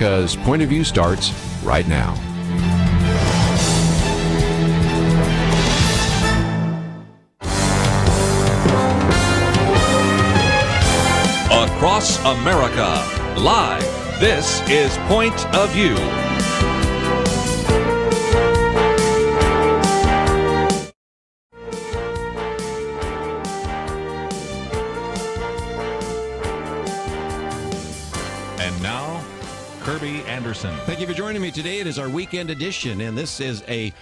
Because Point of View starts right now. Across America, live, this is Point of View. And now, Kerby Anderson. Thank you for joining me today. It is our weekend edition, and this is a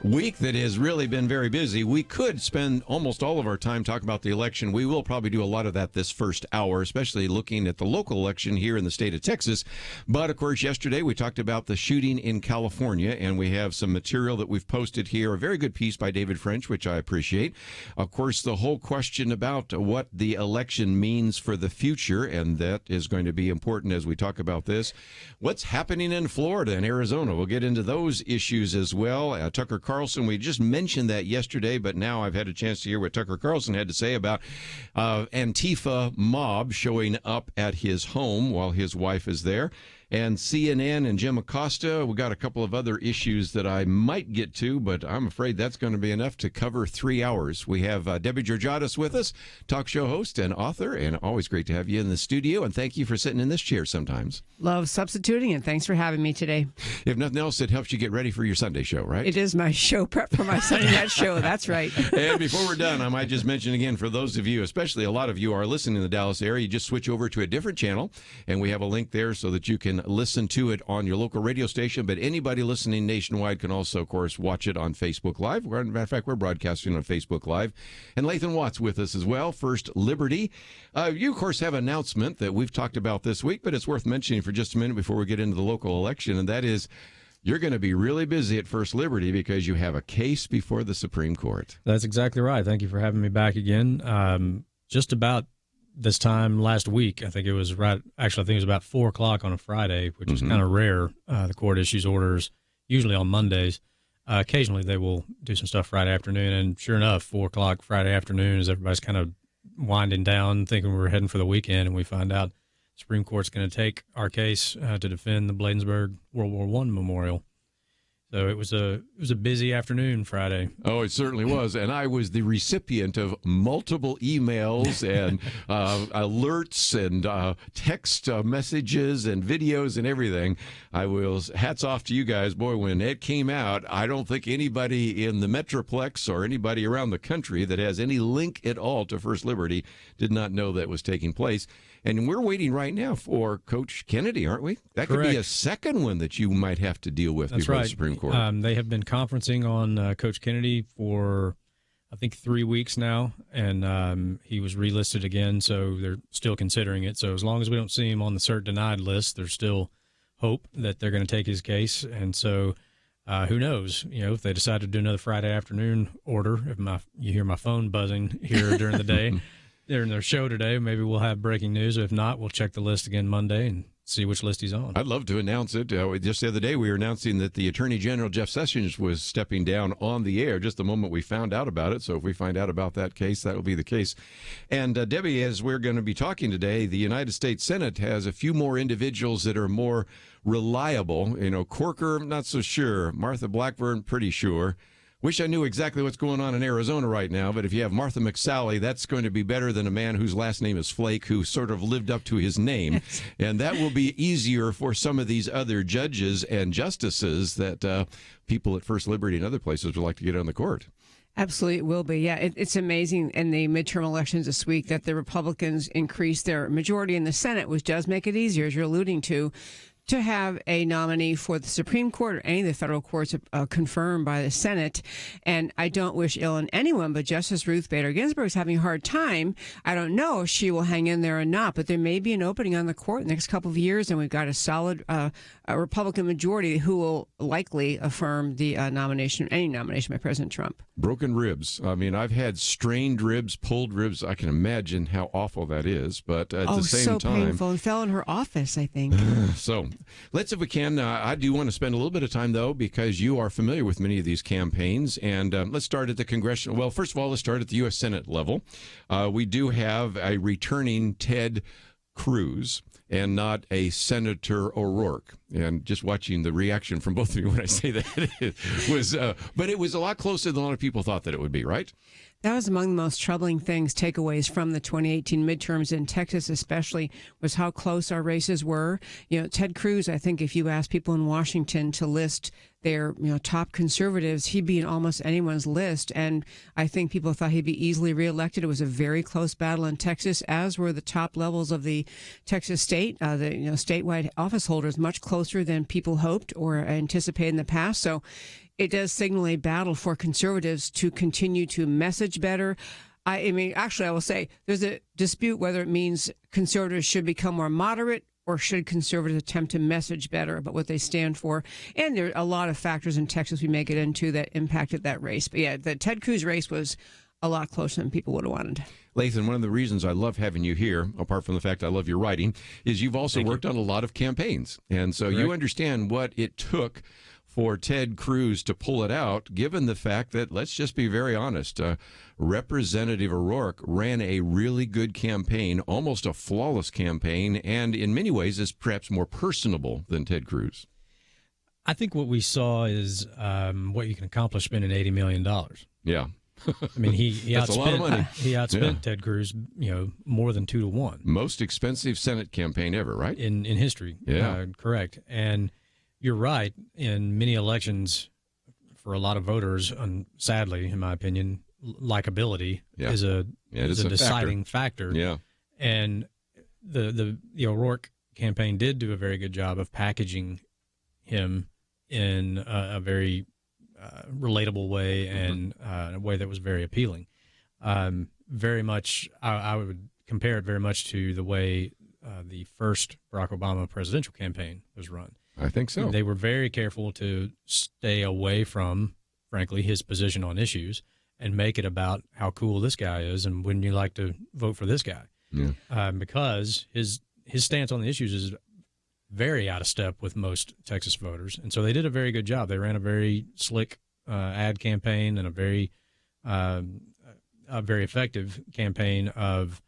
week that has really been very busy. We could spend almost all of our time talking about the election. We will probably do a lot of that this first hour, especially looking at the local election here in the state of Texas. But, of course, yesterday we talked about the shooting in California, and we have some material that we've posted here. A very good piece by David French, which I appreciate. Of course, the whole question about what the election means for the future, and that is going to be important as we talk about this. What's happening in Florida and Arizona? We'll get into those issues as well. Tucker Carlson, we just mentioned that yesterday, but now I've had a chance to hear what Tucker Carlson had to say about Antifa mob showing up at his home while his wife is there. And CNN and Jim Acosta, we got a couple of other issues that I might get to, but I'm afraid that's going to be enough to cover 3 hours. We have Debbie Georgatos with us, talk show host and author, and always great to have you in the studio, and thank you for sitting in this chair sometimes. Love substituting, and thanks for having me today. If nothing else, it helps you get ready for your Sunday show, right? It is my show prep for my Sunday night show, that's right. And before we're done, I might just mention again, for those of you, especially a lot of you are listening in the Dallas area, you just switch over to a different channel, and we have a link there so that you can listen to it on your local radio station, but anybody listening nationwide can also, of course, watch it on Facebook Live. As a matter of fact, we're broadcasting on Facebook Live. And Lathan Watts with us as well, First Liberty. You, of course, have an announcement that we've talked about this week, but it's worth mentioning for just a minute before we get into the local election, and that is you're going to be really busy at First Liberty because you have a case before the Supreme Court. That's exactly right. Thank you for having me back again. Just about this time last week, I think it was about 4 o'clock on a Friday, which is kind of rare. The court issues orders usually on Mondays. Occasionally they will do some stuff Friday afternoon, and sure enough, 4 o'clock Friday afternoon, as everybody's kind of winding down, thinking we're heading for the weekend, and we find out the Supreme Court's going to take our case to defend the Bladensburg World War I Memorial. So it was a busy afternoon Friday. Oh, it certainly was. And I was the recipient of multiple emails and alerts and text messages and videos and everything. Hats off to you guys. Boy, when it came out, I don't think anybody in the Metroplex or anybody around the country that has any link at all to First Liberty did not know that was taking place. And we're waiting right now for Coach Kennedy, aren't we? That could be a second one that you might have to deal with before the Supreme Court. They have been conferencing on Coach Kennedy for, I think, 3 weeks now, and he was relisted again, so they're still considering it. So as long as we don't see him on the cert denied list, there's still hope that they're going to take his case. And so who knows? If they decide to do another Friday afternoon order, you hear my phone buzzing here during the day. During their show today, maybe we'll have breaking news. If not, we'll check the list again Monday and see which list he's on. I'd love to announce it. Just the other day, we were announcing that the Attorney General, Jeff Sessions, was stepping down on the air just the moment we found out about it. So if we find out about that case, that will be the case. And Debbie, as we're going to be talking today, the United States Senate has a few more individuals that are more reliable. Corker, not so sure. Martha Blackburn, pretty sure. Wish I knew exactly what's going on in Arizona right now, but if you have Martha McSally, that's going to be better than a man whose last name is Flake, who sort of lived up to his name. And that will be easier for some of these other judges and justices that people at First Liberty and other places would like to get on the court. Absolutely, it will be. Yeah, it's amazing in the midterm elections this week that the Republicans increased their majority in the Senate, which does make it easier, as you're alluding to have a nominee for the Supreme Court or any of the federal courts confirmed by the Senate. And I don't wish ill on anyone, but Justice Ruth Bader Ginsburg is having a hard time. I don't know if she will hang in there or not, but there may be an opening on the court in the next couple of years, and we've got a solid a Republican majority who will likely affirm the nomination by President Trump. Broken ribs. I mean, I've had strained ribs, pulled ribs. I can imagine how awful that is, but at the same time... so painful. And fell in her office, I think. So let's, if we can, I do want to spend a little bit of time, though, because you are familiar with many of these campaigns. And let's start at the congressional. Well, first of all, let's start at the U.S. Senate level. We do have a returning Ted Cruz. and not a Senator O'Rourke. And just watching the reaction from both of you when I say that but it was a lot closer than a lot of people thought that it would be, right? That was among the most troubling takeaways from the 2018 midterms in Texas, especially, was how close our races were. Ted Cruz, I think if you ask people in Washington to list their, top conservatives, he'd be in almost anyone's list. And I think people thought he'd be easily reelected. It was a very close battle in Texas, as were the top levels of the Texas state, statewide office holders, much closer than people hoped or anticipated in the past. So it does signal a battle for conservatives to continue to message better. I mean, actually, I will say there's a dispute whether it means conservatives should become more moderate or should conservatives attempt to message better about what they stand for. And there are a lot of factors in Texas we may get into that impacted that race. But yeah, the Ted Cruz race was a lot closer than people would have wanted. Lathan, one of the reasons I love having you here, apart from the fact I love your writing, is you've also worked on a lot of campaigns. And so you understand what it took for Ted Cruz to pull it out, given the fact that, let's just be very honest, Representative O'Rourke ran a really good campaign, almost a flawless campaign, and in many ways is perhaps more personable than Ted Cruz. I think what we saw is what you can accomplish spending $80 million. Yeah. I mean, he That's a lot of money. He outspent Ted Cruz, more than 2-1. Most expensive Senate campaign ever, right? In history. Yeah. Correct. And you're right. In many elections, for a lot of voters, sadly, in my opinion, likability is a deciding factor. Yeah. And the O'Rourke campaign did do a very good job of packaging him in a very relatable way and a way that was very appealing. Very much, I would compare it very much to the way the first Barack Obama presidential campaign was run. I think so. They were very careful to stay away from, frankly, his position on issues and make it about how cool this guy is and wouldn't you like to vote for this guy? Yeah. Because his stance on the issues is very out of step with most Texas voters. And so they did a very good job. They ran a very slick ad campaign and a very effective campaign of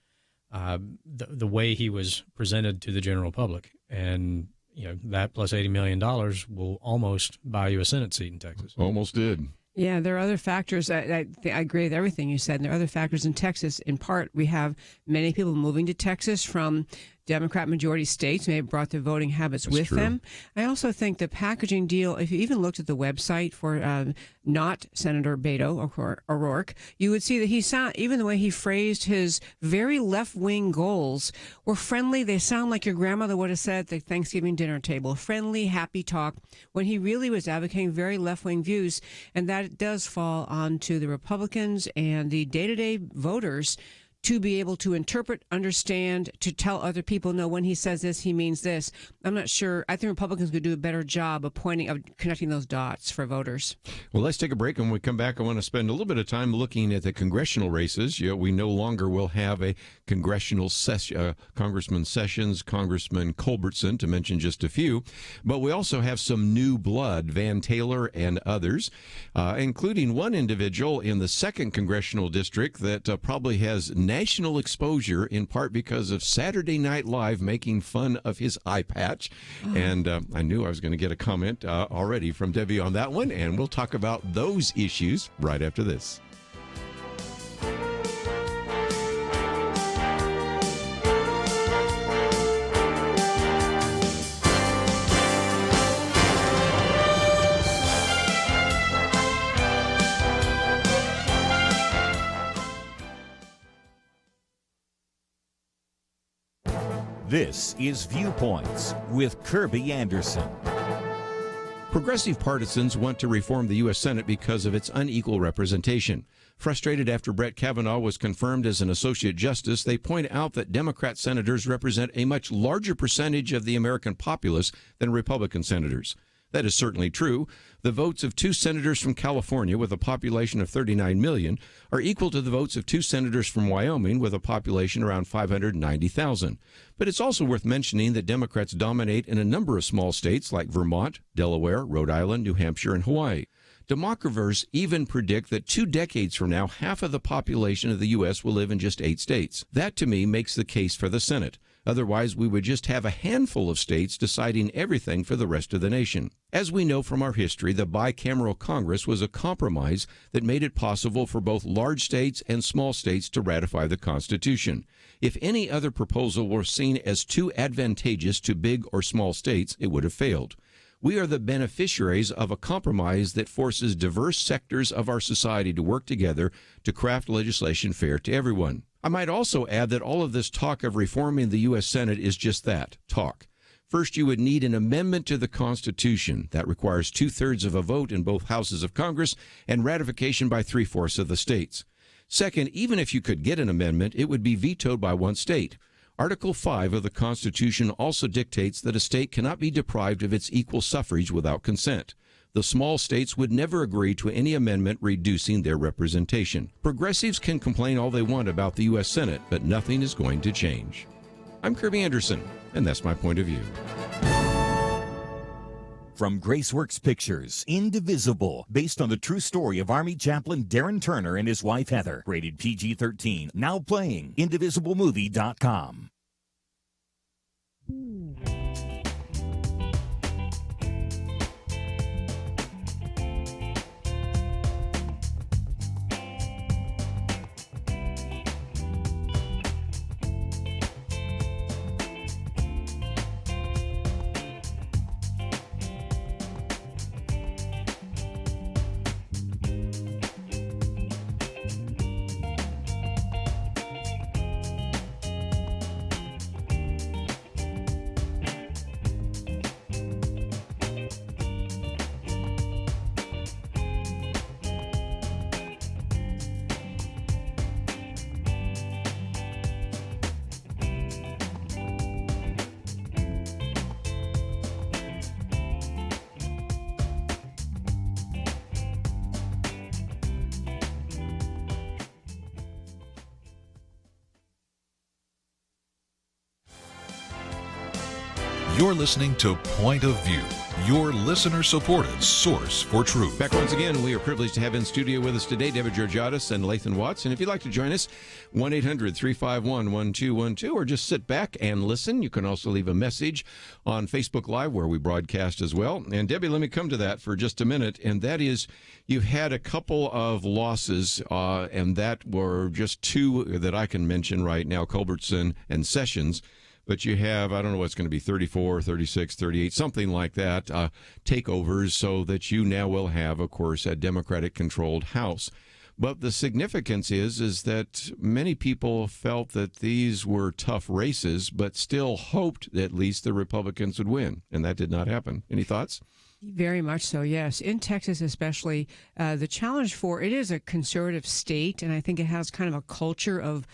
the way he was presented to the general public. And that plus $80 million will almost buy you a Senate seat in Texas. Almost did. Yeah, there are other factors. I agree with everything you said. And there are other factors in Texas. In part, we have many people moving to Texas from Democrat majority states may have brought their voting habits with them. I also think the packaging deal, if you even looked at the website for not Senator Beto O'Rourke, you would see that even the way he phrased his very left-wing goals were friendly. They sound like your grandmother would have said at the Thanksgiving dinner table, friendly, happy talk, when he really was advocating very left-wing views. And that does fall onto the Republicans and the day-to-day voters to be able to interpret, understand, to tell other people, no, when he says this, he means this. I'm not sure. I think Republicans could do a better job of connecting those dots for voters. Well, let's take a break. And when we come back, I want to spend a little bit of time looking at the congressional races. We no longer will have a congressional session, Congressman Sessions, Congressman Culbertson, to mention just a few. But we also have some new blood, Van Taylor and others, including one individual in the 2nd Congressional District that probably has national exposure, in part because of Saturday Night Live making fun of his eye patch. And I knew I was going to get a comment already from Debbie on that one, and we'll talk about those issues right after this. This is Viewpoints with Kerby Anderson. Progressive partisans want to reform the U.S. Senate because of its unequal representation. Frustrated after Brett Kavanaugh was confirmed as an associate justice, they point out that Democrat senators represent a much larger percentage of the American populace than Republican senators. That is certainly true. The votes of 2 senators from California with a population of 39 million are equal to the votes of 2 senators from Wyoming with a population around 590,000. But it's also worth mentioning that Democrats dominate in a number of small states like Vermont, Delaware, Rhode Island, New Hampshire, and Hawaii. Demographers even predict that 2 decades from now, half of the population of the U.S. will live in just 8 states. That, to me, makes the case for the Senate. Otherwise, we would just have a handful of states deciding everything for the rest of the nation. As we know from our history, the bicameral Congress was a compromise that made it possible for both large states and small states to ratify the Constitution. If any other proposal were seen as too advantageous to big or small states, it would have failed. We are the beneficiaries of a compromise that forces diverse sectors of our society to work together to craft legislation fair to everyone. I might also add that all of this talk of reforming the U.S. Senate is just that, talk. First, you would need an amendment to the Constitution. That requires 2/3 of a vote in both houses of Congress and ratification by 3/4 of the states. Second, even if you could get an amendment, it would be vetoed by one state. Article 5 of the Constitution also dictates that a state cannot be deprived of its equal suffrage without consent. The small states would never agree to any amendment reducing their representation. Progressives can complain all they want about the U.S. Senate, but nothing is going to change. I'm Kerby Anderson, and that's my point of view. From Graceworks Pictures, Indivisible, based on the true story of Army Chaplain Darren Turner and his wife Heather. Rated PG-13. Now playing. IndivisibleMovie.com. You're listening to Point of View, your listener-supported source for truth. Back once again, we are privileged to have in studio with us today Deborah Georgatos and Lathan Watts. And if you'd like to join us, 1-800-351-1212, or just sit back and listen. You can also leave a message on Facebook Live, where we broadcast as well. And Debbie, let me come to that for just a minute. And that is, you've had a couple of losses, and that were just two that I can mention right now, Culbertson and Sessions. But you have, I don't know what's going to be, 34, 36, 38, something like that, takeovers, so that you now will have, of course, a Democratic-controlled House. But the significance is that many people felt that these were tough races, but still hoped that at least the Republicans would win, and that did not happen. Any thoughts? Very much so, yes. In Texas especially, the challenge for it is a conservative state, and I think it has kind of a culture of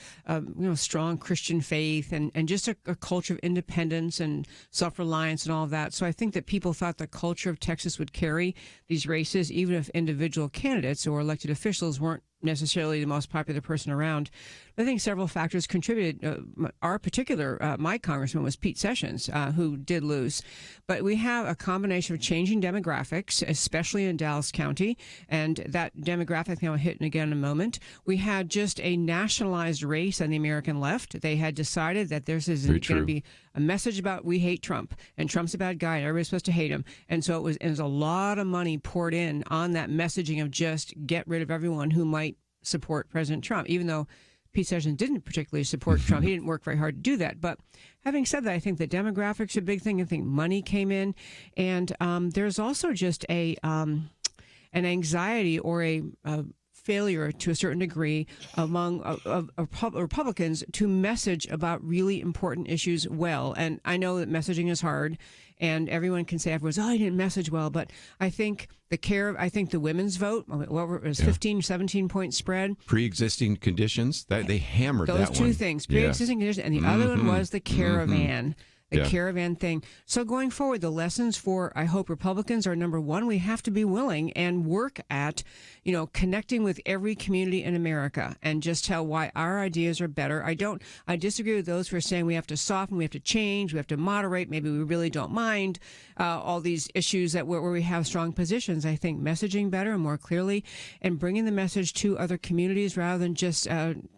strong Christian faith and just a culture of independence and self-reliance and all of that. So I think that people thought the culture of Texas would carry these races, even if individual candidates or elected officials weren't necessarily the most popular person around. I think several factors contributed. My congressman was Pete Sessions, who did lose. But we have a combination of changing demographics, especially in Dallas County, and that demographic now hit again in a moment. We had just a nationalized race on the American left. They had decided that this is going to be a message about we hate Trump, and Trump's a bad guy, and everybody's supposed to hate him. And so it was a lot of money poured in on that messaging of just get rid of everyone who might support President Trump, even though Pete Sessions didn't particularly support Trump. He didn't work very hard to do that. But having said that, I think the demographics are a big thing. I think money came in. And there's also just an anxiety or a failure to a certain degree among Republicans to message about really important issues well. And I know that messaging is hard, and everyone can say afterwards, I didn't message well. But I think the women's vote, it was 15, 17-point spread. Pre-existing conditions, they hammered that one. Those two things, pre-existing conditions, and the other one was the caravan. the Yeah. caravan thing. So going forward, the lessons for, I hope, Republicans are, number one, we have to be willing and work at, connecting with every community in America and just tell why our ideas are better. I disagree with those who are saying we have to soften, we have to change, we have to moderate. Maybe we really don't mind all these issues where we have strong positions. I think messaging better and more clearly and bringing the message to other communities rather than just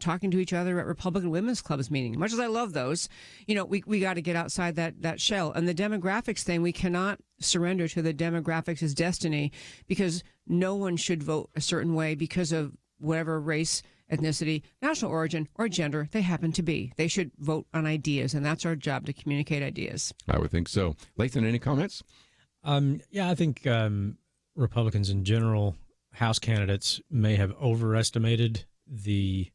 talking to each other at Republican women's clubs meetings. Much as I love those, we got to get outside that shell. And the demographics thing, we cannot surrender to the demographics as destiny, because no one should vote a certain way because of whatever race, ethnicity, national origin, or gender they happen to be. They should vote on ideas, and that's our job, to communicate ideas. I would think so. Lathan, any comments? Yeah, I think Republicans in general, House candidates, may have overestimated the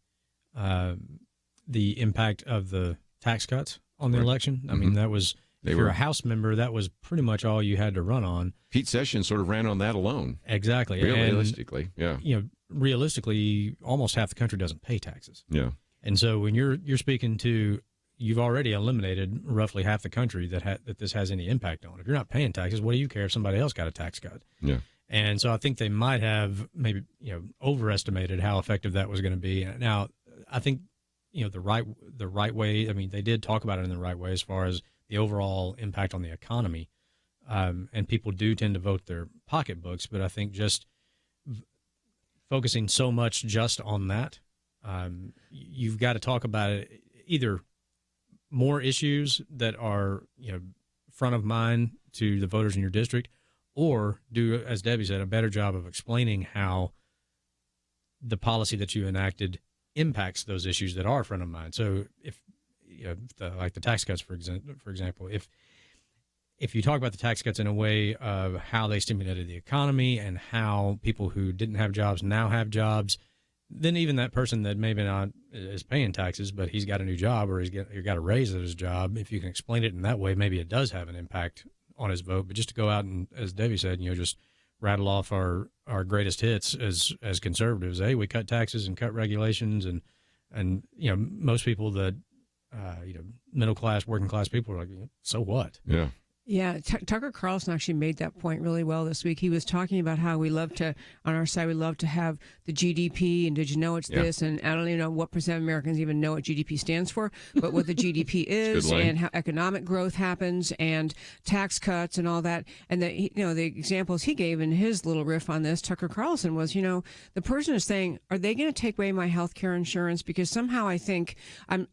impact of the tax cuts on the election. I mean, that was, if you're a House member, that was pretty much all you had to run on. Pete Sessions sort of ran on that alone. Exactly. Realistically, yeah. Realistically, almost half the country doesn't pay taxes. Yeah. And so when you're speaking to, you've already eliminated roughly half the country that this has any impact on. If you're not paying taxes, what do you care if somebody else got a tax cut? Yeah. And so I think they might have maybe overestimated how effective that was going to be. Now, I think the right way. I mean, they did talk about it in the right way as far as the overall impact on the economy, and people do tend to vote their pocketbooks. But I think just focusing so much just on that, you've got to talk about it, either more issues that are front of mind to the voters in your district, or do, as Debbie said, a better job of explaining how the policy that you enacted impacts those issues that are front of mind. So if like the tax cuts, for example, if you talk about the tax cuts in a way of how they stimulated the economy and how people who didn't have jobs now have jobs, then even that person that maybe not is paying taxes, but he's got a new job or he got a raise at his job, if you can explain it in that way, maybe it does have an impact on his vote. But just to go out and, as Debbie said, just rattle off our greatest hits as conservatives. Hey, we cut taxes and cut regulations, and most people that middle class, working class people are like, so what? Yeah. Yeah, Tucker Carlson actually made that point really well this week. He was talking about how we love to, on our side, we love to have the GDP, and did you know it's this? And I don't even know what percent of Americans even know what GDP stands for, but what the GDP is and how economic growth happens and tax cuts and all that. And the examples he gave in his little riff on this, Tucker Carlson, was, the person is saying, are they going to take away my health care insurance? Because somehow I think,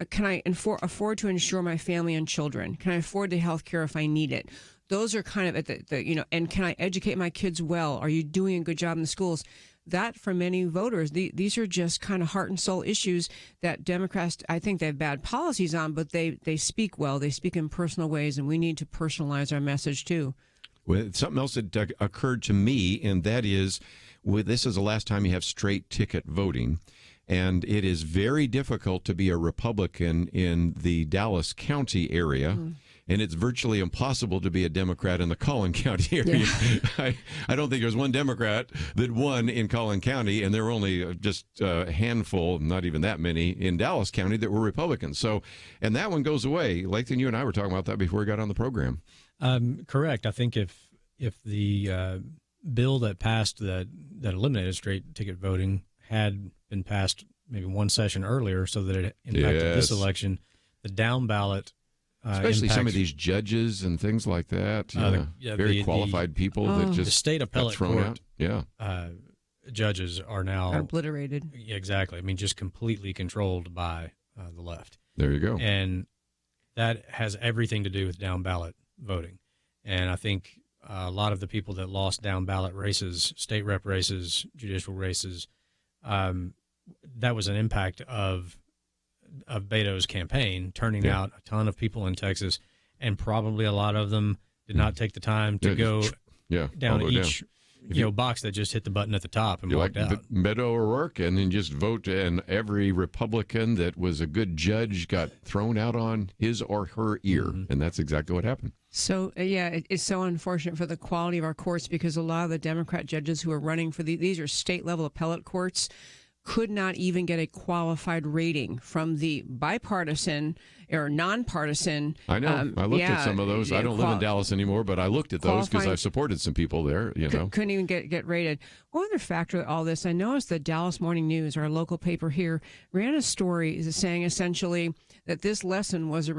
can I afford to insure my family and children? Can I afford the health care if I need it? Those are kind of at the and can I educate my kids well? Are you doing a good job in the schools? That, for many voters, these are just kind of heart and soul issues that Democrats, I think they have bad policies on, but they speak well. They speak in personal ways, and we need to personalize our message too. Well, something else that occurred to me, and that is, this is the last time you have straight ticket voting. And it is very difficult to be a Republican in the Dallas County area. And it's virtually impossible to be a Democrat in the Collin County area. Yeah. I don't think there's one Democrat that won in Collin County, and there were only just a handful, not even that many, in Dallas County that were Republicans. So, and that one goes away. Lathan, you and I were talking about that before we got on the program. Correct. I think if the bill that passed that eliminated straight ticket voting had been passed maybe one session earlier, so that it impacted this election, the down ballot. Especially some of these judges and things like that. Very qualified people that just the state appellate court out. Judges are now obliterated. Exactly. I mean, just completely controlled by the left. There you go. And that has everything to do with down ballot voting. And I think a lot of the people that lost down ballot races, state rep races, judicial races, that was an impact of Beto's campaign, turning out a ton of people in Texas, and probably a lot of them did not take the time to go down each box that just hit the button at the top and walked out. Beto O'Rourke, and then just vote, and every Republican that was a good judge got thrown out on his or her ear, and that's exactly what happened. So, it's so unfortunate for the quality of our courts, because a lot of the Democrat judges who are running for these are state-level appellate courts, could not even get a qualified rating from the bipartisan or nonpartisan. I know. I looked at some of those. I don't live in Dallas anymore, but I looked at those because I've supported some people there. Couldn't even get rated. One other factor of all this, I noticed the Dallas Morning News, our local paper here, ran a story saying essentially that this election was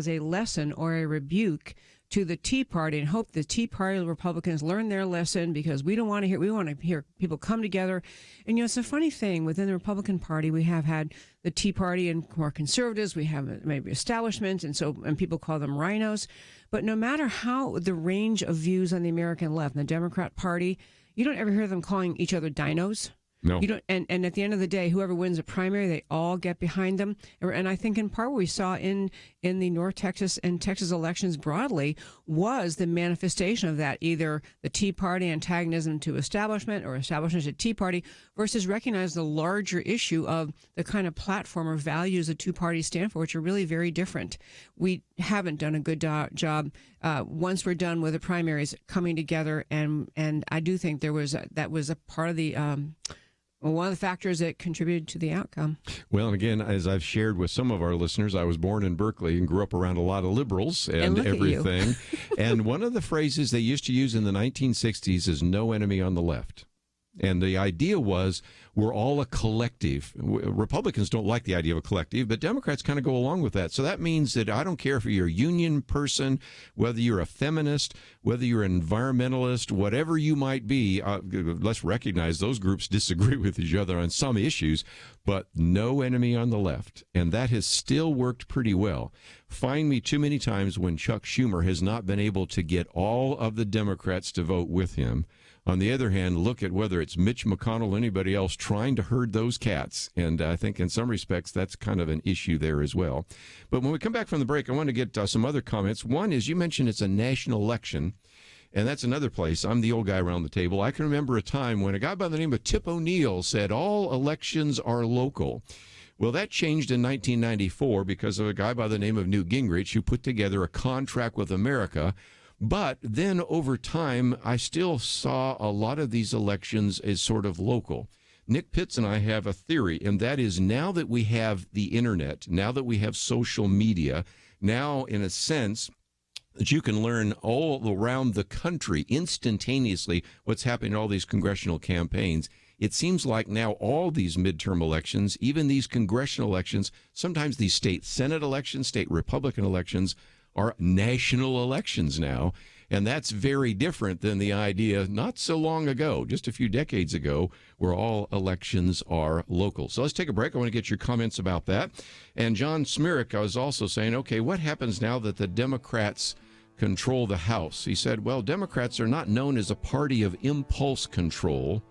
a lesson or a rebuke to the Tea Party, and hope the Tea Party Republicans learn their lesson, because we want to hear people come together. And it's a funny thing within the Republican Party. We have had the Tea Party and more conservatives. We have maybe establishment, and people call them rhinos. But no matter how the range of views on the American left and the Democrat Party, you don't ever hear them calling each other dinos. No. You don't, and at the end of the day, whoever wins a primary, they all get behind them. And I think in part what we saw in the North Texas and Texas elections broadly was the manifestation of that, either the Tea Party antagonism to establishment or establishment to Tea Party, versus recognize the larger issue of the kind of platform or values the two parties stand for, which are really very different. We haven't done a good job once we're done with the primaries coming together, and I do think that was a part of the one of the factors that contributed to the outcome. Well, and again, as I've shared with some of our listeners, I was born in Berkeley and grew up around a lot of liberals and everything. And one of the phrases they used to use in the 1960s is "no enemy on the left." And the idea was we're all a collective. Republicans don't like the idea of a collective, but Democrats kind of go along with that. So that means that I don't care if you're a union person, whether you're a feminist, whether you're an environmentalist, whatever you might be, let's recognize those groups disagree with each other on some issues, but no enemy on the left. And that has still worked pretty well. Find me too many times when Chuck Schumer has not been able to get all of the Democrats to vote with him. On the other hand, look at whether it's Mitch McConnell or anybody else trying to herd those cats. And I think in some respects, that's kind of an issue there as well. But when we come back from the break, I want to get some other comments. One is you mentioned it's a national election, and that's another place. I'm the old guy around the table. I can remember a time when a guy by the name of Tip O'Neill said all elections are local. Well, that changed in 1994 because of a guy by the name of Newt Gingrich who put together a contract with America. But then over time, I still saw a lot of these elections as sort of local. Nick Pitts and I have a theory, and that is now that we have the internet, now that we have social media, now in a sense that you can learn all around the country instantaneously what's happening in all these congressional campaigns. It seems like now all these midterm elections, even these congressional elections, sometimes these state Senate elections, state Republican elections, are national elections now. And that's very different than the idea not so long ago, just a few decades ago, where all elections are local. So let's take a break. I want to get your comments about that. And John Smirek, I was also saying, okay, what happens now that the Democrats control the House? He said, well, Democrats are not known as a party of impulse control.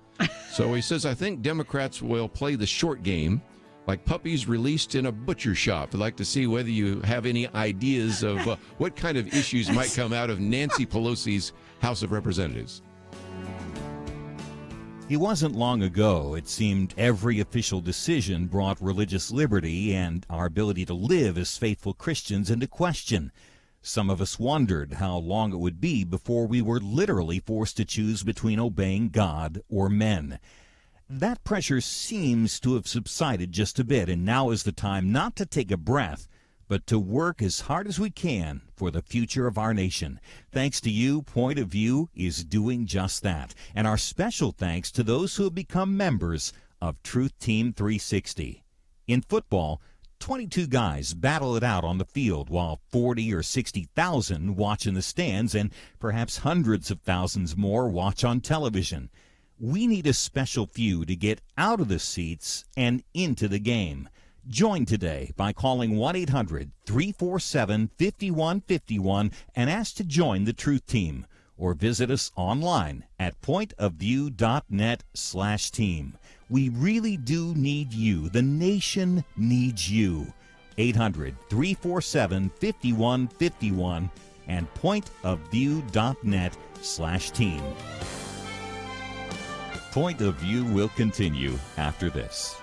So he says, I think Democrats will play the short game, like puppies released in a butcher shop. I'd like to see whether you have any ideas of what kind of issues might come out of Nancy Pelosi's House of Representatives. It wasn't long ago, it seemed every official decision brought religious liberty and our ability to live as faithful Christians into question. Some of us wondered how long it would be before we were literally forced to choose between obeying God or men. That pressure seems to have subsided just a bit, and now is the time not to take a breath, but to work as hard as we can for the future of our nation. Thanks to you, Point of View is doing just that. And our special thanks to those who have become members of Truth Team 360. In football, 22 guys battle it out on the field while 40 or 60,000 watch in the stands, and perhaps hundreds of thousands more watch on television. We need a special few to get out of the seats and into the game. Join today by calling 1-800-347-5151 and ask to join the Truth Team, or visit us online at pointofview.net/team. We really do need you. The nation needs you. 800-347-5151 and pointofview.net/team. Point of View will continue after this.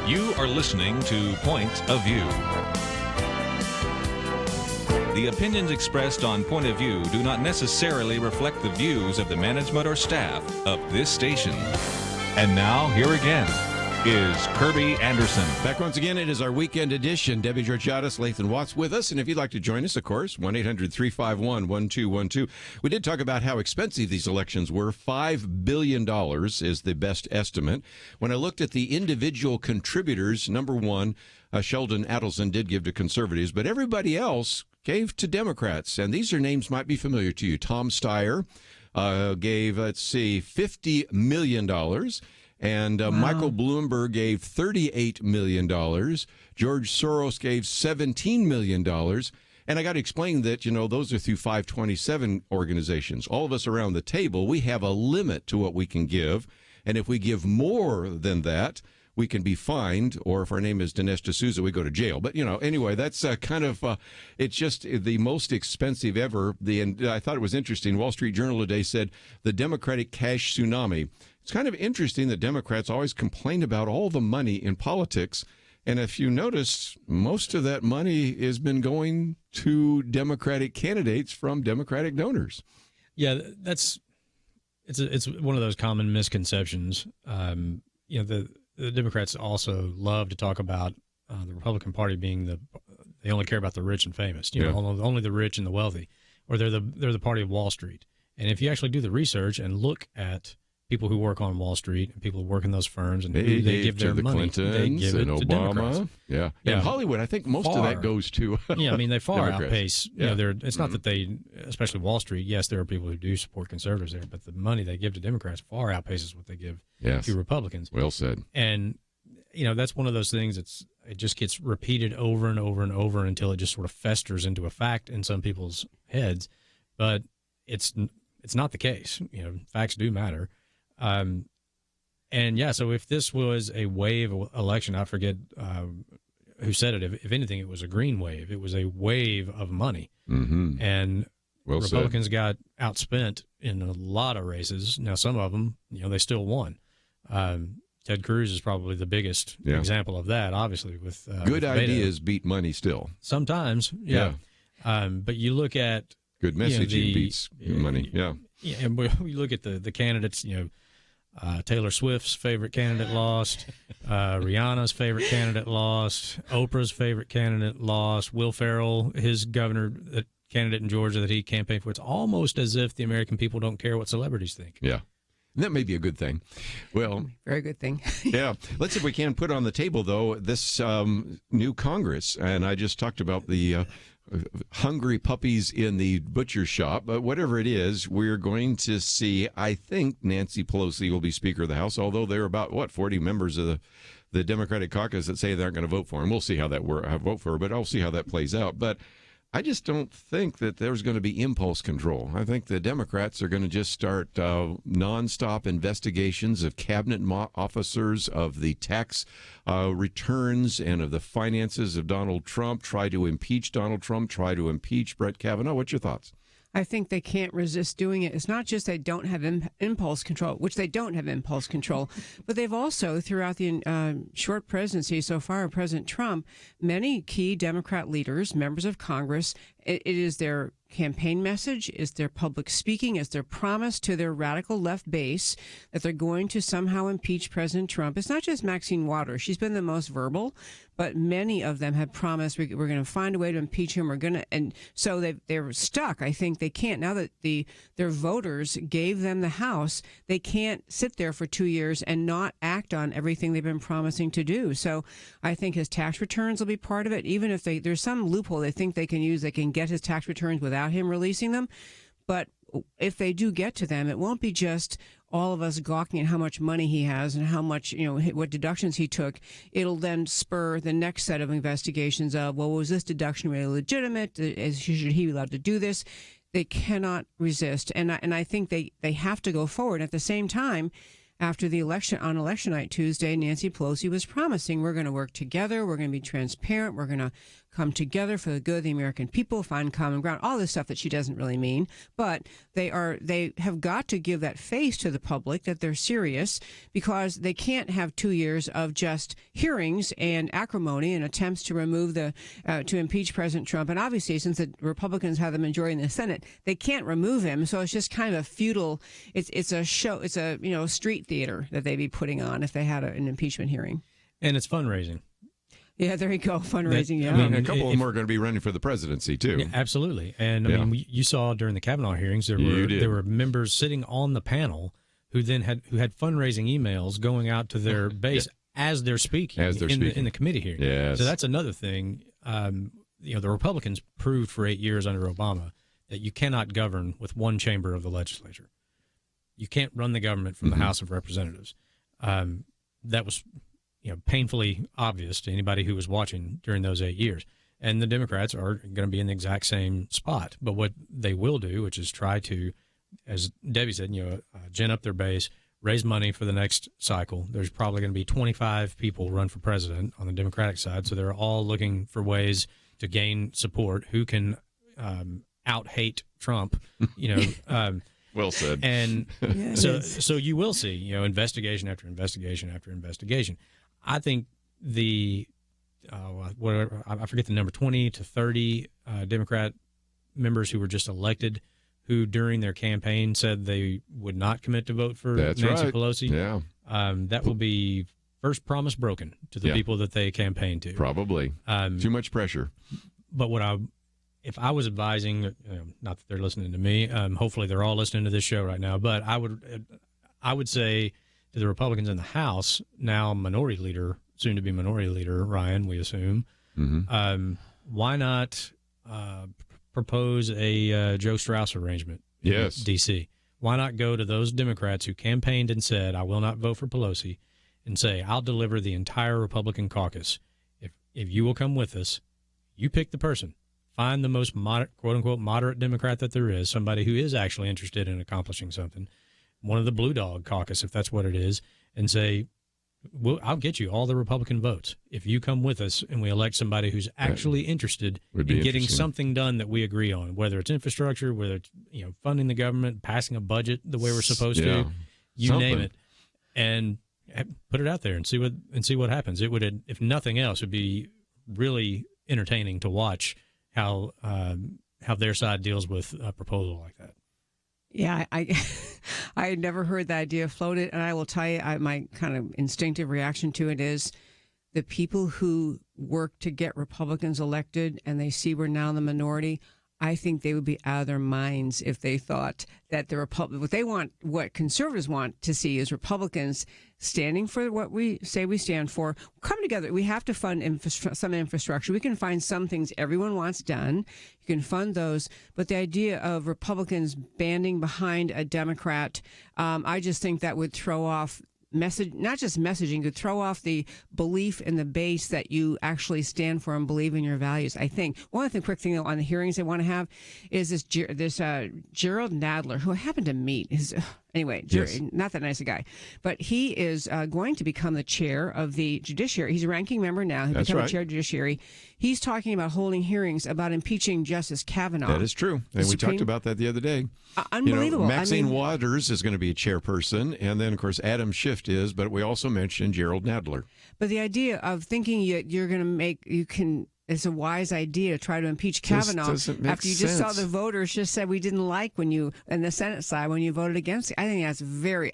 You are listening to Point of View. The opinions expressed on Point of View do not necessarily reflect the views of the management or staff of this station. And now, here again is Kerby Anderson. Back once again, it is our weekend edition. Debbie Georgatos, Lathan Watts with us. And if you'd like to join us, of course, 1-800-351-1212. We did talk about how expensive these elections were. $5 billion is the best estimate. When I looked at the individual contributors, number one, Sheldon Adelson did give to conservatives, but everybody else gave to Democrats. And these are names might be familiar to you. Tom Steyer gave, $50 million. And Wow. Michael Bloomberg gave $38 million. George Soros gave $17 million. And I got to explain that, those are through 527 organizations. All of us around the table, we have a limit to what we can give. And if we give more than that, we can be fined, or if our name is Dinesh D'Souza, we go to jail. But, anyway, that's it's just the most expensive ever. And I thought it was interesting. Wall Street Journal today said the Democratic cash tsunami. It's kind of interesting that Democrats always complain about all the money in politics. And if you notice, most of that money has been going to Democratic candidates from Democratic donors. Yeah, it's one of those common misconceptions. The Democrats also love to talk about the Republican Party being they only care about the rich and famous. Only the rich and the wealthy, or they're the party of Wall Street. And if you actually do the research and look at people who work on Wall Street and people who work in those firms and who they give their the money, Clintons they give it and to Obama. Democrats. Yeah. In Hollywood, I think most of that goes to Yeah, I mean, they far Democrats. outpace. It's not that they, especially Wall Street. Yes, there are people who do support conservatives there, but the money they give to Democrats far outpaces what they give to Republicans. Well said. And that's one of those things. It just gets repeated over and over and over until it just sort of festers into a fact in some people's heads. But it's not the case. Facts do matter. So if this was a wave election, I forget who said it. If anything, it was a green wave. It was a wave of money. Mm-hmm. And Well Republicans got outspent in a lot of races. Now, some of them, they still won. Ted Cruz is probably the biggest example of that, obviously. With good with ideas beat money still. Sometimes, yeah. But you look at good messaging beats money. Yeah. Yeah, and we look at the candidates. Taylor Swift's favorite candidate lost. Rihanna's favorite candidate lost. Oprah's favorite candidate lost. Will Ferrell, his governor candidate in Georgia that he campaigned for. It's almost as if the American people don't care what celebrities think. Yeah. And that may be a good thing. Well, very good thing. Yeah. Let's see if we can put on the table, though, this new Congress. And I just talked about the hungry puppies in the butcher shop. But whatever it is, we're going to see, I think Nancy Pelosi will be Speaker of the House, although there are about, 40 members of the Democratic caucus that say they aren't going to vote for him. We'll see how that vote for her, but I'll see how that plays out. But I just don't think that there's going to be impulse control. I think the Democrats are going to just start nonstop investigations of cabinet officers, of the tax returns, and of the finances of Donald Trump, try to impeach Donald Trump, try to impeach Brett Kavanaugh. What's your thoughts? I think they can't resist doing it. It's not just they don't have impulse control, which they don't have impulse control, but they've also, throughout the short presidency so far of President Trump, many key Democrat leaders, members of Congress, it is their campaign message, is their public speaking, is their promise to their radical left base that they're going to somehow impeach President Trump. It's not just Maxine Waters. She's been the most verbal, but many of them have promised we're going to find a way to impeach him. And so they're stuck. I think they can't, now that their voters gave them the House, they can't sit there for 2 years and not act on everything they've been promising to do. So I think his tax returns will be part of it. Even if there's some loophole they think they can use, they can get his tax returns without him releasing them. But if they do get to them, it won't be just all of us gawking at how much money he has and how much, what deductions he took. It'll then spur the next set of investigations of, well, was this deduction really legitimate? Should he be allowed to do this? They cannot resist. And I think they have to go forward. At the same time, after the election, on election night Tuesday, Nancy Pelosi was promising we're going to work together, we're going to be transparent, we're going to come together for the good of the American people, find common ground, all this stuff that she doesn't really mean. But they have got to give that face to the public that they're serious, because they can't have 2 years of just hearings and acrimony and attempts to remove to impeach President Trump. And obviously, since the Republicans have the majority in the Senate, they can't remove him. So it's just kind of a futile. It's a show. It's a street theater that they'd be putting on if they had an impeachment hearing. And it's fundraising. Yeah, there you go, fundraising. I mean, a couple of them are going to be running for the presidency too. Yeah, absolutely. And I mean, you saw during the Kavanaugh hearings there were members sitting on the panel who had fundraising emails going out to their base as they're speaking in the committee hearing. Yes. So that's another thing. The Republicans proved for 8 years under Obama that you cannot govern with one chamber of the legislature. You can't run the government from the House of Representatives. That was painfully obvious to anybody who was watching during those 8 years. And the Democrats are going to be in the exact same spot. But what they will do, which is try to, as Debbie said, gin up their base, raise money for the next cycle. There's probably going to be 25 people run for president on the Democratic side. So they're all looking for ways to gain support who can out-hate Trump, Well said. And so you will see, investigation after investigation after investigation. I think I forget the number, 20 to 30 Democrat members who were just elected, who during their campaign said they would not commit to vote for Nancy Pelosi. Yeah. That will be first promise broken to the people that they campaigned to. Probably. Too much pressure. But if I was advising, not that they're listening to me, hopefully they're all listening to this show right now, but I would say to the Republicans in the House, now minority leader, soon to be minority leader, Ryan, we assume, why not propose a Joe Strauss arrangement in D.C.? Why not go to those Democrats who campaigned and said, I will not vote for Pelosi, and say, I'll deliver the entire Republican caucus. If you will come with us, you pick the person. Find the most quote-unquote moderate Democrat that there is, somebody who is actually interested in accomplishing something, one of the Blue Dog Caucus, if that's what it is, and say, I'll get you all the Republican votes if you come with us and we elect somebody who's actually interested in getting something done that we agree on, whether it's infrastructure, whether it's funding the government, passing a budget the way we're supposed to, name it, and put it out there and see what happens. It would, if nothing else, would be really entertaining to watch how their side deals with a proposal like that. Yeah, I had never heard that idea floated, and I will tell you, my kind of instinctive reaction to it is the people who work to get Republicans elected and they see we're now in the minority, I think they would be out of their minds if they thought that what conservatives want to see is Republicans standing for what we say we stand for. Come together. We have to fund some infrastructure. We can find some things everyone wants done. You can fund those. But the idea of Republicans banding behind a Democrat, I just think that would throw off not just messaging, could throw off the belief in the base that you actually stand for and believe in your values. I think one of the quick thing on the hearings they want to have is this Gerald Nadler, who I happened to meet. Not that nice a guy, but he is going to become the chair of the judiciary. He's a ranking member now. He'll become the chair of the judiciary. He's talking about holding hearings about impeaching Justice Kavanaugh. That is true. And we talked about that the other day. Unbelievable. Maxine Waters is going to be a chairperson, and then, of course, Adam Schiff is, but we also mentioned Gerald Nadler. But the idea of thinking you're going to it's a wise idea to try to impeach Kavanaugh after you just saw the voters just said we didn't like when you, and the Senate side, when you voted against it. I think that's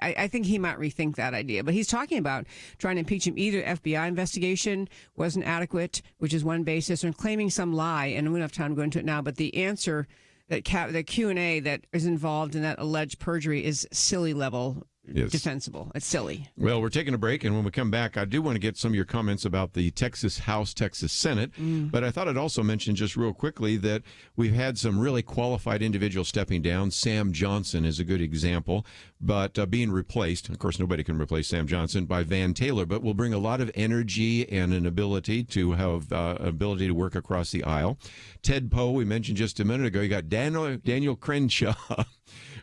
I think he might rethink that idea. But he's talking about trying to impeach him. Either FBI investigation wasn't adequate, which is one basis, or claiming some lie, and we don't have time to go into it now, but the answer, that the Q&A that is involved in that alleged perjury is silly level. Yes. Defensible. It's silly. Well, we're taking a break, and when we come back, I do want to get some of your comments about the Texas House, Texas Senate, but I thought I'd also mention just real quickly that we've had some really qualified individuals stepping down. Sam Johnson is a good example, but being replaced, of course, nobody can replace Sam Johnson, by Van Taylor, but will bring a lot of energy and an ability to work across the aisle. Ted Poe, we mentioned just a minute ago. You got Daniel Crenshaw,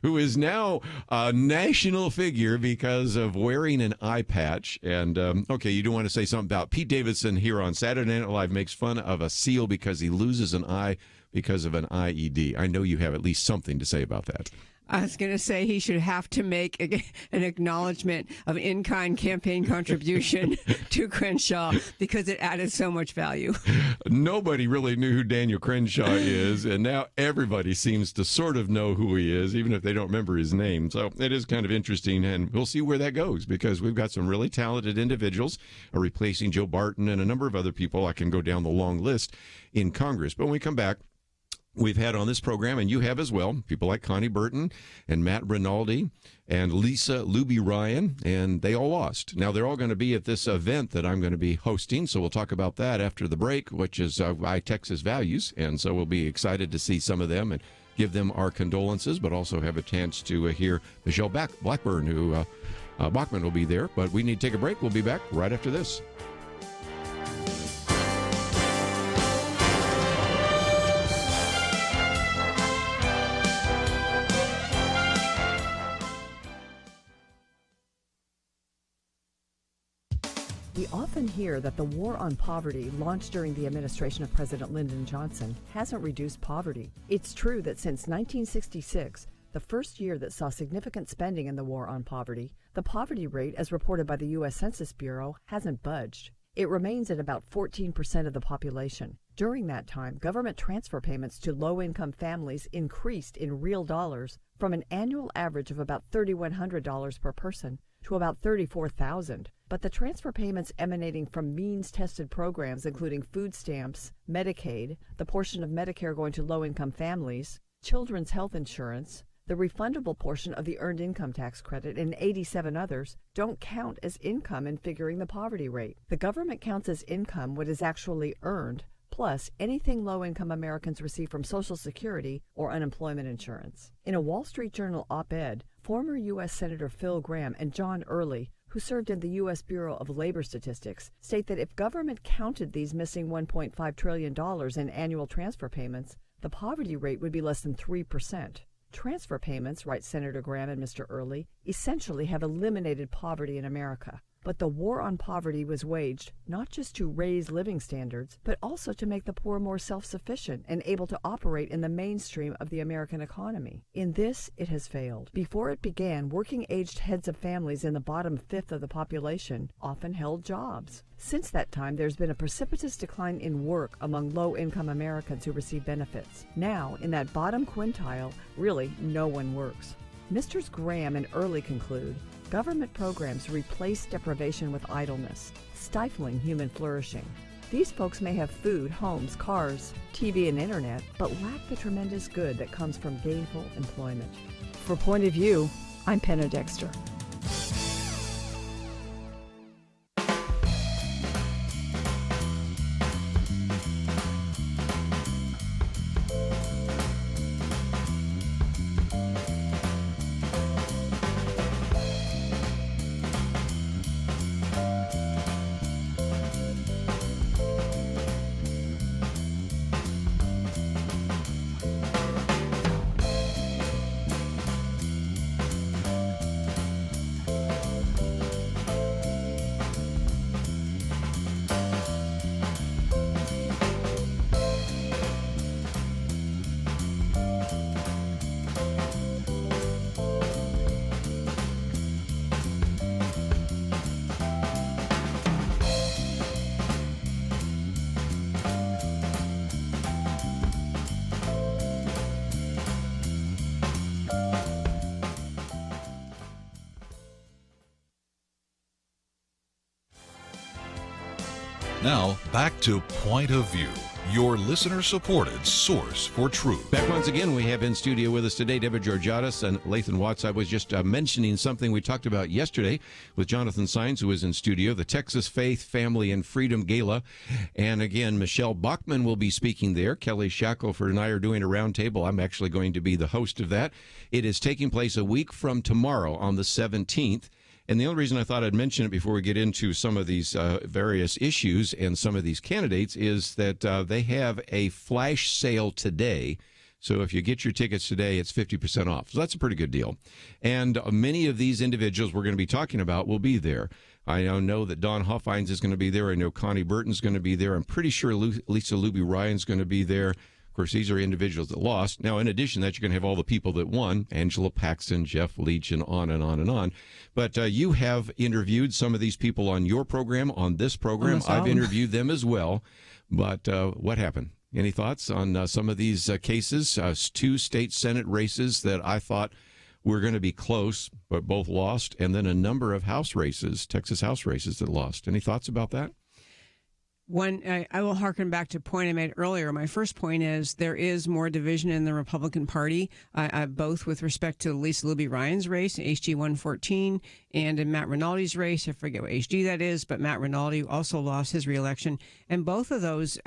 who is now a national figure because of wearing an eye patch. And, okay, you do want to say something about Pete Davidson here on Saturday Night Live makes fun of a SEAL because he loses an eye because of an IED. I know you have at least something to say about that. I was going to say he should have to make an acknowledgement of in-kind campaign contribution to Crenshaw because it added so much value. Nobody really knew who Daniel Crenshaw is, and now everybody seems to sort of know who he is, even if they don't remember his name. So it is kind of interesting, and we'll see where that goes because we've got some really talented individuals replacing Joe Barton and a number of other people. I can go down the long list in Congress. But when we come back, we've had on this program, and you have as well, people like Connie Burton and Matt Rinaldi and Lisa Luby Ryan, and they all lost. Now, they're all going to be at this event that I'm going to be hosting, so we'll talk about that after the break, which is I Texas Values, and so we'll be excited to see some of them and give them our condolences, but also have a chance to hear Michelle Blackburn, who Bachman will be there. But we need to take a break. We'll be back right after this. We often hear that the war on poverty, launched during the administration of President Lyndon Johnson, hasn't reduced poverty. It's true that since 1966, the first year that saw significant spending in the war on poverty, the poverty rate, as reported by the U.S. Census Bureau, hasn't budged. It remains at about 14% of the population. During that time, government transfer payments to low-income families increased in real dollars from an annual average of about $3,100 per person to about $34,000. But the transfer payments emanating from means-tested programs including food stamps, Medicaid, the portion of Medicare going to low-income families, children's health insurance, the refundable portion of the Earned Income Tax Credit, and 87 others don't count as income in figuring the poverty rate. The government counts as income what is actually earned, plus anything low-income Americans receive from Social Security or unemployment insurance. In a Wall Street Journal op-ed, former U.S. Senator Phil Gramm and John Early, who served in the U.S. Bureau of Labor Statistics, state that if government counted these missing $1.5 trillion in annual transfer payments, the poverty rate would be less than 3%. Transfer payments, write Senator Gramm and Mr. Early, essentially have eliminated poverty in America. But the war on poverty was waged not just to raise living standards, but also to make the poor more self-sufficient and able to operate in the mainstream of the American economy. In this, it has failed. Before it began, working-aged heads of families in the bottom fifth of the population often held jobs. Since that time, there's been a precipitous decline in work among low-income Americans who receive benefits. Now, in that bottom quintile, really no one works. Misters Gramm and Early conclude, government programs replace deprivation with idleness, stifling human flourishing. These folks may have food, homes, cars, TV, and internet, but lack the tremendous good that comes from gainful employment. For Point of View, I'm Penna Dexter. Now, back to Point of View, your listener-supported source for truth. Back once again, we have in studio with us today Deborah Georgatos and Lathan Watts. I was just mentioning something we talked about yesterday with Jonathan Sines, who was in studio, the Texas Faith, Family, and Freedom Gala. And again, Michelle Bachman will be speaking there. Kelly Shackelford and I are doing a roundtable. I'm actually going to be the host of that. It is taking place a week from tomorrow on the 17th. And the only reason I thought I'd mention it before we get into some of these various issues and some of these candidates is that they have a flash sale today. So if you get your tickets today, it's 50% off. So that's a pretty good deal. And many of these individuals we're going to be talking about will be there. I know that Don Hoffines is going to be there. I know Connie Burton's going to be there. I'm pretty sure Lisa Luby Ryan's going to be there. Of course, these are individuals that lost. Now, in addition to that, you're going to have all the people that won, Angela Paxton, Jeff Leach, and on and on and on. But you have interviewed some of these people on your program, on this program. I've interviewed them as well. But what happened? Any thoughts on some of these cases? 2 state Senate races that I thought were going to be close, but both lost, and then a number of House races, Texas House races that lost. Any thoughts about that? I will harken back to a point I made earlier. My first point is there is more division in the Republican Party, both with respect to Lisa Luby Ryan's race, HG 114, and in Matt Rinaldi's race. I forget what HG that is, but Matt Rinaldi also lost his reelection. And both of those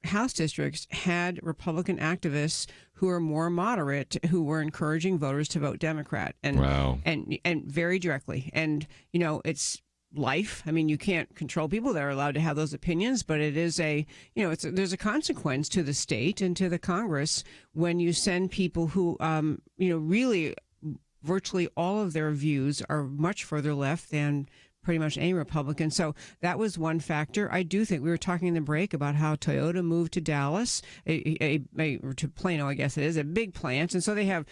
House districts had Republican activists who are more moderate, who were encouraging voters to vote Democrat. And, wow. And very directly. And, it's life. I mean, you can't control people. They're allowed to have those opinions, but it is there's a consequence to the state and to the Congress when you send people who, really virtually all of their views are much further left than pretty much any Republican. So that was one factor. I do think we were talking in the break about how Toyota moved to Dallas, or to Plano, I guess it is, a big plant. And so they have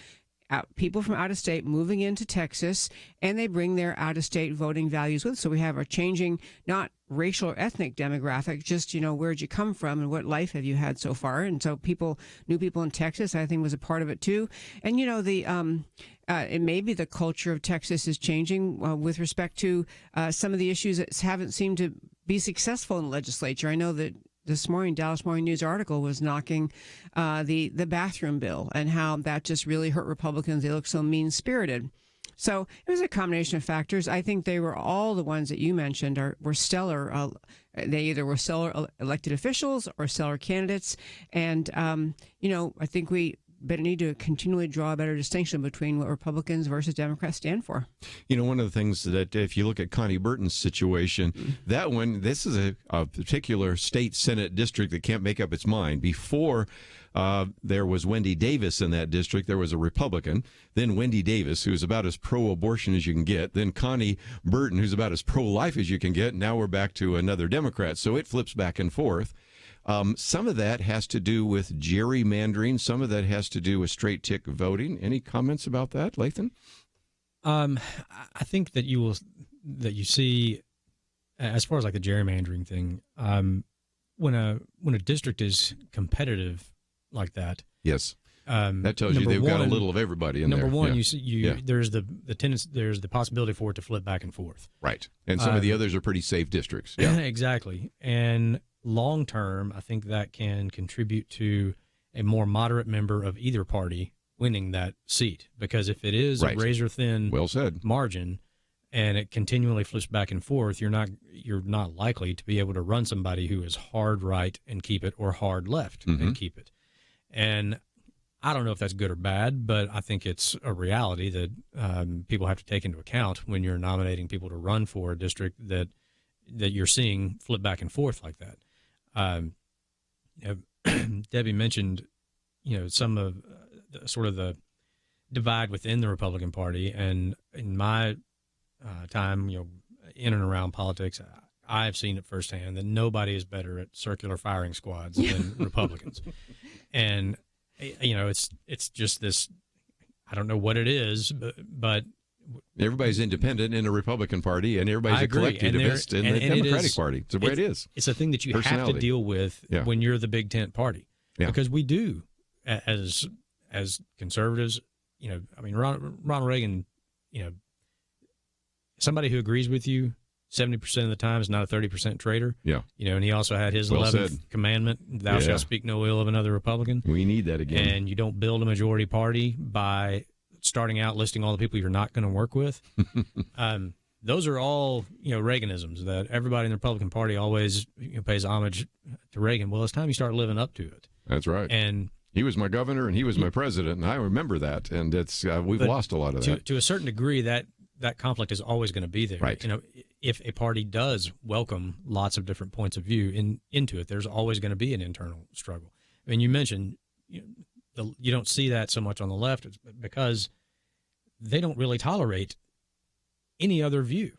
people from out of state moving into Texas, and they bring their out of state voting values with. So we have a changing, not racial or ethnic demographic, just, where'd you come from and what life have you had so far? And so new people in Texas, I think, was a part of it too. And, it may be the culture of Texas is changing with respect to some of the issues that haven't seemed to be successful in the legislature. I know that this morning, Dallas Morning News article was knocking the bathroom bill and how that just really hurt Republicans. They look so mean-spirited. So it was a combination of factors. I think they were all the ones that you mentioned were stellar. They either were stellar elected officials or stellar candidates. And, I think we need to continually draw a better distinction between what Republicans versus Democrats stand for. One of the things that if you look at Connie Burton's situation, this is a particular state Senate district that can't make up its mind. Before there was Wendy Davis in that district, there was a Republican, then Wendy Davis, who's about as pro-abortion as you can get, then Connie Burton, who's about as pro-life as you can get, now we're back to another Democrat. So it flips back and forth. Some of that has to do with gerrymandering. Some of that has to do with straight tick voting. Any comments about that, Lathan? I think that you see, as far as like the gerrymandering thing, when a district is competitive like that, yes, that tells you they've got a little of everybody in there. Number one, there's the tendency, there's the possibility for it to flip back and forth, right? And some of the others are pretty safe districts. Yeah, exactly. And long term, I think that can contribute to a more moderate member of either party winning that seat, because if it is a razor thin margin and it continually flips back and forth, you're not likely to be able to run somebody who is hard right and keep it, or hard left and keep it. And I don't know if that's good or bad, but I think it's a reality that people have to take into account when you're nominating people to run for a district that you're seeing flip back and forth like that. Debbie mentioned, some of the divide within the Republican Party, and in my time, in and around politics, I've seen it firsthand that nobody is better at circular firing squads than Republicans, and it's just this. I don't know what it is, but everybody's independent in the Republican Party, and everybody's a collectivist in the Democratic Party. It's the way it is. It's a thing that you have to deal with when you're the big tent party, because we do, as conservatives. Ronald Reagan. Somebody who agrees with you 70% of the time is not a 30% traitor. Yeah. And he also had his 11th commandment: "Thou shalt speak no ill of another Republican." We need that again. And you don't build a majority party by starting out listing all the people you're not going to work with. Those are all, Reaganisms that everybody in the Republican Party always pays homage to Reagan. Well, it's time you start living up to it. That's right. And he was my governor and he was my president, and I remember that. And it's we've lost a lot of that. To a certain degree, that conflict is always going to be there. Right. If a party does welcome lots of different points of view into it, there's always going to be an internal struggle. I mean, you mentioned you don't see that so much on the left because they don't really tolerate any other view.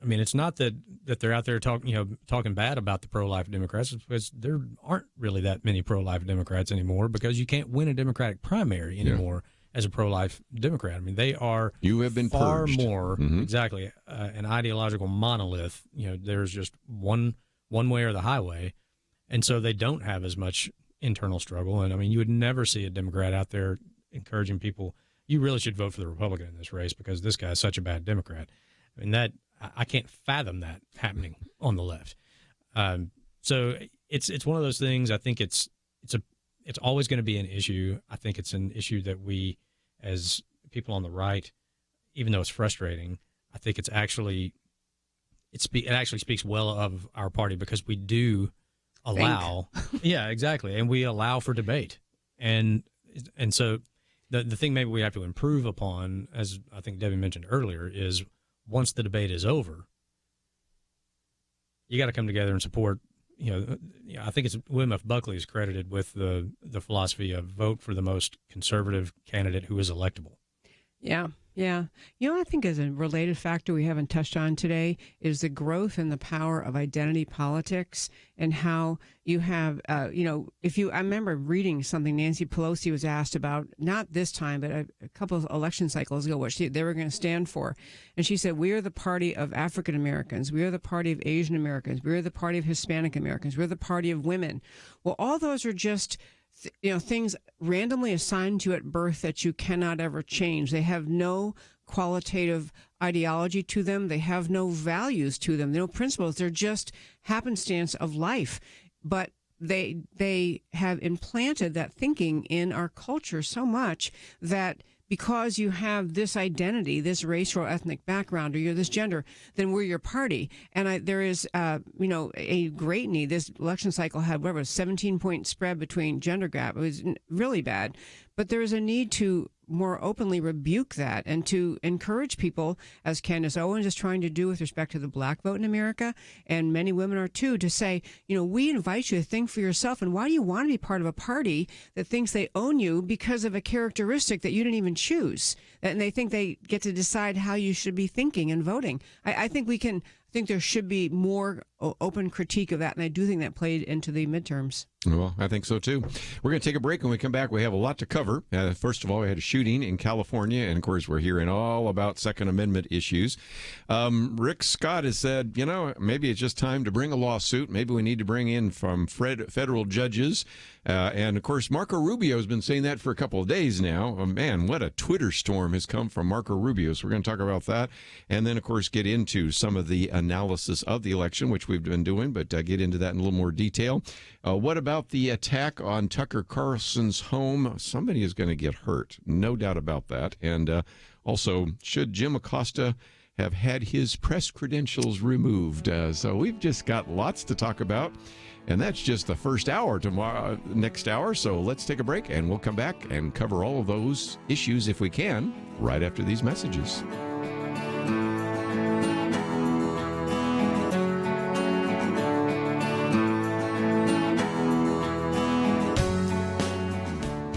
I mean, it's not that they're out there talking bad about the pro-life Democrats, it's because there aren't really that many pro-life Democrats anymore, because you can't win a Democratic primary anymore as a pro-life Democrat. I mean, they are you have been far purged. more exactly an ideological monolith. There's just one way or the highway, and so they don't have as much internal struggle. And I mean, you would never see a Democrat out there encouraging people, you really should vote for the Republican in this race because this guy's such a bad Democrat. I mean, I can't fathom that happening on the left. So it's one of those things. I think it's always going to be an issue. I think it's an issue that we, as people on the right, even though it's frustrating, I think it actually speaks well of our party, because we do allow, yeah, exactly, and we allow for debate, and so the thing maybe we have to improve upon, as I think Debbie mentioned earlier, is once the debate is over, you got to come together and support. I think it's William F. Buckley is credited with the philosophy of vote for the most conservative candidate who is electable. Yeah. I think as a related factor we haven't touched on today is the growth and the power of identity politics, and how you have, I remember reading something Nancy Pelosi was asked about, not this time, but a couple of election cycles ago, what they were going to stand for. And she said, we are the party of African Americans. We are the party of Asian Americans. We are the party of Hispanic Americans. We're the party of women. Well, all those are just things randomly assigned to you at birth that you cannot ever change. They have no qualitative ideology to them. They have no values to them. No principles. They're just happenstance of life. But they have implanted that thinking in our culture so much that because you have this identity, this race or ethnic background, or you're this gender, then we're your party. And there is, a great need. This election cycle had, 17-point spread between gender gap. It was really bad. But there is a need to more openly rebuke that and to encourage people, as Candace Owens is trying to do with respect to the black vote in America, and many women are too, to say, we invite you to think for yourself. And why do you want to be part of a party that thinks they own you because of a characteristic that you didn't even choose? And they think they get to decide how you should be thinking and voting. I think there should be more open critique of that, and I do think that played into the midterms. Well, I think so, too. We're going to take a break. When we come back, we have a lot to cover. First of all, we had a shooting in California, and, of course, we're hearing all about Second Amendment issues. Rick Scott has said, maybe it's just time to bring a lawsuit. Maybe we need to bring in from federal judges. And, of course, Marco Rubio has been saying that for a couple of days now. Man, what a Twitter storm has come from Marco Rubio. So we're going to talk about that. And then, of course, get into some of the analysis of the election, which we've been doing, but get into that in a little more detail. What about the attack on Tucker Carlson's home? Somebody is going to get hurt, no doubt about that. And also, should Jim Acosta have had his press credentials removed? So we've just got lots to talk about. And that's just the first hour. Next hour. So let's take a break, and we'll come back and cover all of those issues, if we can, right after these messages.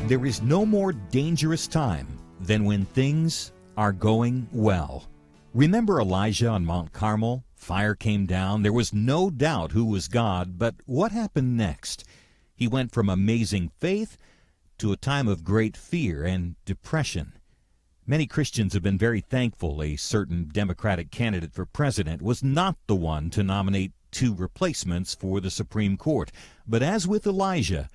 There is no more dangerous time than when things are going well. Remember Elijah on Mount Carmel? Fire came down. There was no doubt who was God, but what happened next? He went from amazing faith to a time of great fear and depression. Many Christians have been very thankful a certain Democratic candidate for president was not the one to nominate two replacements for the Supreme Court. But as with Elijah,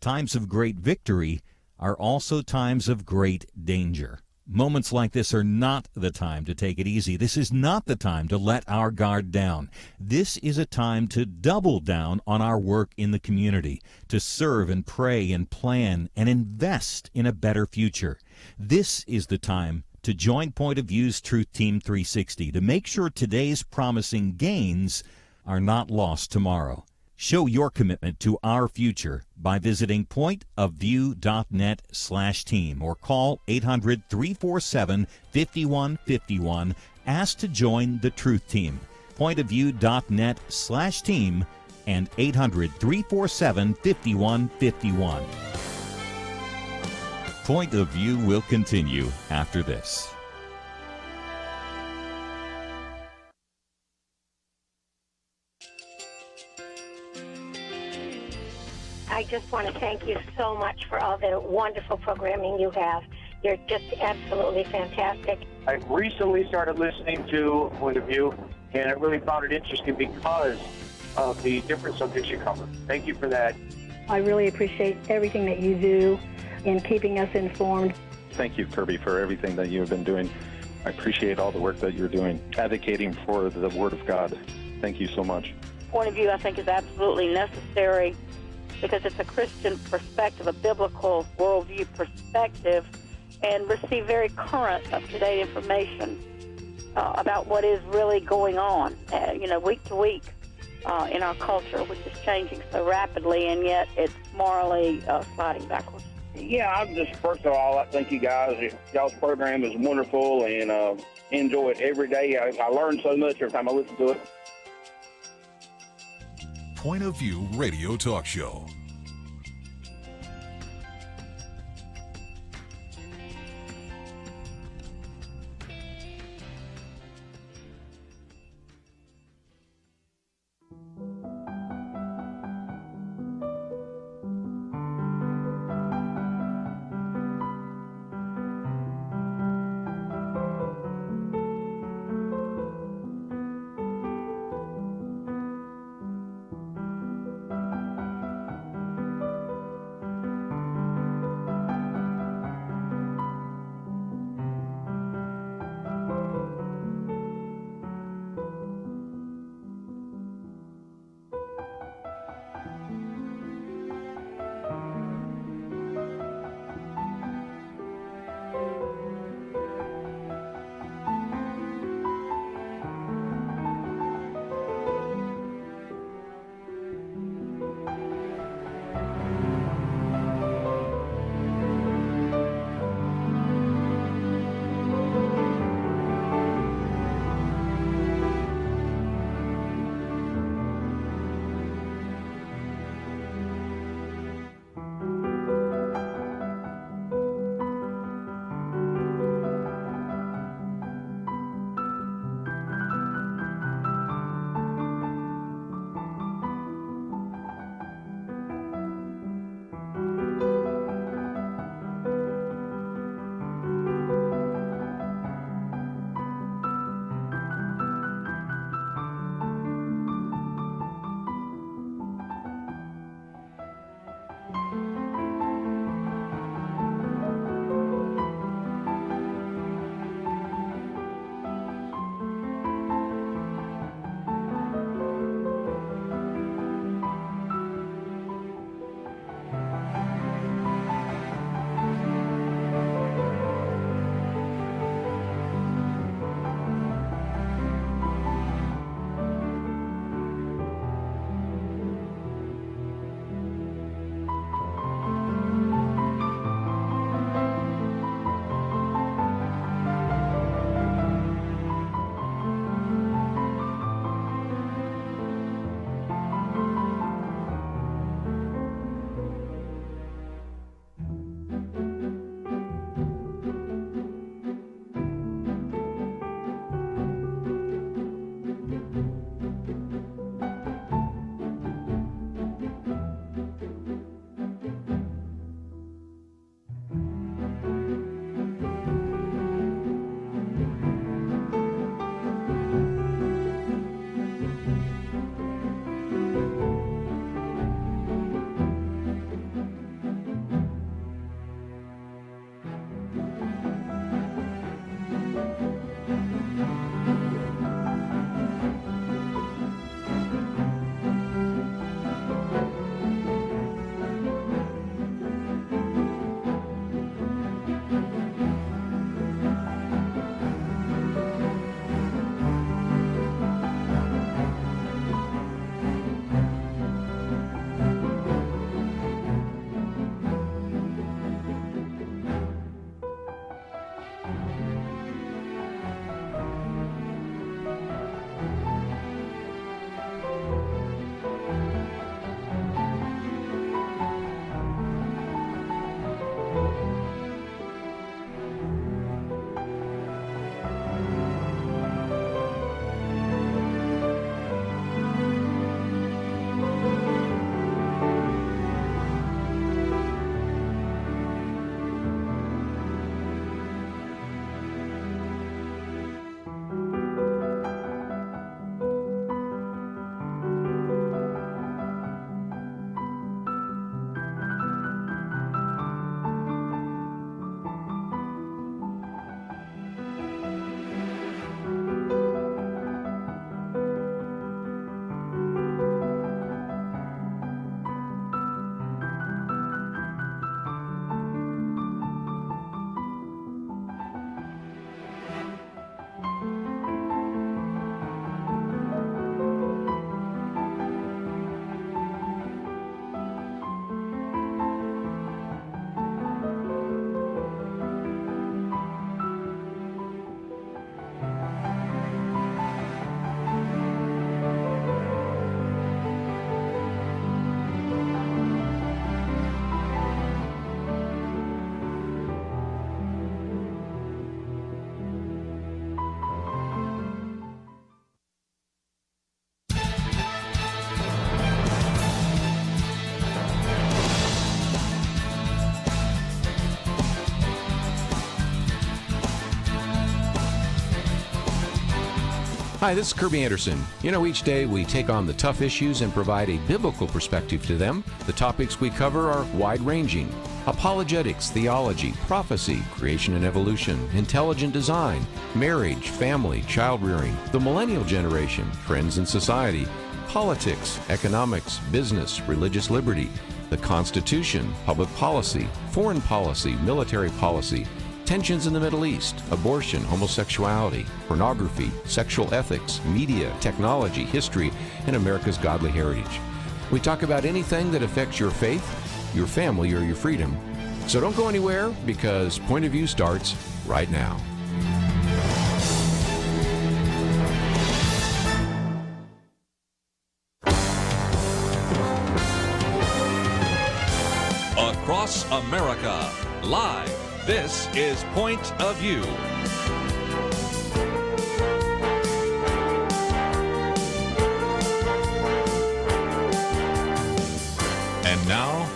times of great victory are also times of great danger. Moments like this are not the time to take it easy. This is not the time to let our guard down. This is a time to double down on our work in the community, to serve and pray and plan and invest in a better future. This is the time to join Point of View's Truth Team 360 to make sure today's promising gains are not lost tomorrow. Show your commitment to our future by visiting pointofview.net/team or call 800-347-5151. Ask to join the Truth Team. Pointofview.net/team and 800-347-5151. Point of View will continue after this. I just want to thank you so much for all the wonderful programming you have. You're just absolutely fantastic. I recently started listening to Point of View, and I really found it interesting because of the different subjects you cover. Thank you for that. I really appreciate everything that you do in keeping us informed. Thank you, Kerby, for everything that you have been doing. I appreciate all the work that you're doing, advocating for the Word of God. Thank you so much. Point of View, I think, is absolutely necessary because it's a Christian perspective, a biblical worldview perspective, and receive very current, up-to-date information about what is really going on, week to week in our culture, which is changing so rapidly, and yet it's morally sliding backwards. Yeah, I'm just, first of all, I thank you guys. Y'all's program is wonderful, and enjoy it every day. I learn so much every time I listen to it. Point of View Radio Talk Show. Hi, this is Kerby Anderson. You know, each day we take on the tough issues and provide a biblical perspective to them. The topics we cover are wide-ranging: apologetics, theology, prophecy, creation and evolution, intelligent design, marriage, family, child-rearing, the millennial generation, trends in society, politics, economics, business, religious liberty, the Constitution, public policy, foreign policy, military policy, tensions in the Middle East, abortion, homosexuality, pornography, sexual ethics, media, technology, history, and America's godly heritage. We talk about anything that affects your faith, your family, or your freedom. So don't go anywhere, because Point of View starts right now. Across America, live. This is Point of View. And now,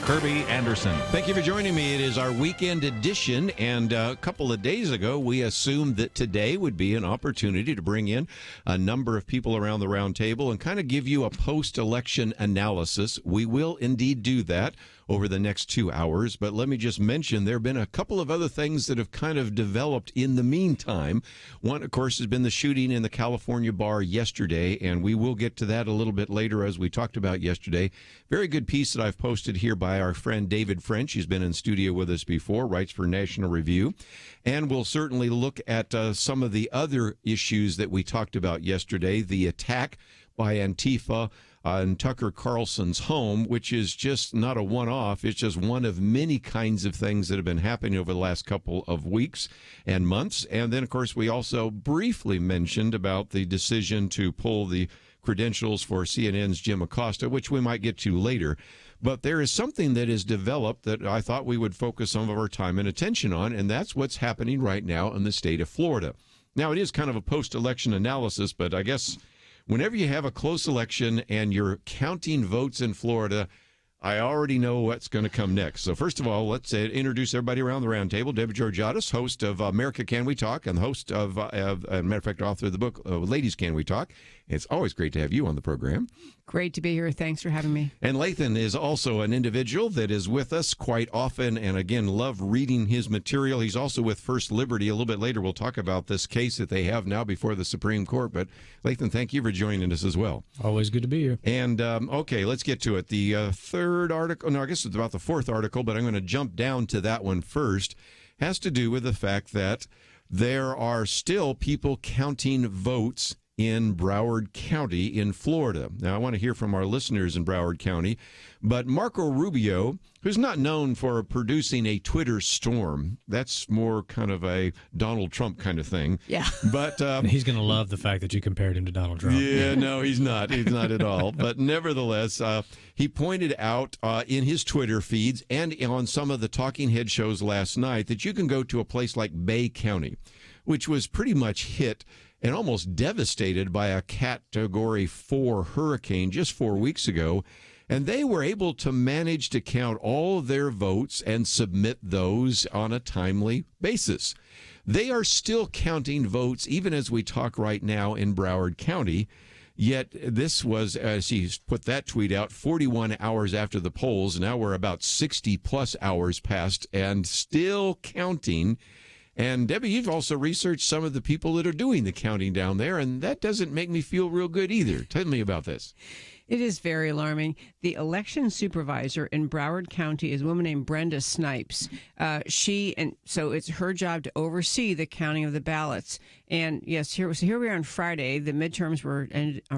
Kerby Anderson. Thank you for joining me. It is our weekend edition, and a couple of days ago, we assumed that today would be an opportunity to bring in a number of people around the round table and kind of give you a post-election analysis. We will indeed do that over the next 2 hours, but let me just mention there have been a couple of other things that have kind of developed in the meantime. One, of course, has been the shooting in the California bar yesterday, and we will get to that a little bit later, as we talked about yesterday. Very good piece that I've posted here by our friend David French. He's been in studio with us before, writes for National Review, and we'll certainly look at some of the other issues that we talked about yesterday, the attack by Antifa in Tucker Carlson's home, which is just not a one-off. It's just one of many kinds of things that have been happening over the last couple of weeks and months. And then, of course, we also briefly mentioned about the decision to pull the credentials for CNN's Jim Acosta, which we might get to later. But there is something that has developed that I thought we would focus some of our time and attention on, and that's what's happening right now in the state of Florida. Now, it is kind of a post-election analysis, but I guess whenever you have a close election and you're counting votes in Florida, I already know what's going to come next. So first of all, let's introduce everybody around the round table. Debbie Georgatos, host of America Can We Talk, and host of, matter of fact, author of the book Ladies Can We Talk. It's always great to have you on the program. Great to be here. Thanks for having me. And Lathan is also an individual that is with us quite often, and again, love reading his material. He's also with First Liberty. A little bit later, we'll talk about this case that they have now before the Supreme Court. But Lathan, thank you for joining us as well. Always good to be here. And okay, let's get to it. The third article, no, I guess it's about the fourth article, but I'm going to jump down to that one first, has to do with the fact that there are still people counting votes in Broward County in Florida. Now, I want to hear from our listeners in Broward County, but Marco Rubio, who's not known for producing a Twitter storm, that's more kind of a Donald Trump kind of thing. Yeah. But he's going to love the fact that you compared him to Donald Trump. Yeah, no, he's not. He's not at all. But nevertheless, he pointed out in his Twitter feeds and on some of the talking head shows last night that you can go to a place like Bay County, which was pretty much hit and almost devastated by a Category 4 hurricane just 4 weeks ago, and they were able to manage to count all of their votes and submit those on a timely basis. They are still counting votes even as we talk right now in Broward County, yet this was, as he put that tweet out, 41 hours after the polls. Now we're about 60-plus hours past and still counting. And Debbie, you've also researched some of the people that are doing the counting down there, and that doesn't make me feel real good either. Tell me about this. It is very alarming. The election supervisor in Broward County is a woman named Brenda Snipes. So it's her job to oversee the counting of the ballots. And yes, here we are on Friday. The midterms were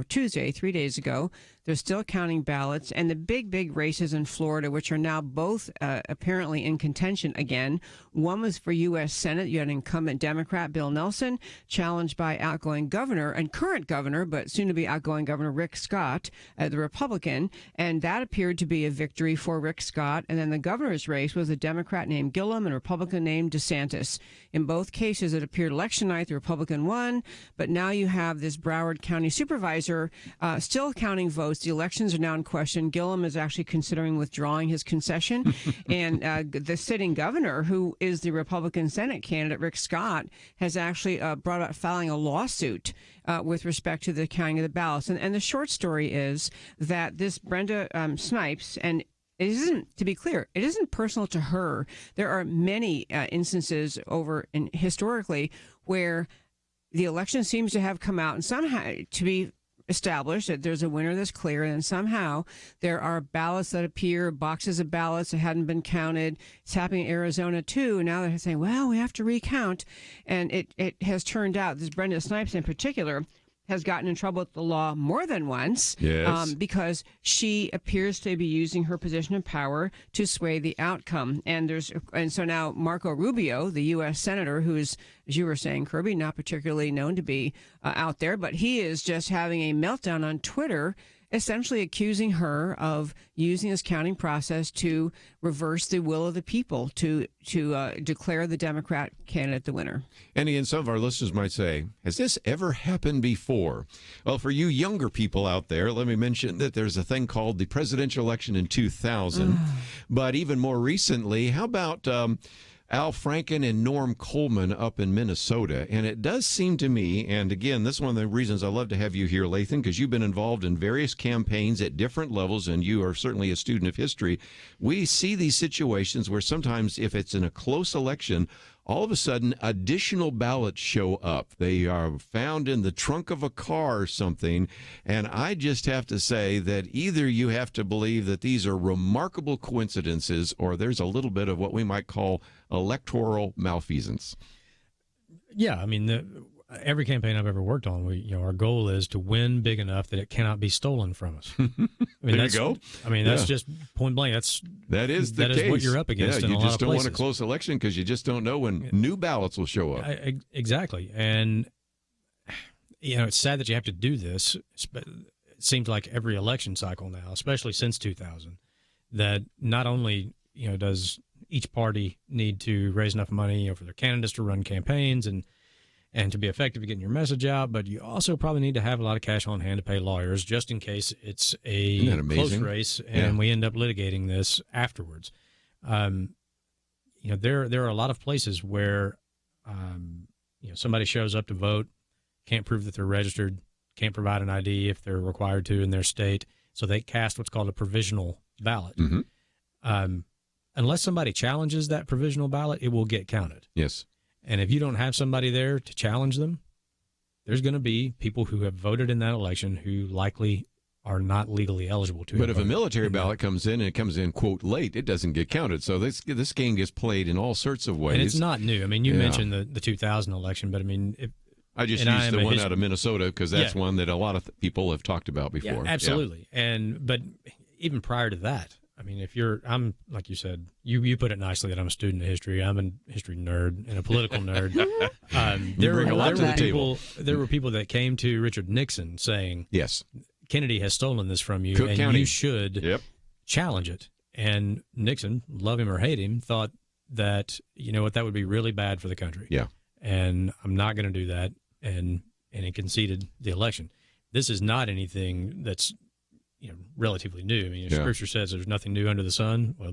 Tuesday, 3 days ago. They're still counting ballots, and the big races in Florida, which are now both apparently in contention again. One was for U.S. Senate. You had incumbent Democrat Bill Nelson, challenged by outgoing governor and current governor, but soon-to-be outgoing Governor Rick Scott, the Republican, and that appeared to be a victory for Rick Scott. And then the governor's race was a Democrat named Gillum and a Republican named DeSantis. In both cases, it appeared election night the Republicans Republican won, but now you have this Broward County supervisor still counting votes. The elections are now in question. Gillum is actually considering withdrawing his concession. And the sitting governor, who is the Republican Senate candidate, Rick Scott, has actually brought up filing a lawsuit with respect to the counting of the ballots. And the short story is that this Brenda Snipes, and it isn't, to be clear, it isn't personal to her. There are many instances historically where the election seems to have come out and somehow to be established that there's a winner that's clear, and somehow there are ballots that appear, boxes of ballots that hadn't been counted. It's happening in Arizona too, and now they're saying, well, we have to recount. And it has turned out, this Brenda Snipes in particular has gotten in trouble with the law more than once, because she appears to be using her position of power to sway the outcome. And so now Marco Rubio, the U.S. senator, who is, as you were saying, Kirby, not particularly known to be out there, but he is just having a meltdown on Twitter, essentially accusing her of using this counting process to reverse the will of the people, to declare the Democrat candidate the winner. And again, some of our listeners might say, has this ever happened before? Well, for you younger people out there, let me mention that there's a thing called the presidential election in 2000. But even more recently, how about Al Franken and Norm Coleman up in Minnesota? And it does seem to me, and again, this is one of the reasons I love to have you here, Lathan, because you've been involved in various campaigns at different levels, and you are certainly a student of history. We see these situations where sometimes if it's in a close election, all of a sudden additional ballots show up. They are found in the trunk of a car or something. And I just have to say that either you have to believe that these are remarkable coincidences, or there's a little bit of what we might call electoral malfeasance. Yeah, I mean, every campaign I've ever worked on, our goal is to win big enough that it cannot be stolen from us. I mean, there you go. I mean, that's just point blank. That is what you're up against. Yeah, in you a just lot of don't places. want a close election because you just don't know when new ballots will show up. Exactly, and it's sad that you have to do this. It seems like every election cycle now, especially since 2000, that not only does each party need to raise enough money for their candidates to run campaigns and to be effective at getting your message out, but you also probably need to have a lot of cash on hand to pay lawyers just in case it's a close race and we end up litigating this afterwards. There are a lot of places where somebody shows up to vote, can't prove that they're registered, can't provide an ID if they're required to in their state, so they cast what's called a provisional ballot. Unless somebody challenges that provisional ballot, it will get counted. Yes. And if you don't have somebody there to challenge them, there's going to be people who have voted in that election who likely are not legally eligible to. But if a military ballot comes in and it comes in, quote, late, it doesn't get counted. So this game gets played in all sorts of ways. And it's not new. I mean, you mentioned the 2000 election, but I mean, I just used the one out of Minnesota because that's one that a lot of people have talked about before. Yeah, absolutely. But even prior to that, I mean, I'm like you said, you put it nicely that I'm a student of history. I'm a history nerd and a political nerd. There were people that came to Richard Nixon saying, "Yes, Kennedy has stolen this from you, and you should challenge it." And Nixon, love him or hate him, thought that that would be really bad for the country. Yeah, and I'm not going to do that, and he conceded the election. This is not anything that's relatively new. I mean, Scripture says there's nothing new under the sun. Well,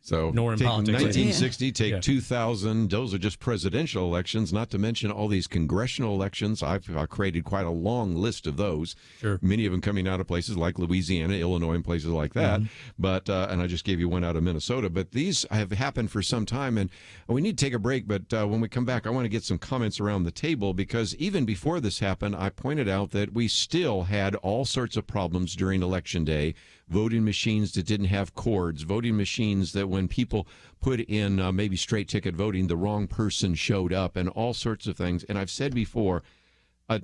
so nor in take politics. 1960, take 2000. Those are just presidential elections, not to mention all these congressional elections. I've created quite a long list of those. Sure. Many of them coming out of places like Louisiana, Illinois, and places like that. But and I just gave you one out of Minnesota. But these have happened for some time, and we need to take a break. But when we come back, I want to get some comments around the table, because even before this happened, I pointed out that we still had all sorts of problems during Election Day. Voting machines that didn't have cords, voting machines that when people put in maybe straight ticket voting, the wrong person showed up, and all sorts of things. And I've said before,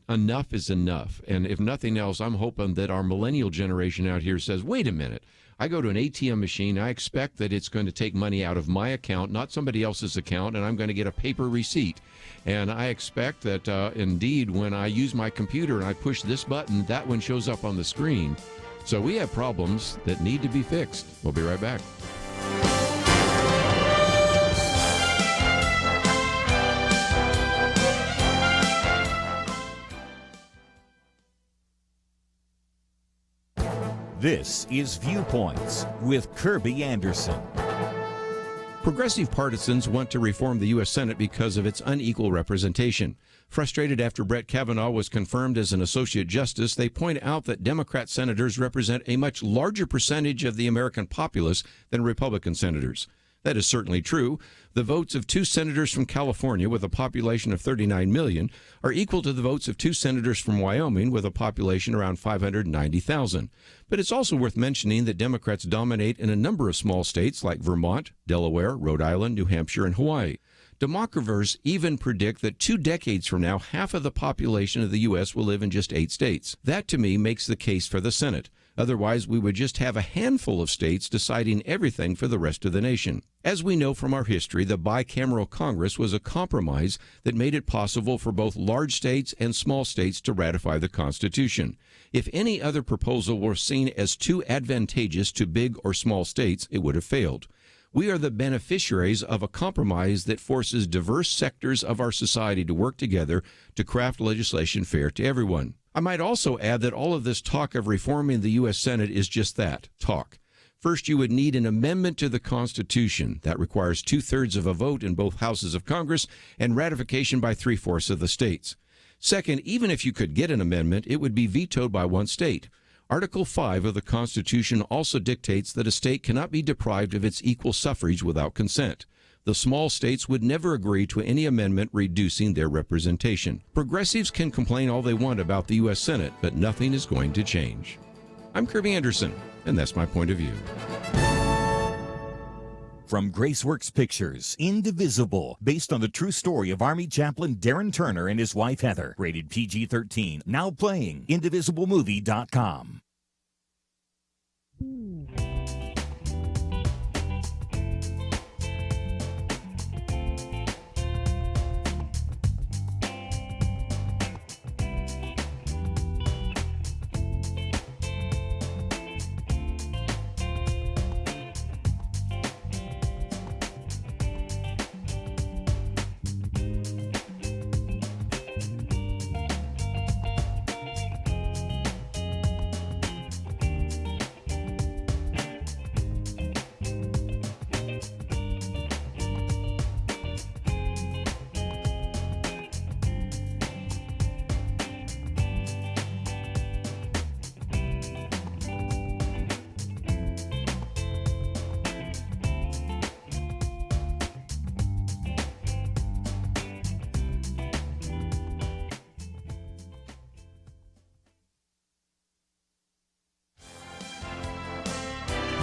enough is enough. And if nothing else, I'm hoping that our millennial generation out here says, wait a minute, I go to an ATM machine, I expect that it's going to take money out of my account, not somebody else's account, and I'm going to get a paper receipt. And I expect that indeed when I use my computer and I push this button, that one shows up on the screen. So we have problems that need to be fixed. We'll be right back. This is Viewpoints with Kerby Anderson. Progressive partisans want to reform the U.S. Senate because of its unequal representation. Frustrated after Brett Kavanaugh was confirmed as an associate justice, they point out that Democrat senators represent a much larger percentage of the American populace than Republican senators. That is certainly true. The votes of 2 senators from California with a population of 39 million are equal to the votes of 2 senators from Wyoming with a population around 590,000. But it's also worth mentioning that Democrats dominate in a number of small states like Vermont, Delaware, Rhode Island, New Hampshire, and Hawaii. Demographers even predict that 2 decades from now, half of the population of the U.S. will live in just 8 states. That, to me, makes the case for the Senate. Otherwise, we would just have a handful of states deciding everything for the rest of the nation. As we know from our history, the bicameral Congress was a compromise that made it possible for both large states and small states to ratify the Constitution. If any other proposal were seen as too advantageous to big or small states, it would have failed. We are the beneficiaries of a compromise that forces diverse sectors of our society to work together to craft legislation fair to everyone. I might also add that all of this talk of reforming the U.S. Senate is just that, talk. First, you would need an amendment to the Constitution. That requires 2/3 of a vote in both houses of Congress and ratification by 3/4 of the states. Second, even if you could get an amendment, it would be vetoed by 1 state. Article 5 of the Constitution also dictates that a state cannot be deprived of its equal suffrage without consent. The small states would never agree to any amendment reducing their representation. Progressives can complain all they want about the U.S. Senate, but nothing is going to change. I'm Kerby Anderson, and that's my point of view. From Graceworks Pictures, Indivisible, based on the true story of Army Chaplain Darren Turner and his wife Heather. Rated PG-13. Now playing. IndivisibleMovie.com.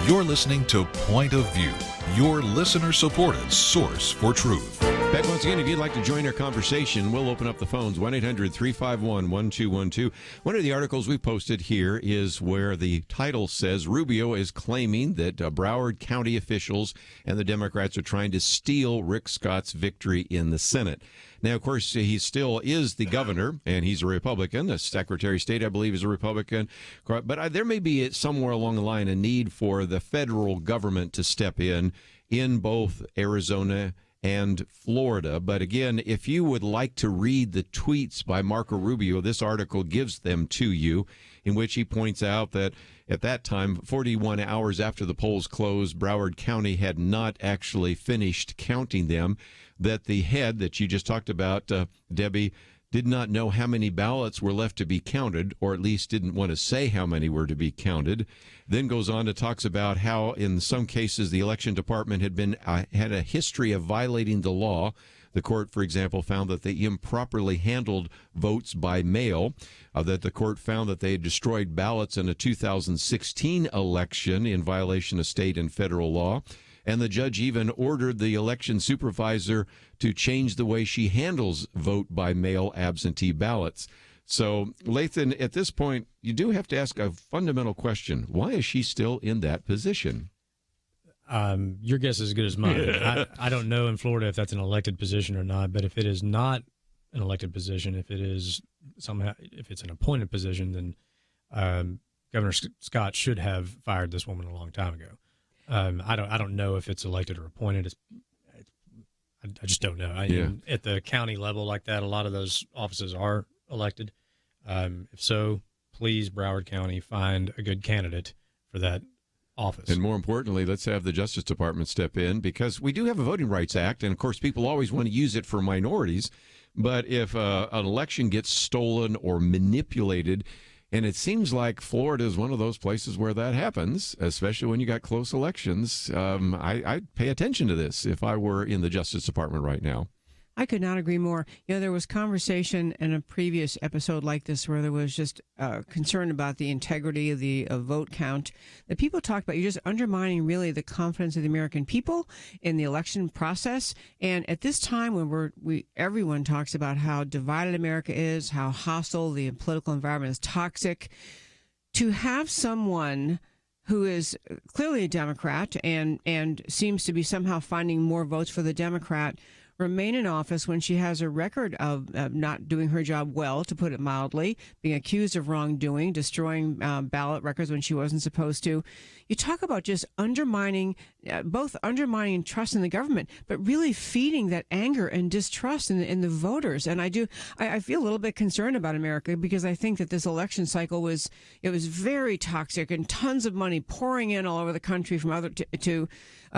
You're listening to Point of View, your listener-supported source for truth. Back once again, if you'd like to join our conversation, we'll open up the phones, 1-800-351-1212. One of the articles we posted here is where the title says Rubio is claiming that Broward County officials and the Democrats are trying to steal Rick Scott's victory in the Senate. Now, of course, he still is the governor, and he's a Republican. The Secretary of State, I believe, is a Republican. But there may be somewhere along the line a need for the federal government to step in both Arizona and Florida. But again, if you would like to read the tweets by Marco Rubio, this article gives them to you, in which he points out that at that time, 41 hours after the polls closed, Broward County had not actually finished counting them, that the head that you just talked about, Debbie, did not know how many ballots were left to be counted, or at least didn't want to say how many were to be counted. Then goes on to talks about how in some cases the election department had a history of violating the law. The court, for example, found that they improperly handled votes by mail, that the court found that they had destroyed ballots in a 2016 election in violation of state and federal law. And the judge even ordered the election supervisor to change the way she handles vote-by-mail absentee ballots. So, Lathan, at this point, you do have to ask a fundamental question. Why is she still in that position? Your guess is as good as mine. I don't know in Florida if that's an elected position or not, but if it is not an elected position, if it's an appointed position, then Governor Scott should have fired this woman a long time ago. I don't know if it's elected or appointed. I just don't know. At the county level like that, a lot of those offices are elected. If so, please, Broward County, find a good candidate for that office. And more importantly, let's have the Justice Department step in, because we do have a Voting Rights Act, and of course people always want to use it for minorities. But if an election gets stolen or manipulated, and it seems like Florida is one of those places where that happens, especially when you got close elections, I'd pay attention to this if I were in the Justice Department right now. I could not agree more. There was conversation in a previous episode like this where there was just concern about the integrity of the vote count. That people talked about, you're just undermining really the confidence of the American people in the election process. And at this time when everyone talks about how divided America is, how hostile the political environment is, toxic, to have someone who is clearly a Democrat and seems to be somehow finding more votes for the Democrat remain in office when she has a record of not doing her job well, to put it mildly, being accused of wrongdoing, destroying ballot records when she wasn't supposed to. You talk about just undermining, both undermining trust in the government, but really feeding that anger and distrust in the voters. And I feel a little bit concerned about America, because I think that this election cycle was very toxic, and tons of money pouring in all over the country from other to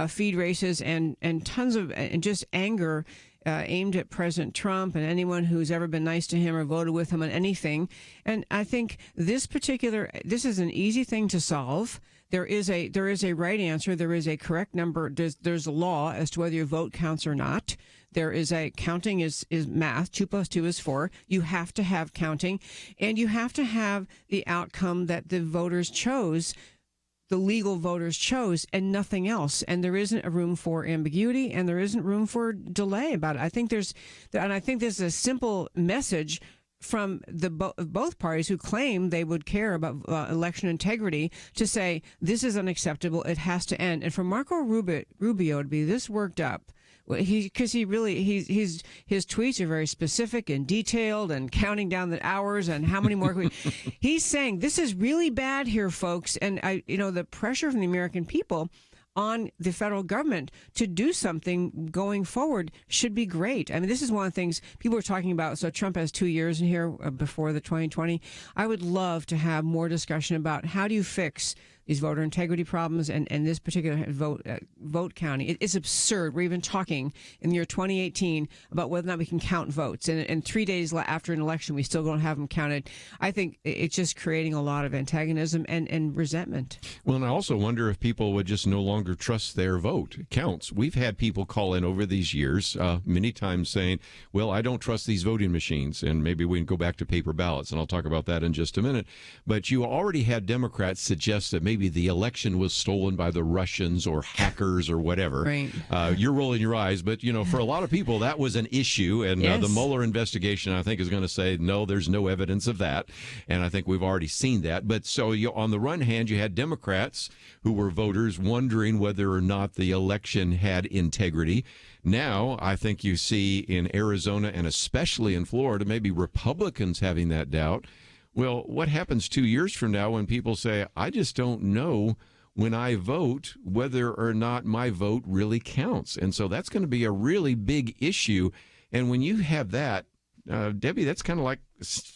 feed races, and tons of and just anger aimed at President Trump and anyone who's ever been nice to him or voted with him on anything. And I think this is an easy thing to solve. There is a right answer. There is a correct number. There's a law as to whether your vote counts or not. There is counting is math. 2 + 2 is 4. You have to have counting, and you have to have the outcome that the voters chose, the legal voters chose, and nothing else. And there isn't a room for ambiguity, and there isn't room for delay about it. I think there's a simple message from both parties who claim they would care about election integrity to say this is unacceptable. It has to end. And for Marco Rubio to be this worked up, because his tweets are very specific and detailed, and counting down the hours and how many more. He's saying this is really bad here, folks, and the pressure from the American people on the federal government to do something going forward should be great. I mean, this is one of the things people are talking about. So Trump has 2 years in here before the 2020. I would love to have more discussion about how do you fix these voter integrity problems and this particular vote counting. It's absurd. We're even talking in the year 2018 about whether or not we can count votes. And 3 days after an election, we still don't have them counted. I think it's just creating a lot of antagonism and resentment. Well, and I also wonder if people would just no longer trust their vote counts. We've had people call in over these years, many times saying, well, I don't trust these voting machines. And maybe we can go back to paper ballots, and I'll talk about that in just a minute. But you already had Democrats suggest that maybe the election was stolen by the Russians or hackers or whatever. Right. You're rolling your eyes, but for a lot of people that was an issue, and yes. The Mueller investigation I think is going to say no, there's no evidence of that, and I think we've already seen that. But so on the one hand, you had Democrats who were voters wondering whether or not the election had integrity. Now I think you see in Arizona and especially in Florida, maybe Republicans having that doubt. Well, what happens 2 years from now when people say, I just don't know when I vote whether or not my vote really counts? And so that's going to be a really big issue. And when you have that, Debbie, that's kind of like,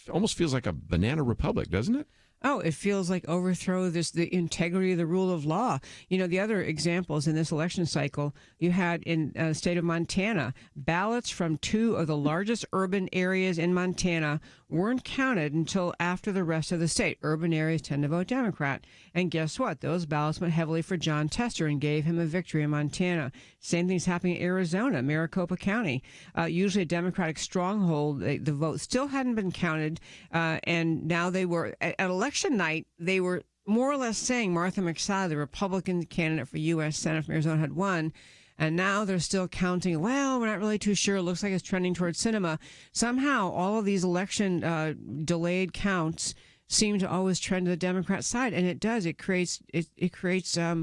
almost feels like a banana republic, doesn't it? Oh, it feels like overthrow the integrity of the rule of law. The other examples in this election cycle, you had in the state of Montana, ballots from 2 of the largest urban areas in Montana weren't counted until after the rest of the state. Urban areas tend to vote Democrat. And guess what? Those ballots went heavily for John Tester and gave him a victory in Montana. Same thing's happening in Arizona, Maricopa County. Usually a Democratic stronghold. The vote still hadn't been counted, and now they were at election night, they were more or less saying Martha McSally, the Republican candidate for U.S. Senate from Arizona, had won. And now they're still counting. Well, we're not really too sure. It looks like it's trending towards Sinema. Somehow, all of these election delayed counts seem to always trend to the Democrat side, and it does. It creates. I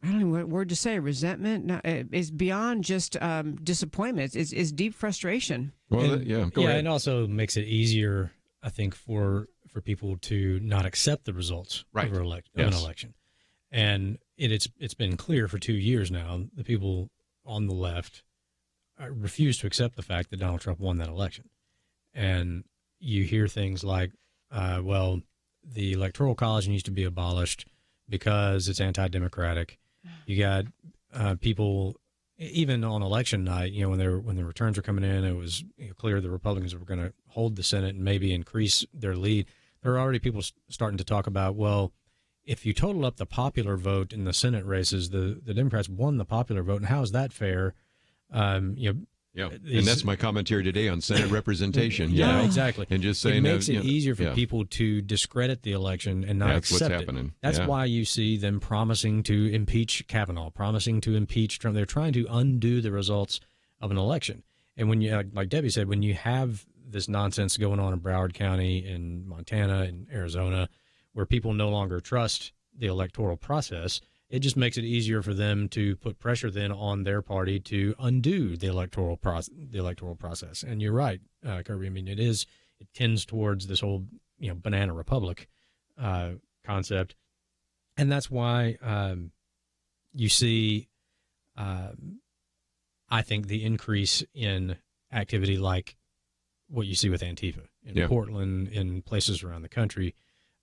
don't know what word to say. Resentment. No, it's beyond just disappointment. It's deep frustration. Well, go ahead. And also makes it easier, I think, for people to not accept the results of an election. And it's been clear for 2 years now, the people on the left refuse to accept the fact that Donald Trump won that election. And you hear things like, well, the Electoral College needs to be abolished. because it's anti-democratic. You got people, even on election night, when the returns were coming in, it was clear the Republicans were going to hold the Senate and maybe increase their lead. There are already people starting to talk about, well, if you total up the popular vote in the Senate races, the Democrats won the popular vote, and how is that fair? Yeah, and that's my commentary today on Senate representation. Yeah, exactly. And just saying it makes it easier for people to discredit the election and not that's accept what's happening. That's why you see them promising to impeach Kavanaugh, promising to impeach Trump. They're trying to undo the results of an election. And when you, like Debbie said, when you have this nonsense going on in Broward County, in Montana, in Arizona, where people no longer trust the electoral process, it just makes it easier for them to put pressure then on their party to undo the electoral process. And you're right, Kirby. I mean, it tends towards this whole banana republic concept, and that's why you see, I think, the increase in activity like what you see with Antifa in Portland, in places around the country.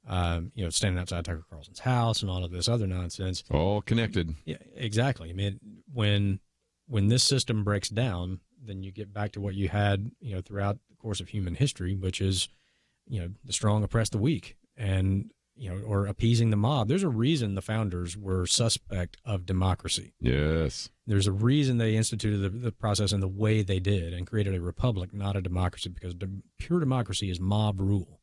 Standing outside Tucker Carlson's house and all of this other nonsense. All connected. Yeah, exactly. I mean, when this system breaks down, then you get back to what you had, throughout the course of human history, which is, the strong oppress the weak, and or appeasing the mob. There's a reason the founders were suspect of democracy. Yes. There's a reason they instituted the process in the way they did and created a republic, not a democracy, because pure democracy is mob rule.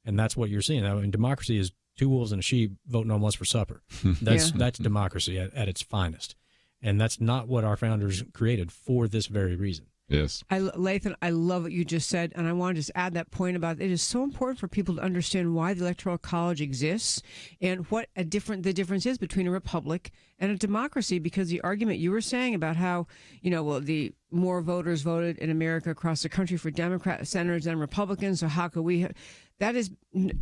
And that's what you're seeing. I mean, democracy is two wolves and a sheep voting on what's for supper. That's democracy at its finest. And that's not what our founders created for this very reason. Yes. Lathan, I love what you just said, and I want to just add that point about it is so important for people to understand why the Electoral College exists and what the difference is between a republic and a democracy, because the argument you were saying about how, the more voters voted in America across the country for Democrat senators than Republicans, so how could we that is,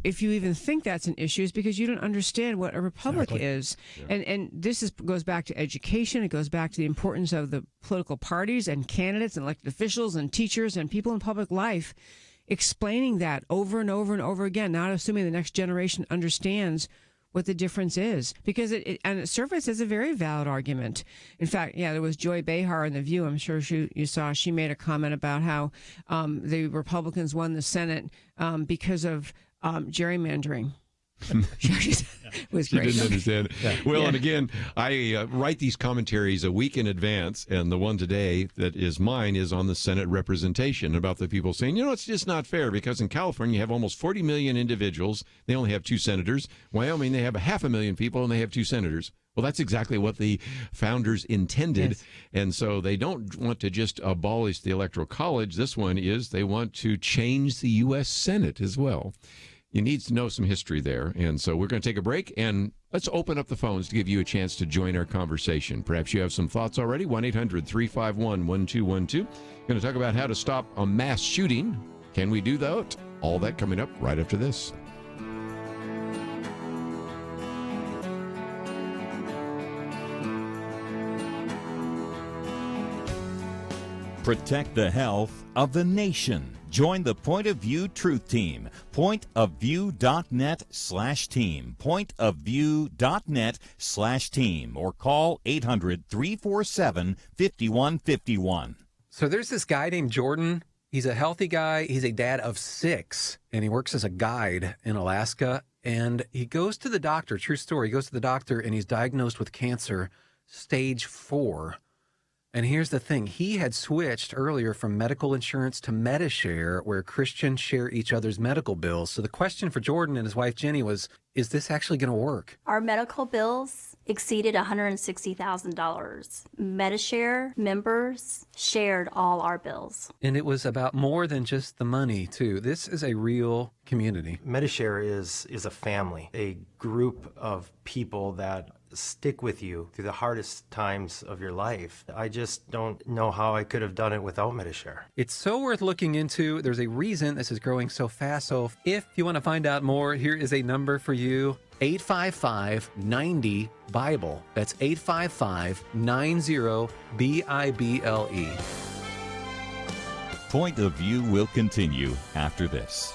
if you even think that's an issue, is because you don't understand what a republic is. Yeah. And this goes back to education. It goes back to the importance of the political parties and candidates and elected officials and teachers and people in public life, explaining that over and over and over again, not assuming the next generation understands what the difference is, because it surfaces as a very valid argument. In fact, there was Joy Behar in The View. I'm sure you saw. She made a comment about how the Republicans won the Senate because of gerrymandering. Was she great. didn't understand. And again, I write these commentaries a week in advance, and the one today that is mine is on the Senate representation, about the people saying, it's just not fair, because in California you have almost 40 million individuals. They only have 2 senators. Wyoming, they have 500,000 people, and they have 2 senators. Well, that's exactly what the founders intended. Yes. And so they don't want to just abolish the Electoral College. This one is they want to change the U.S. Senate as well. You need to know some history there. And so we're going to take a break, and let's open up the phones to give you a chance to join our conversation. Perhaps you have some thoughts already. 1-800-351-1212. Going to talk about how to stop a mass shooting. Can we do that? All that coming up right after this. Protect the health of the nation. Join the Point of View Truth Team. pointofview.net/team. pointofview.net/team. Or call 800-347-5151. So there's this guy named Jordan. He's a healthy guy. He's a dad of 6, and he works as a guide in Alaska. And he goes to the doctor, true story, he goes to the doctor, and he's diagnosed with cancer, stage 4. And here's the thing. He had switched earlier from medical insurance to Medishare, where Christians share each other's medical bills. So the question for Jordan and his wife, Jenny, was, is this actually going to work? Our medical bills exceeded $160,000. Medishare members shared all our bills. And it was about more than just the money, too. This is a real community. Medishare is a family, a group of people that stick with you through the hardest times of your life. I just don't know how I could have done it without Medishare. It's so worth looking into. There's a reason this is growing so fast. So if you want to find out more, here is a number for you. 855-90-BIBLE. That's 855-90-BIBLE. Point of View will continue after this.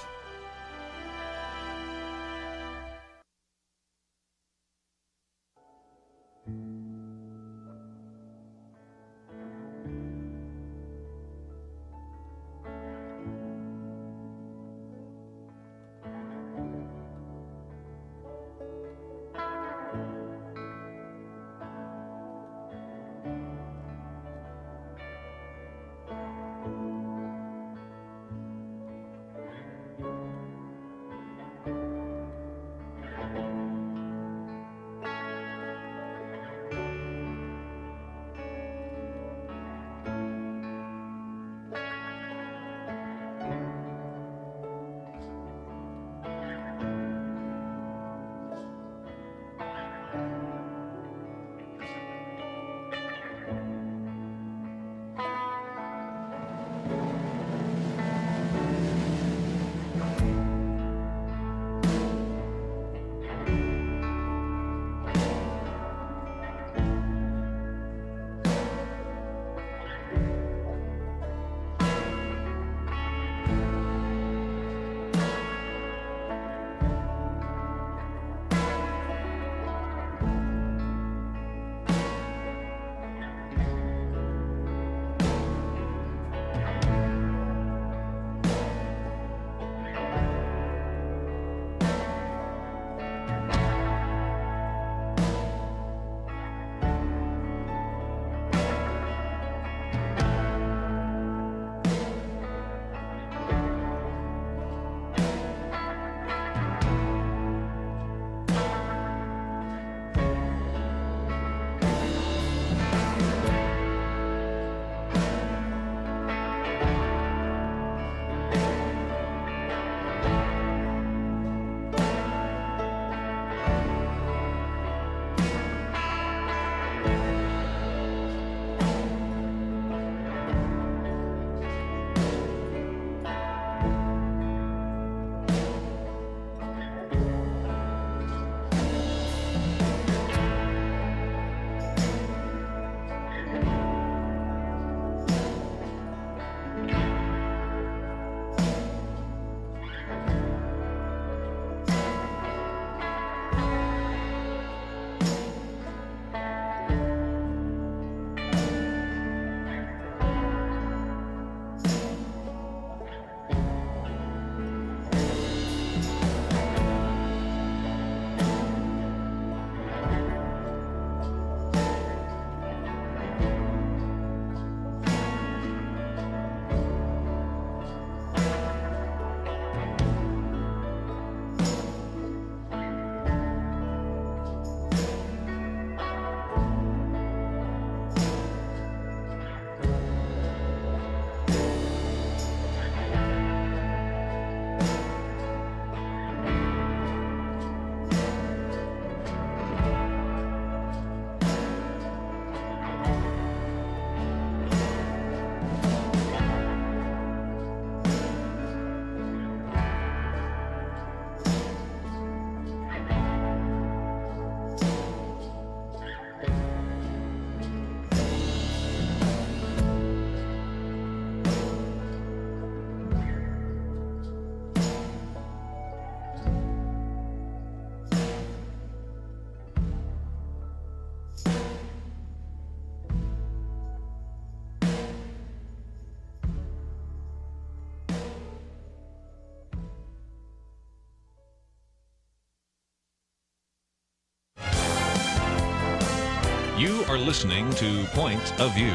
You are listening to Point of View.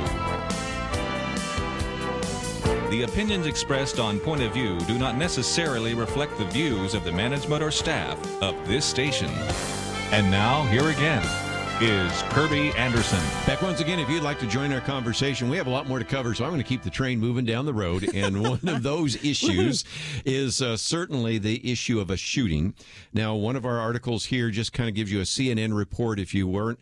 The opinions expressed on Point of View do not necessarily reflect the views of the management or staff of this station. And now, here again is Kerby Anderson. Back once again, if you'd like to join our conversation, we have a lot more to cover, so I'm going to keep the train moving down the road. And one of those issues is certainly the issue of a shooting. Now, one of our articles here just kind of gives you a CNN report if you weren't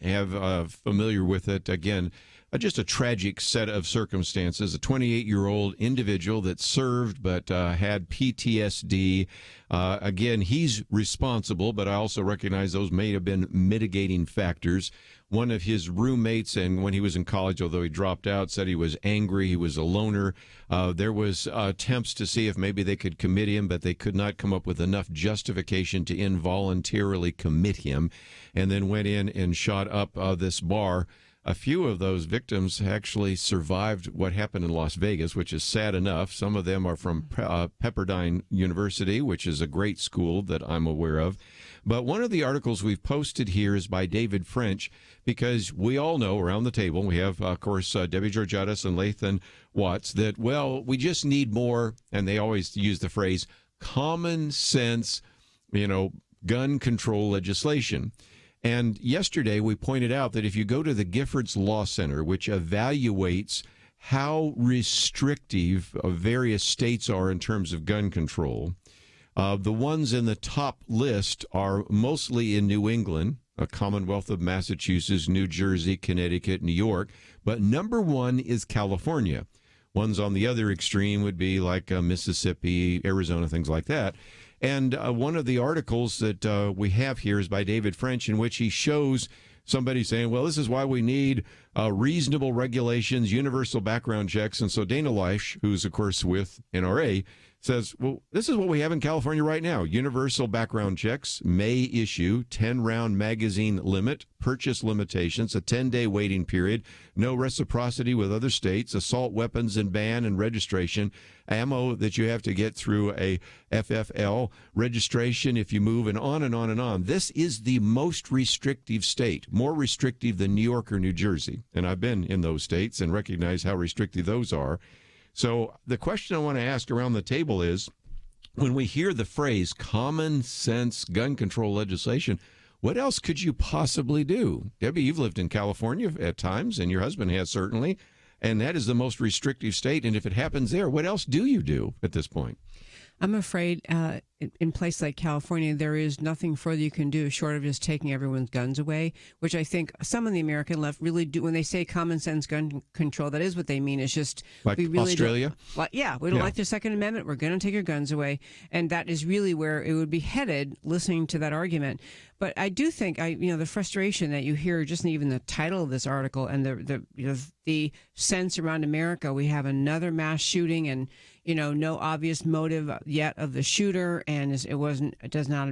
familiar with it. Again, just a tragic set of circumstances. A 28-year-old individual that served but had PTSD. Again, he's responsible, but I also recognize those may have been mitigating factors. One of his roommates, and when he was in college, although he dropped out, said he was angry. He was a loner. There was attempts to see if maybe they could commit him, but they could not come up with enough justification to involuntarily commit him, and then went in and shot up this bar. A few of those victims actually survived what happened in Las Vegas, which is sad enough. Some of them are from Pepperdine University, which is a great school that I'm aware of. But one of the articles we've posted here is by David French, because we all know around the table, we have, of course, Debbie Georgatos and Lathan Watts, that, well, we just need more, and they always use the phrase, common sense, gun control legislation. And yesterday we pointed out that if you go to the Giffords Law Center, which evaluates how restrictive various states are in terms of gun control, the ones in the top list are mostly in New England, a Commonwealth of Massachusetts, New Jersey, Connecticut, New York. But number one is California. Ones on the other extreme would be like Mississippi, Arizona, things like that. And one of the articles that we have here is by David French, in which he shows somebody saying, well, this is why we need reasonable regulations, universal background checks. And so Dana Loesch, who's, of course, with NRA, says, well, this is what we have in California right now. Universal background checks, may issue, 10-round magazine limit, purchase limitations, a 10-day waiting period, no reciprocity with other states, assault weapons and ban and registration, ammo that you have to get through a FFL registration if you move, and on and on and on. This is the most restrictive state, more restrictive than New York or New Jersey. And I've been in those states and recognize how restrictive those are. So the question I want to ask around the table is, when we hear the phrase common sense gun control legislation, what else could you possibly do? Debbie, you've lived in California at times, and your husband has certainly, and that is the most restrictive state. And if it happens there, what else do you do at this point? I'm afraid in places like California, there is nothing further you can do short of just taking everyone's guns away, which I think some of the American left really do. When they say common sense gun control, that is what they mean. It's just like we really Australia? We don't like the Second Amendment. We're going to take your guns away. And that is really where it would be headed, listening to that argument. But I do think, the frustration that you hear just in even the title of this article and the sense around America, we have another mass shooting and, no obvious motive yet of the shooter, and it does not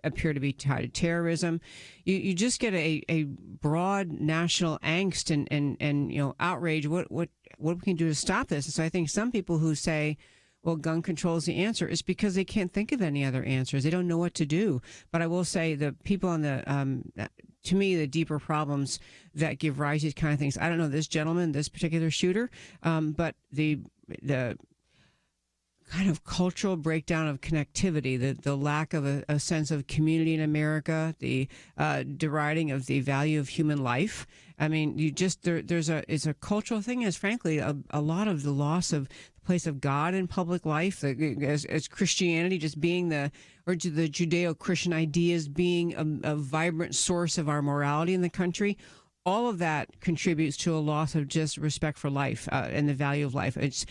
appear to be tied to terrorism. You just get a broad national angst and outrage. What we can do to stop this? And so I think some people who say, well, gun control is the answer, is because they can't think of any other answers. They don't know what to do. But I will say the people on to me, the deeper problems that give rise to these kind of things. I don't know this gentleman, this particular shooter, but the kind of cultural breakdown of connectivity, the lack of a sense of community in America, the deriding of the value of human life. I mean, it's a cultural thing, as frankly, a lot of the loss of the place of God in public life, as Christianity just being the Judeo-Christian ideas being a vibrant source of our morality in the country. All of that contributes to a loss of just respect for life and the value of life. Those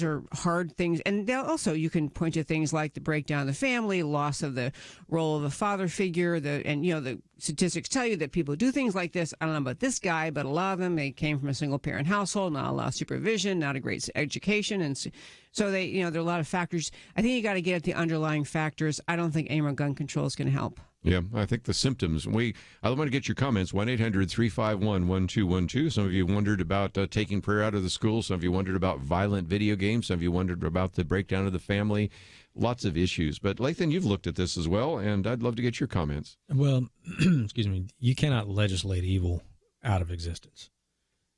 are hard things. And also you can point to things like the breakdown of the family, loss of the role of a father figure, the statistics tell you that people do things like this. I don't know about this guy, but a lot of them, they came from a single parent household, not a lot of supervision, not a great education. And so there are a lot of factors. I think you got to get at the underlying factors. I don't think any more gun control is going to help. Yeah, I think the symptoms. I want to get your comments. 1-800-351-1212. Some of you wondered about taking prayer out of the school. Some of you wondered about violent video games. Some of you wondered about the breakdown of the family. Lots of issues. But Lathan, you've looked at this as well, and I'd love to get your comments. Well, excuse me, you cannot legislate evil out of existence.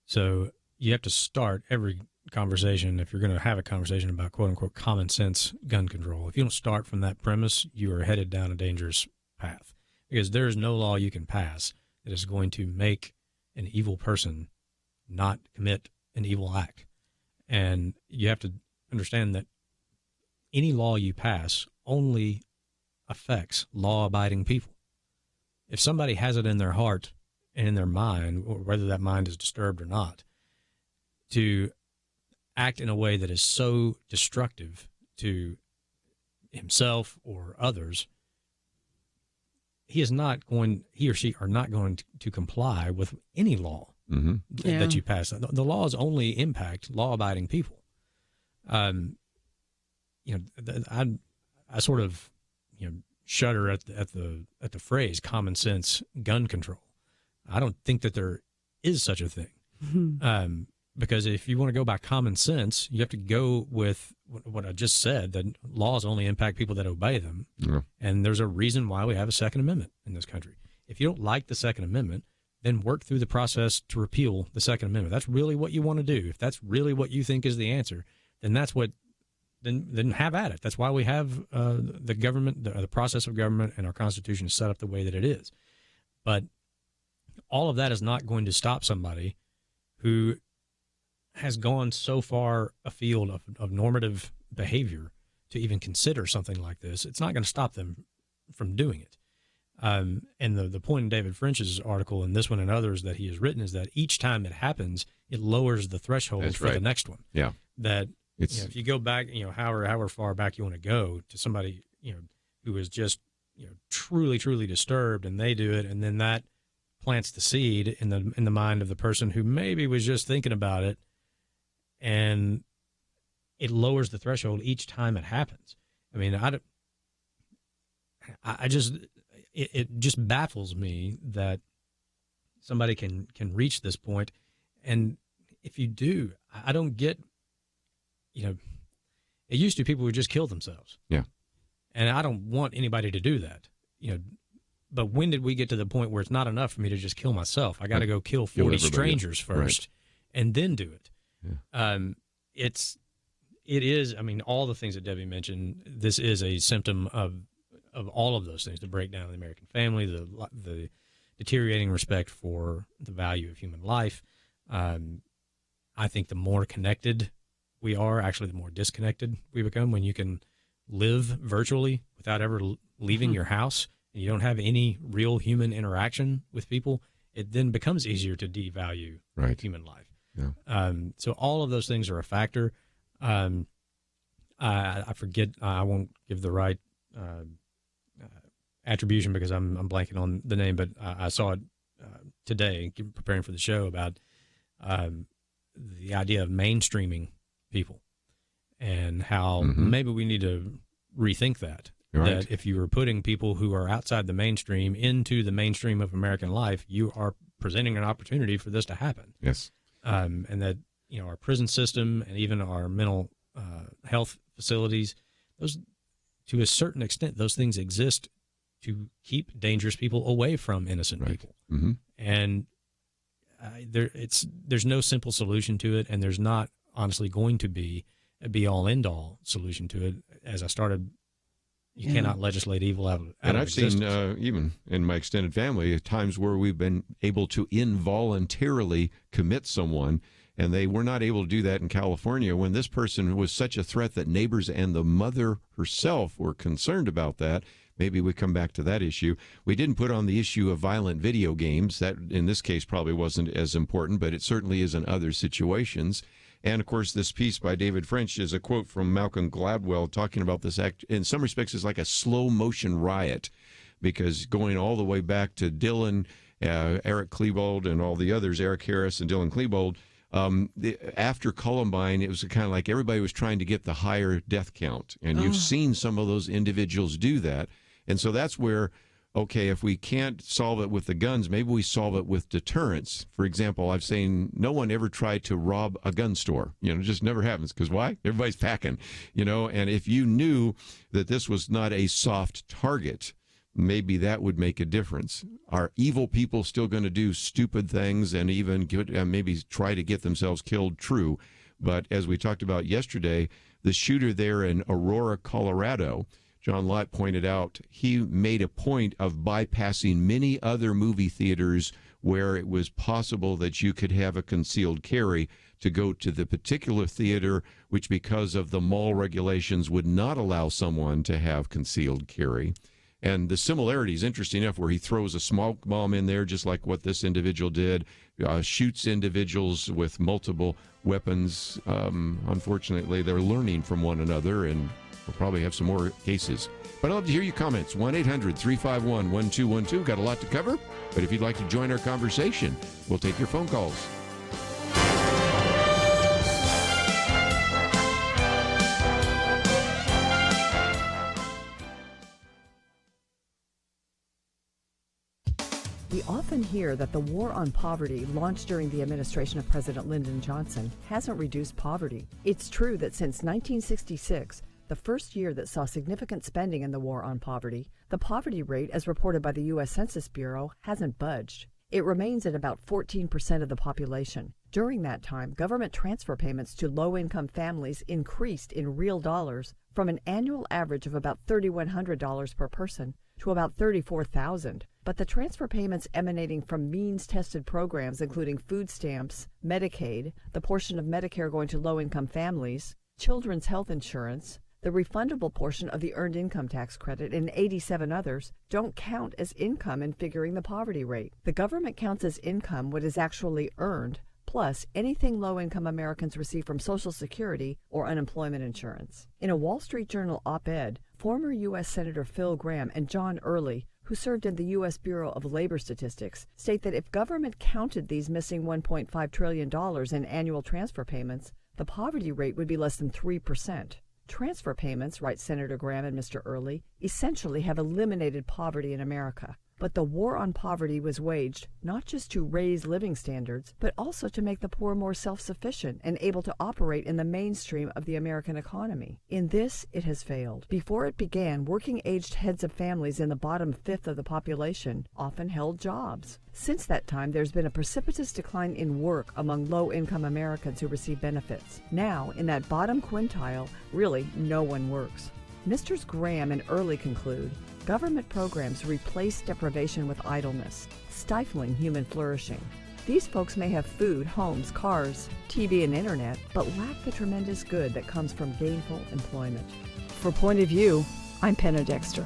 So you have to start every conversation, if you're going to have a conversation about quote-unquote common sense gun control. If you don't start from that premise, you are headed down a dangerous path, because there is no law you can pass that is going to make an evil person not commit an evil act. And you have to understand that any law you pass only affects law-abiding people. If somebody has it in their heart and in their mind, or whether that mind is disturbed or not, to act in a way that is so destructive to himself or others, he or she are not going to comply with any law that you pass. The laws only impact law-abiding people. I sort of, shudder at the phrase "common sense gun control." I don't think that there is such a thing. Because if you want to go by common sense, you have to go with what I just said, that laws only impact people that obey them. Yeah. And there's a reason why we have a Second Amendment in this country. If you don't like the Second Amendment, then work through the process to repeal the Second Amendment. That's really what you want to do. If that's really what you think is the answer, then then have at it. That's why we have the government, the process of government, and our Constitution is set up the way that it is. But all of that is not going to stop somebody who has gone so far afield of normative behavior to even consider something like this. It's not going to stop them from doing it. And the point in David French's article, and this one and others that he has written, is that each time it happens, it lowers the threshold for the next one. Yeah. That if you go back, however far back you want to go, to somebody, who is just, truly, truly disturbed, and they do it, and then that plants the seed in the mind of the person who maybe was just thinking about it, and it lowers the threshold each time it happens. I mean, it just baffles me that somebody can reach this point. And if you do, I don't get, it used to be people would just kill themselves. Yeah. And I don't want anybody to do that, but when did we get to the point where it's not enough for me to just kill myself? I got to go kill 40 strangers first, and then do it. Yeah. It is, all the things that Debbie mentioned, this is a symptom of all of those things: the breakdown of the American family, the deteriorating respect for the value of human life. I think the more connected we are, actually, the more disconnected we become when you can live virtually without ever leaving your house, and you don't have any real human interaction with people. It then becomes easier to devalue human life. Yeah. So all of those things are a factor. I forget. I won't give the right attribution because I'm blanking on the name, but I saw it today preparing for the show about the idea of mainstreaming people, and how maybe we need to rethink that. That if you are putting people who are outside the mainstream into the mainstream of American life, you are presenting an opportunity for this to happen. Yes. And that, our prison system and even our mental health facilities, those, to a certain extent, those things exist to keep dangerous people away from innocent people. And there's no simple solution to it, and there's not honestly going to be a be-all, end-all solution to it. As I started, you cannot legislate evil out of And I've existence. seen, even in my extended family, times where we've been able to involuntarily commit someone, and they were not able to do that in California when this person was such a threat that neighbors and the mother herself were concerned about that. Maybe we come back to that issue. We didn't put on the issue of violent video games. That, in this case, probably wasn't as important, but it certainly is in other situations. And, of course, this piece by David French is a quote from Malcolm Gladwell talking about this act. In some respects, it's like a slow-motion riot, because going all the way back to Dylan, Eric Klebold, and all the others, Eric Harris and Dylan Klebold, after Columbine, it was kind of like everybody was trying to get the higher death count. And you've seen some of those individuals do that. And so that's where okay, if we can't solve it with the guns, maybe we solve it with deterrence. For example, I've seen no one ever tried to rob a gun store. It just never happens. Because why? Everybody's packing, and if you knew that this was not a soft target, maybe that would make a difference. Are evil people still going to do stupid things and even maybe try to get themselves killed? True. But as we talked about yesterday, the shooter there in Aurora, Colorado, John Lott pointed out, he made a point of bypassing many other movie theaters where it was possible that you could have a concealed carry to go to the particular theater, which because of the mall regulations would not allow someone to have concealed carry. And the similarity is interesting enough, where he throws a smoke bomb in there, just like what this individual did, shoots individuals with multiple weapons. Unfortunately, they're learning from one another, and we'll probably have some more cases. But I'd love to hear your comments. 1-800-351-1212. Got a lot to cover, but if you'd like to join our conversation, we'll take your phone calls. We often hear that the war on poverty, launched during the administration of President Lyndon Johnson, hasn't reduced poverty. It's true that since 1966, the first year that saw significant spending in the war on poverty, the poverty rate, as reported by the U.S. Census Bureau, hasn't budged. It remains at about 14% of the population. During that time, government transfer payments to low-income families increased in real dollars from an annual average of about $3,100 per person to about $34,000. But the transfer payments emanating from means-tested programs, including food stamps, Medicaid, the portion of Medicare going to low-income families, children's health insurance, the refundable portion of the Earned Income Tax Credit, and 87 others, don't count as income in figuring the poverty rate. The government counts as income what is actually earned, plus anything low-income Americans receive from Social Security or unemployment insurance. In a Wall Street Journal op-ed, former U.S. Senator Phil Gramm and John Early, who served in the U.S. Bureau of Labor Statistics, state that if government counted these missing $1.5 trillion in annual transfer payments, the poverty rate would be less than 3%. Transfer payments, write Senator Gramm and Mr. Early, essentially have eliminated poverty in America. But the war on poverty was waged not just to raise living standards, but also to make the poor more self-sufficient and able to operate in the mainstream of the American economy. In this, it has failed. Before it began, working-aged heads of families in the bottom fifth of the population often held jobs. Since that time, there's been a precipitous decline in work among low-income Americans who receive benefits. Now, in that bottom quintile, really no one works. Mr. Graham and Early conclude, government programs replace deprivation with idleness, stifling human flourishing. These folks may have food, homes, cars, TV, and internet, but lack the tremendous good that comes from gainful employment. For Point of View, I'm Penna Dexter.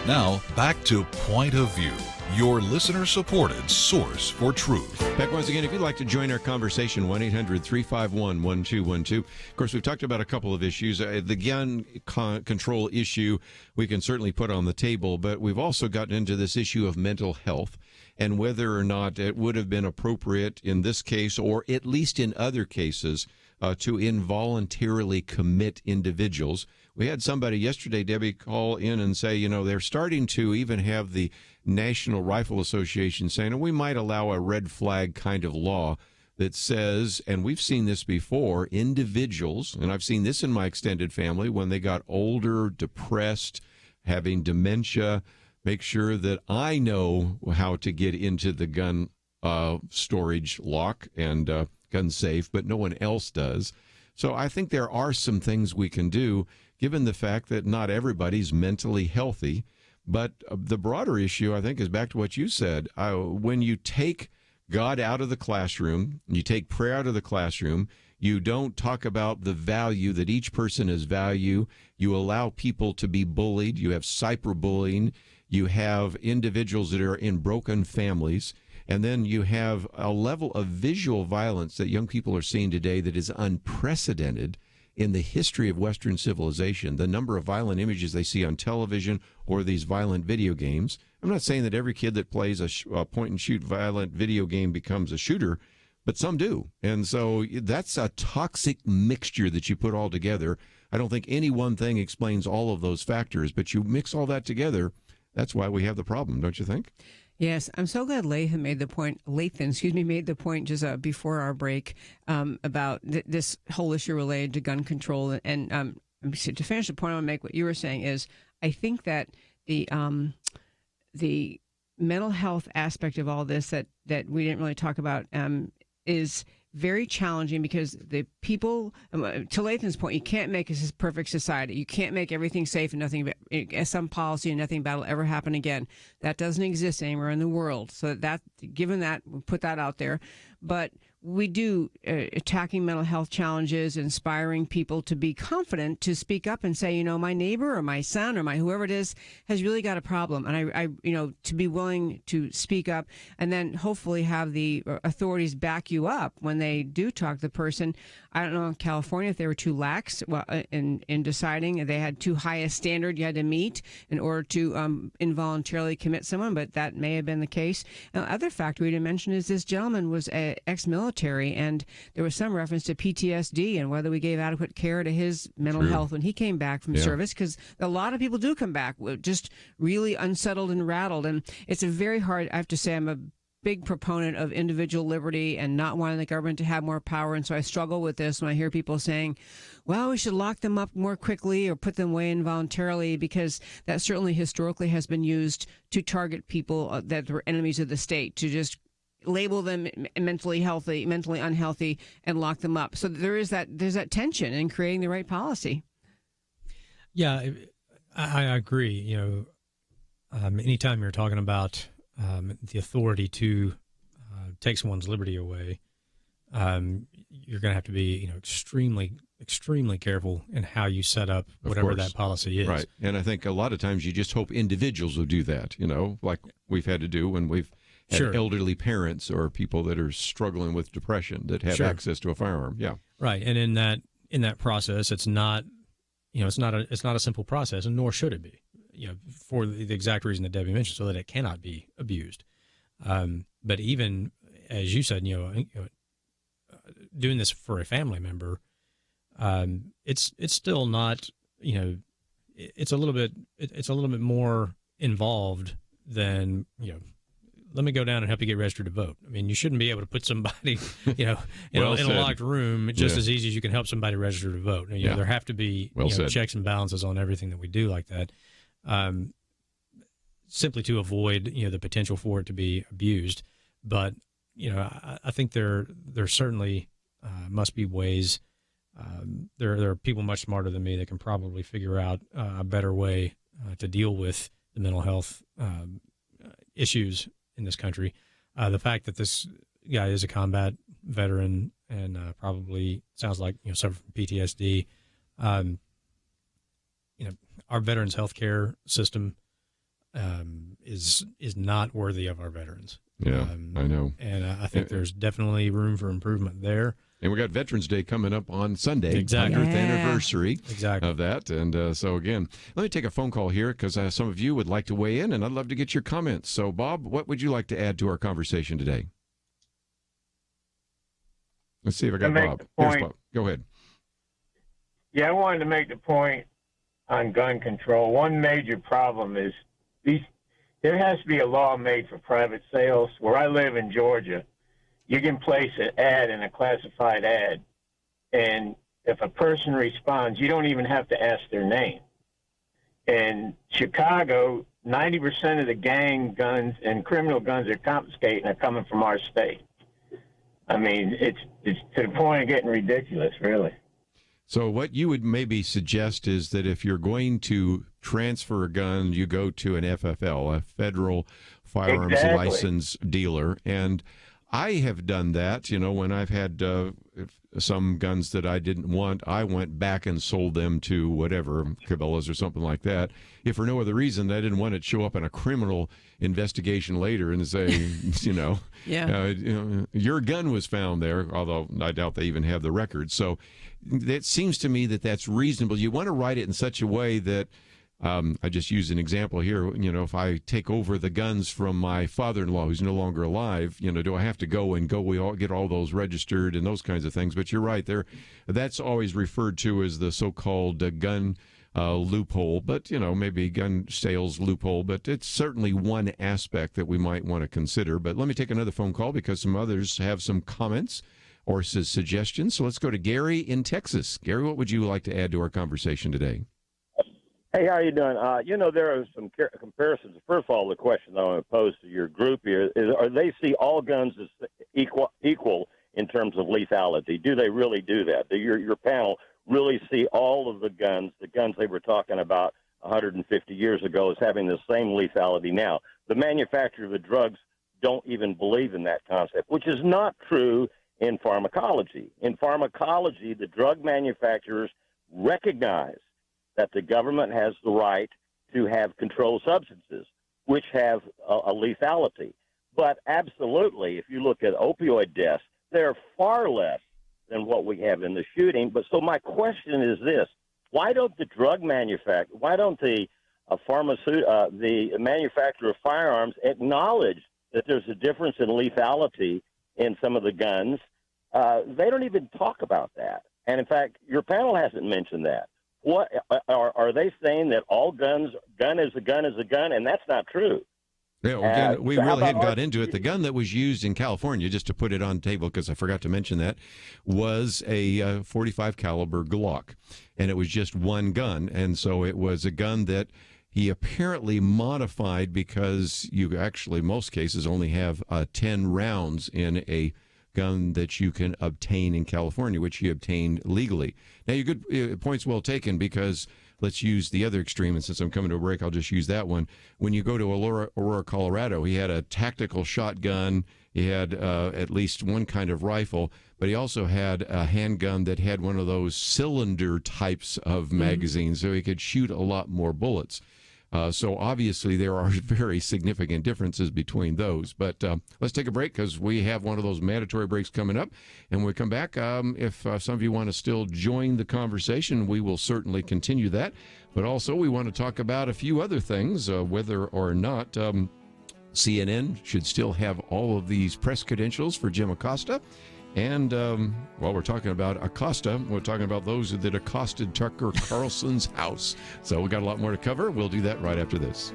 Now, back to Point of View, your listener-supported source for truth. Back once again, if you'd like to join our conversation, 1-800-351-1212. Of course, we've talked about a couple of issues. The gun control issue we can certainly put on the table, but we've also gotten into this issue of mental health and whether or not it would have been appropriate in this case, or at least in other cases, to involuntarily commit individuals. We had somebody yesterday, Debbie, call in and say, they're starting to even have the National Rifle Association saying, we might allow a red flag kind of law that says, and we've seen this before, individuals, and I've seen this in my extended family, when they got older, depressed, having dementia, make sure that I know how to get into the gun storage lock and gun safe, but no one else does. So I think there are some things we can do, given the fact that not everybody's mentally healthy. But the broader issue, I think, is back to what you said. When you take God out of the classroom, you take prayer out of the classroom, you don't talk about the value that each person has value. You allow people to be bullied. You have cyberbullying. You have individuals that are in broken families. And then you have a level of visual violence that young people are seeing today that is unprecedented in the history of Western civilization. The number of violent images they see on television or these violent video games. I'm not saying that every kid that plays a point-and-shoot violent video game becomes a shooter, but some do. And so that's a toxic mixture that you put all together. I don't think any one thing explains all of those factors, but you mix all that together, that's why we have the problem, don't you think? Yes, I'm so glad Lathan made the point just before our break about this whole issue related to gun control. And to finish the point I want to make, what you were saying is, I think that the mental health aspect of all this that we didn't really talk about is very challenging, because the people, to Lathan's point, you can't make a perfect society. You can't make everything safe and nothing, some policy and nothing bad will ever happen again. That doesn't exist anywhere in the world. So given that, we'll put that out there. But we do attacking mental health challenges, inspiring people to be confident to speak up and say, my neighbor or my son or my whoever it is has really got a problem, and I to be willing to speak up, and then hopefully have the authorities back you up when they do talk to the person. I don't know in California if they were too lax in deciding they had too high a standard you had to meet in order to involuntarily commit someone, but that may have been the case. And the other factor we didn't mention is this gentleman was ex-military, and there was some reference to PTSD and whether we gave adequate care to his mental health when he came back from service, because a lot of people do come back just really unsettled and rattled. And it's a very hard, I have to say, I'm a big proponent of individual liberty and not wanting the government to have more power. And so I struggle with this when I hear people saying, well, we should lock them up more quickly or put them away involuntarily, because that certainly historically has been used to target people that were enemies of the state, to just label them mentally healthy, mentally unhealthy, and lock them up. So there's that tension in creating the right policy. Yeah, I agree. Anytime you're talking about the authority to take someone's liberty away, you're going to have to be, extremely, extremely careful in how you set up whatever that policy is. Right. And I think a lot of times you just hope individuals will do that, like we've had to do when we've had elderly parents or people that are struggling with depression that have access to a firearm. Yeah. Right. And in that process, it's not, it's not a simple process, and nor should it be, for the exact reason that Debbie mentioned, so that it cannot be abused. But even as you said, doing this for a family member, it's still not, it's a little bit more involved than, let me go down and help you get registered to vote. I mean, you shouldn't be able to put somebody, in a locked room just as easy as you can help somebody register to vote. There have to be checks and balances on everything that we do like that, simply to avoid, the potential for it to be abused. But, I think there certainly must be ways. There are people much smarter than me that can probably figure out a better way to deal with the mental health issues in this country. The fact that this guy is a combat veteran and probably sounds like suffered from PTSD. Our veterans' health care system is not worthy of our veterans. Yeah, I know. And I think there's definitely room for improvement there. And we got Veterans Day coming up on Sunday, exactly. 100th anniversary of that. And so, again, let me take a phone call here because some of you would like to weigh in, and I'd love to get your comments. So, Bob, what would you like to add to our conversation today? Let's see if I got Bob. Here's Bob. Go ahead. Yeah, I wanted to make the point on gun control. One major problem is there has to be a law made for private sales. Where I live in Georgia, you can place an ad in a classified ad, and if a person responds, you don't even have to ask their name. In Chicago, 90% of the gang guns and criminal guns they're confiscating are coming from our state. I mean, it's to the point of getting ridiculous, really. So what you would maybe suggest is that if you're going to transfer a gun, you go to an FFL, a federal firearms license dealer. And I have done that, when I've had some guns that I didn't want, I went back and sold them to whatever, Cabela's or something like that. If for no other reason, I didn't want it to show up in a criminal investigation later and say, your gun was found there, although I doubt they even have the record. So it seems to me that that's reasonable. You want to write it in such a way that, I just use an example here. If I take over the guns from my father-in-law who's no longer alive, do I have to go we all get all those registered and those kinds of things? But you're right there. That's always referred to as the so-called gun loophole, but maybe gun sales loophole. But it's certainly one aspect that we might want to consider. But let me take another phone call because some others have some comments or suggestions. So let's go to Gary in Texas. Gary, what would you like to add to our conversation today? Hey, how are you doing? There are some comparisons. First of all, the question that I want to pose to your group here is, are they see all guns as equal in terms of lethality? Do they really do that? Do your panel really see all of the guns they were talking about 150 years ago, as having the same lethality now? The manufacturer of the drugs don't even believe in that concept, which is not true in pharmacology. In pharmacology, the drug manufacturers recognize that the government has the right to have controlled substances, which have a lethality. But absolutely, if you look at opioid deaths, they're far less than what we have in the shooting. But so my question is this: why don't the the manufacturer of firearms acknowledge that there's a difference in lethality in some of the guns? They don't even talk about that. And in fact, your panel hasn't mentioned that. What are they saying, that all gun is a gun is a gun? And that's not true. Yeah, we really hadn't got into it. The gun that was used in California, just to put it on the table because I forgot to mention that, was a 45 caliber Glock, and it was just one gun. And so it was a gun that he apparently modified because you actually, most cases, only have 10 rounds in a gun that you can obtain in California, which he obtained legally. Now, your good point's well taken, because let's use the other extreme, and since I'm coming to a break, I'll just use that one. When you go to Aurora, Colorado, he had a tactical shotgun, he had at least one kind of rifle, but he also had a handgun that had one of those cylinder types of magazines, so he could shoot a lot more bullets. So obviously there are very significant differences between those. But let's take a break, because we have one of those mandatory breaks coming up. And when we come back, if some of you want to still join the conversation, we will certainly continue that. But also we want to talk about a few other things, whether or not CNN should still have all of these press credentials for Jim Acosta. And while we're talking about Acosta, we're talking about those that accosted Tucker Carlson's house. So we got a lot more to cover. We'll do that right after this.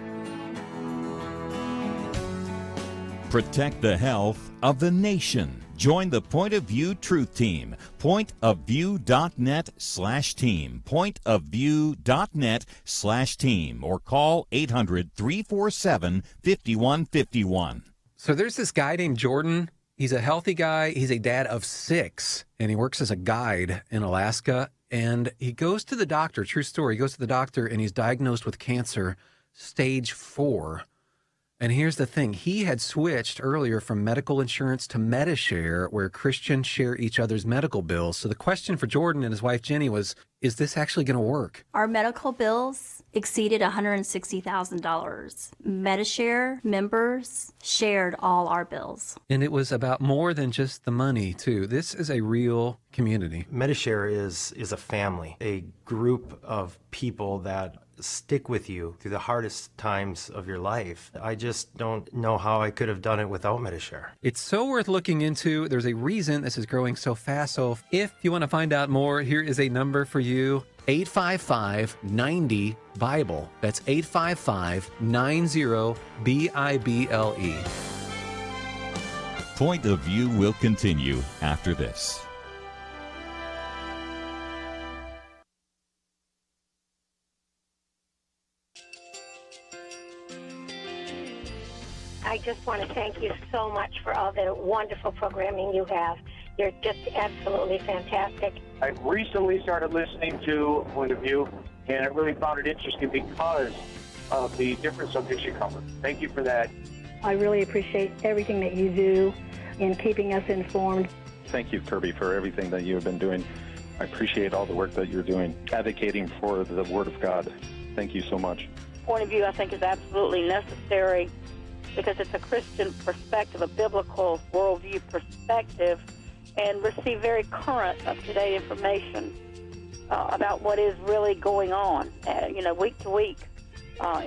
Protect the health of the nation. Join the Point of View Truth Team. Pointofview.net/team. Pointofview.net/team. Or call 800-347-5151. So there's this guy named Jordan. He's a healthy guy. He's a dad of 6, and he works as a guide in Alaska. And he goes to the doctor, true story, he goes to the doctor, and he's diagnosed with cancer, stage 4. And here's the thing. He had switched earlier from medical insurance to Medishare, where Christians share each other's medical bills. So the question for Jordan and his wife, Jenny, was, is this actually going to work? Our medical bills exceeded $160,000. Medishare members shared all our bills. And it was about more than just the money, too. This is a real community. Medishare is a family, a group of people that stick with you through the hardest times of your life. I just don't know how I could have done it without Medishare. It's so worth looking into. There's a reason this is growing so fast. So if you want to find out more, here is a number for you. 855-90-BIBLE. That's 855-90-BIBLE. Point of View will continue after this. I just want to thank you so much for all the wonderful programming you have. You're just absolutely fantastic. I recently started listening to Point of View, and I really found it interesting because of the different subjects you cover. Thank you for that. I really appreciate everything that you do in keeping us informed. Thank you, Kerby, for everything that you have been doing. I appreciate all the work that you're doing, advocating for the Word of God. Thank you so much. Point of view, I think, is absolutely necessary because it's a Christian perspective, a biblical worldview perspective, and receive very current, up-to-date information about what is really going on, week to week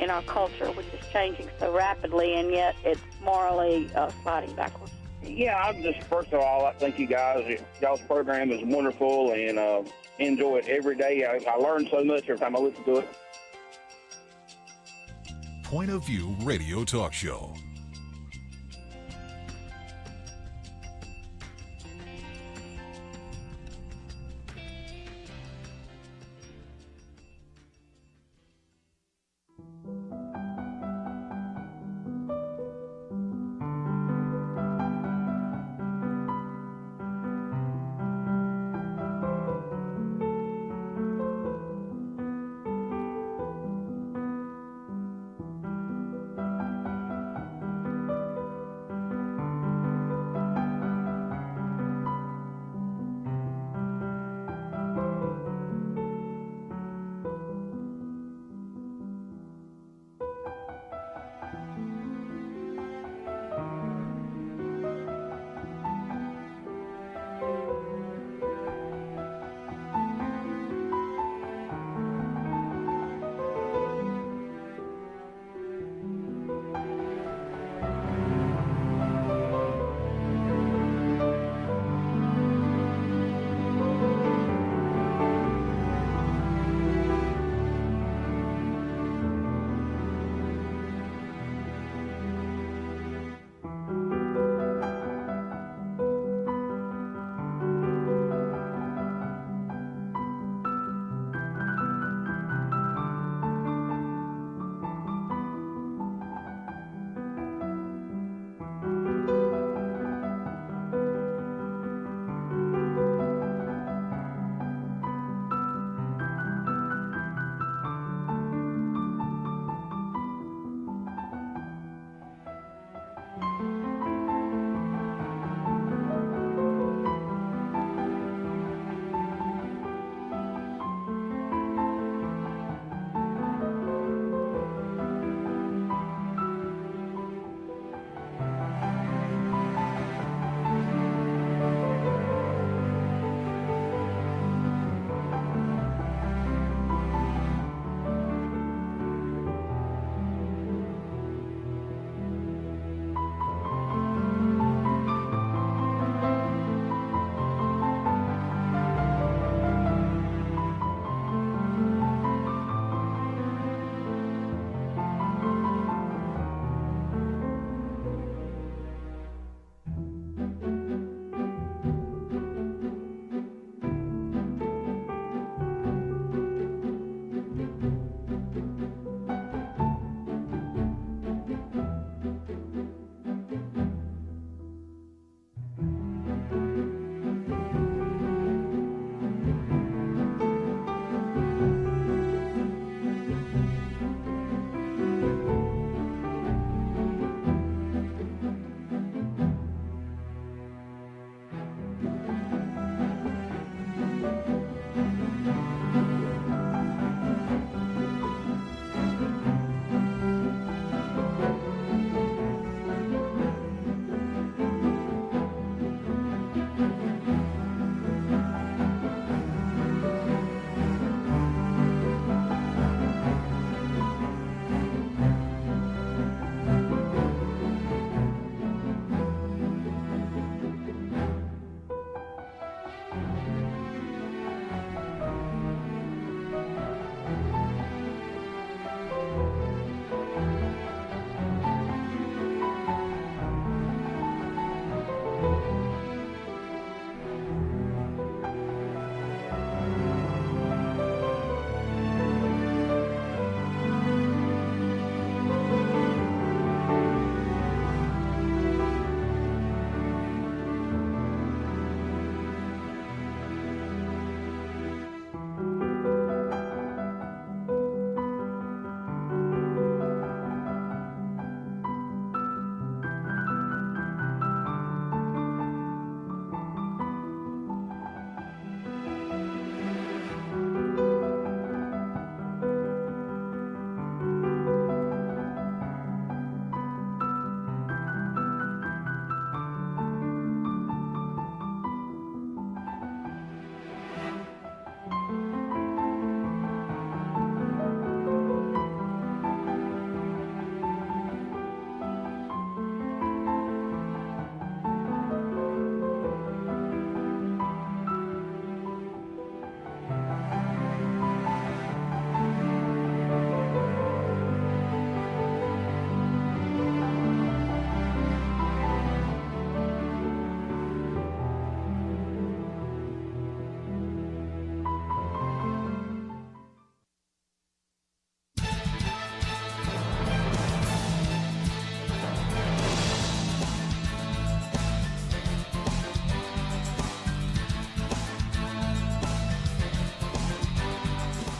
in our culture, which is changing so rapidly, and yet it's morally sliding backwards. Yeah, I'm just, first of all, I thank you guys. Y'all's program is wonderful, and enjoy it every day. I learn so much every time I listen to it. Point of View Radio Talk Show.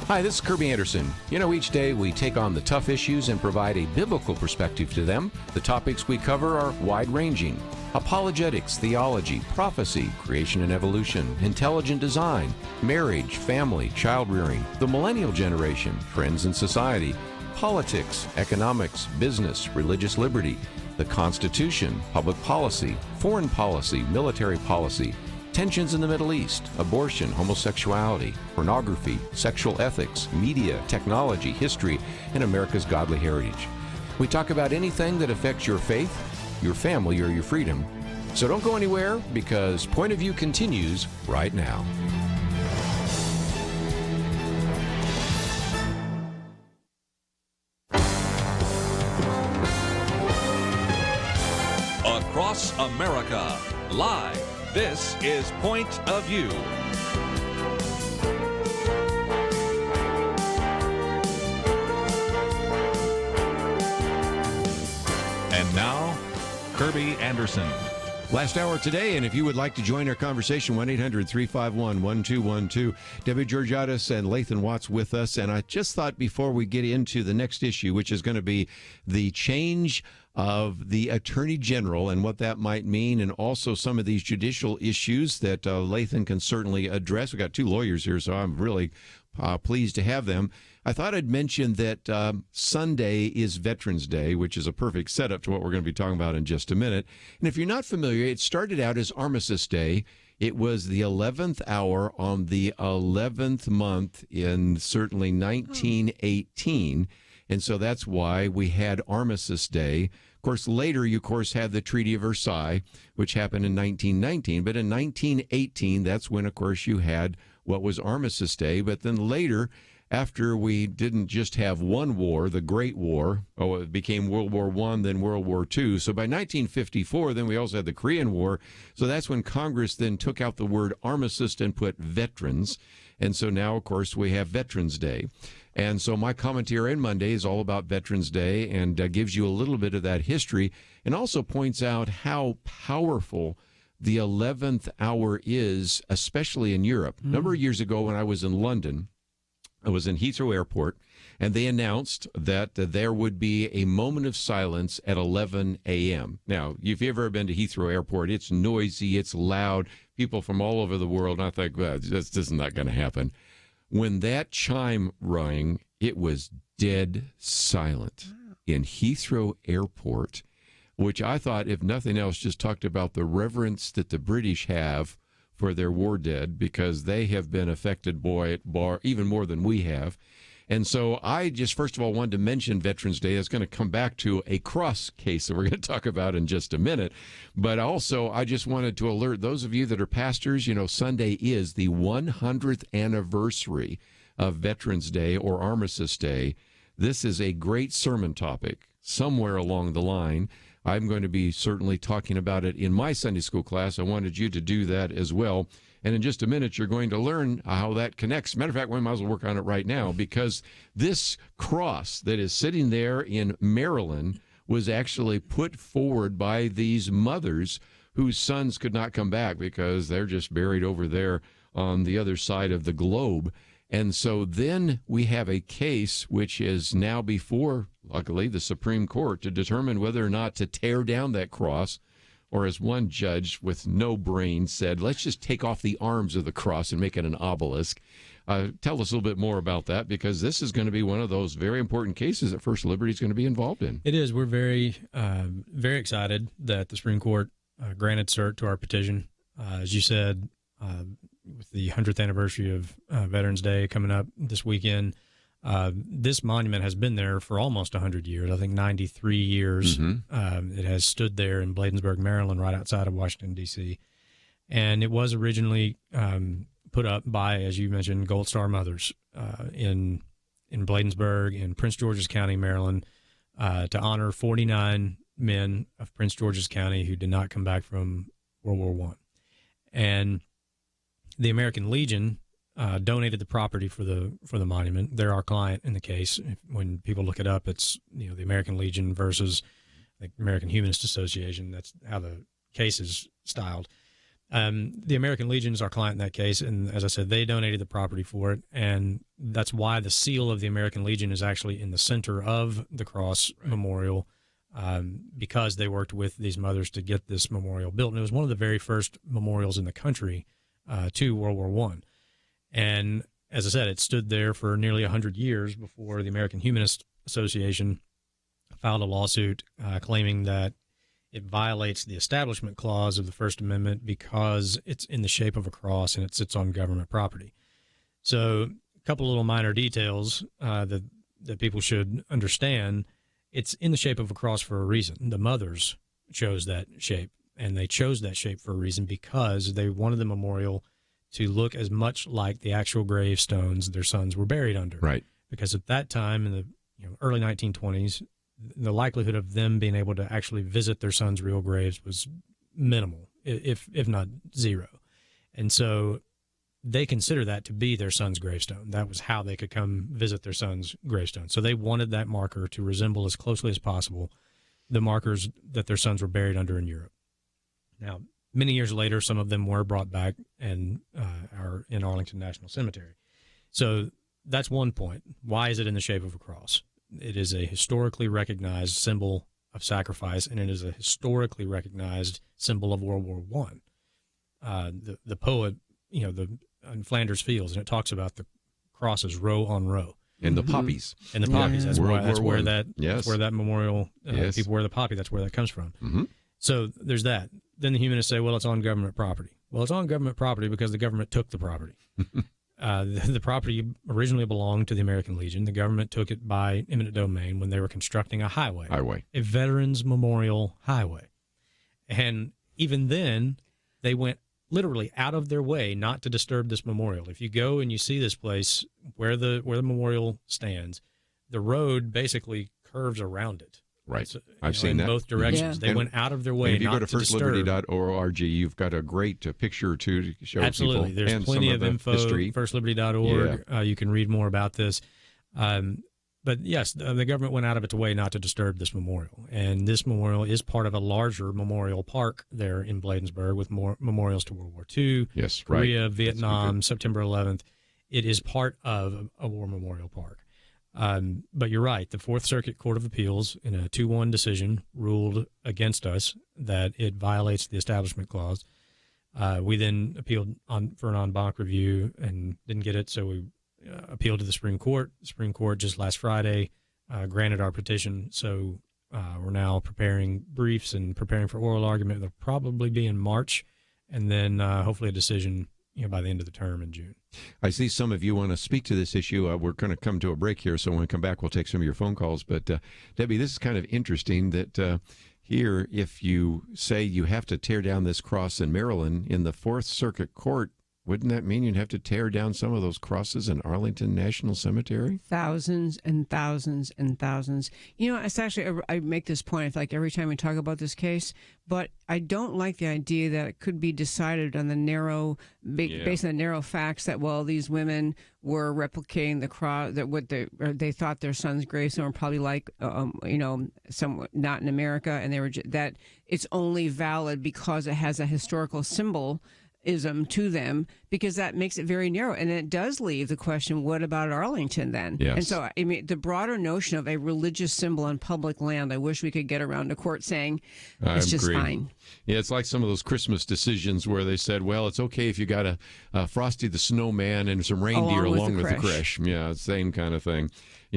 Hi, this is Kerby Anderson. You know, each day we take on the tough issues and provide a biblical perspective to them. The topics we cover are wide-ranging: apologetics, theology, prophecy, creation and evolution, intelligent design, marriage, family, child-rearing, the millennial generation, trends in society, politics, economics, business, religious liberty, the Constitution, public policy, foreign policy, military policy, tensions in the Middle East, abortion, homosexuality, pornography, sexual ethics, media, technology, history, and America's godly heritage. We talk about anything that affects your faith, your family, or your freedom. So don't go anywhere, because Point of View continues right now. Across America, live. This is Point of View. And now, Kerby Anderson. Last hour today, and if you would like to join our conversation, 1-800-351-1212. Debbie Georgatos and Lathan Watts with us, and I just thought before we get into the next issue, which is going to be the change of the Attorney General and what that might mean, and also some of these judicial issues that Lathan can certainly address. We've got two lawyers here, so I'm really pleased to have them. I thought I'd mention that Sunday is Veterans Day, which is a perfect setup to what we're going to be talking about in just a minute. And if you're not familiar, it started out as Armistice Day. It was the 11th hour on the 11th month in certainly 1918. And so that's why we had Armistice Day. Of course, later you, had the Treaty of Versailles, which happened in 1919. But in 1918, that's when, of course, you had what was Armistice Day. But then later, after we didn't just have one war, the Great War, it became World War I, then World War II. So by 1954, then we also had the Korean War. So that's when Congress then took out the word armistice and put veterans. And so now, of course, we have Veterans Day. And so my commentary on Monday is all about Veterans Day and gives you a little bit of that history, and also points out how powerful the 11th hour is, especially in Europe. A number of years ago when I was in London, I was in Heathrow Airport, and they announced that there would be a moment of silence at 11 a.m. Now, if you've ever been to Heathrow Airport, it's noisy, it's loud, people from all over the world, and I think, well, this is not going to happen. When that chime rang, it was dead silent in Heathrow Airport, which I thought, if nothing else, just talked about the reverence that the British have for their war dead, because they have been affected even more than we have. And so I just, first of all, wanted to mention Veterans Day. It's going to come back to a cross case that we're going to talk about in just a minute. But also, I just wanted to alert those of you that are pastors, Sunday is the 100th anniversary of Veterans Day or Armistice Day. This is a great sermon topic somewhere along the line. I'm going to be certainly talking about it in my Sunday school class. I wanted you to do that as well. And in just a minute, you're going to learn how that connects. Matter of fact, we might as well work on it right now, because this cross that is sitting there in Maryland was actually put forward by these mothers whose sons could not come back because they're just buried over there on the other side of the globe. And so then we have a case which is now before, luckily, the Supreme Court to determine whether or not to tear down that cross, or as one judge with no brain said, let's just take off the arms of the cross and make it an obelisk. Tell us a little bit more about that, because this is going to be one of those very important cases that First Liberty is going to be involved in. It is. We're very, very excited that the Supreme Court granted cert to our petition. As you said, with the 100th anniversary of Veterans Day coming up this weekend, this monument has been there for almost 100 years. I think 93 years. It has stood there in Bladensburg, Maryland, right outside of Washington, D.C. And it was originally put up by, as you mentioned, Gold Star mothers in Bladensburg in Prince George's County, Maryland, to honor 49 men of Prince George's County who did not come back from World War I. And the American Legion donated the property for the monument. They're our client in the case. When people look it up, it's the American Legion versus the American Humanist Association. That's how the case is styled. The American Legion is our client in that case, and as I said, they donated the property for it, and that's why the seal of the American Legion is actually in the center of the cross memorial, because they worked with these mothers to get this memorial built. And it was one of the very first memorials in the country to World War I. And as I said, it stood there for nearly 100 years before the American Humanist Association filed a lawsuit claiming that it violates the Establishment Clause of the First Amendment because it's in the shape of a cross and it sits on government property. So a couple little minor details that people should understand. It's in the shape of a cross for a reason. The mothers chose that shape, and they chose that shape for a reason because they wanted the memorial to look as much like the actual gravestones their sons were buried under. Right. Because at that time in the early 1920s, the likelihood of them being able to actually visit their sons' real graves was minimal, if not zero. And so they consider that to be their son's gravestone. That was how they could come visit their son's gravestone. So they wanted that marker to resemble as closely as possible the markers that their sons were buried under in Europe. Now, many years later, some of them were brought back and are in Arlington National Cemetery. So that's one point. Why is it in the shape of a cross? It is a historically recognized symbol of sacrifice, and it is a historically recognized symbol of World War I. The poet, in Flanders Fields, and it talks about the crosses row on row. And the poppies. And the poppies. Yeah. That's where Yes. that's where that memorial, Yes. people wear the poppy, that's where that comes from. Mm-hmm. So there's that. Then the humanists say, well, it's on government property. Well, it's on government property because the government took the property. The property originally belonged to the American Legion. The government took it by eminent domain when they were constructing a highway, a Veterans Memorial Highway. And even then, they went literally out of their way not to disturb this memorial. If you go and you see this place where the memorial stands, the road basically curves around it. Right. So, I've seen that in both directions. They went out of their way. If you not go to disturb. firstliberty.org, you've got a great picture or two to show Absolutely. people. There's and plenty some of the info. History. Firstliberty.org. You can read more about this. But yes, the government went out of its way not to disturb this memorial. And this memorial is part of a larger memorial park there in Bladensburg with more memorials to World War II, yes, Korea, right. Vietnam, September 11th. It is part of a war memorial park. But you're right. The Fourth Circuit Court of Appeals, in a 2-1 decision, ruled against us that it violates the Establishment Clause. We then appealed for an en banc review and didn't get it, so we appealed to the Supreme Court. The Supreme Court just last Friday granted our petition, so we're now preparing briefs and preparing for oral argument. They'll probably be in March, and then hopefully a decision by the end of the term in June. I see some of you want to speak to this issue. We're going to come to a break here, so when we come back, we'll take some of your phone calls. But, Debbie, this is kind of interesting that here, if you say you have to tear down this cross in Maryland, in the Fourth Circuit Court, wouldn't that mean you'd have to tear down some of those crosses in Arlington National Cemetery? Thousands and thousands and thousands. It's actually, I make this point like every time we talk about this case, but I don't like the idea that it could be decided on the based on the narrow facts that, well, these women were replicating the cross, that what they thought their son's gravestone were probably like, some not in America, and they were that it's only valid because it has a historical symbolism to them, because that makes it very narrow. And it does leave the question, what about Arlington then? Yes. And so, the broader notion of a religious symbol on public land, I wish we could get around to court saying it's just fine. Yeah, it's like some of those Christmas decisions where they said, well, it's okay if you got a Frosty the Snowman and some reindeer along with the creche. Yeah, same kind of thing.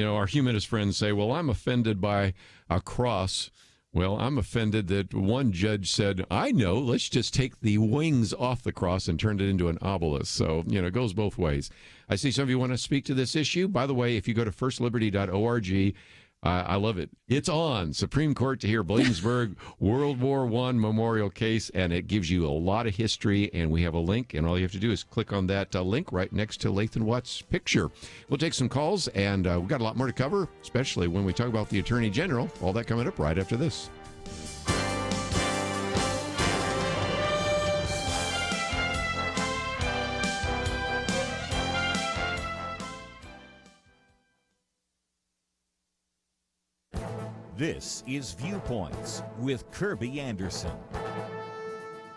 Our humanist friends say, well, I'm offended by a cross. Well, I'm offended that one judge said, I know, let's just take the wings off the cross and turn it into an obelisk. So, it goes both ways. I see some of you want to speak to this issue. By the way, if you go to firstliberty.org, I love it. It's on Supreme Court to hear Bladensburg World War I memorial case, and it gives you a lot of history, and we have a link, and all you have to do is click on that link right next to Lathan Watts' picture. We'll take some calls, and we've got a lot more to cover, especially when we talk about the Attorney General. All that coming up right after this. This is Viewpoints with Kerby Anderson.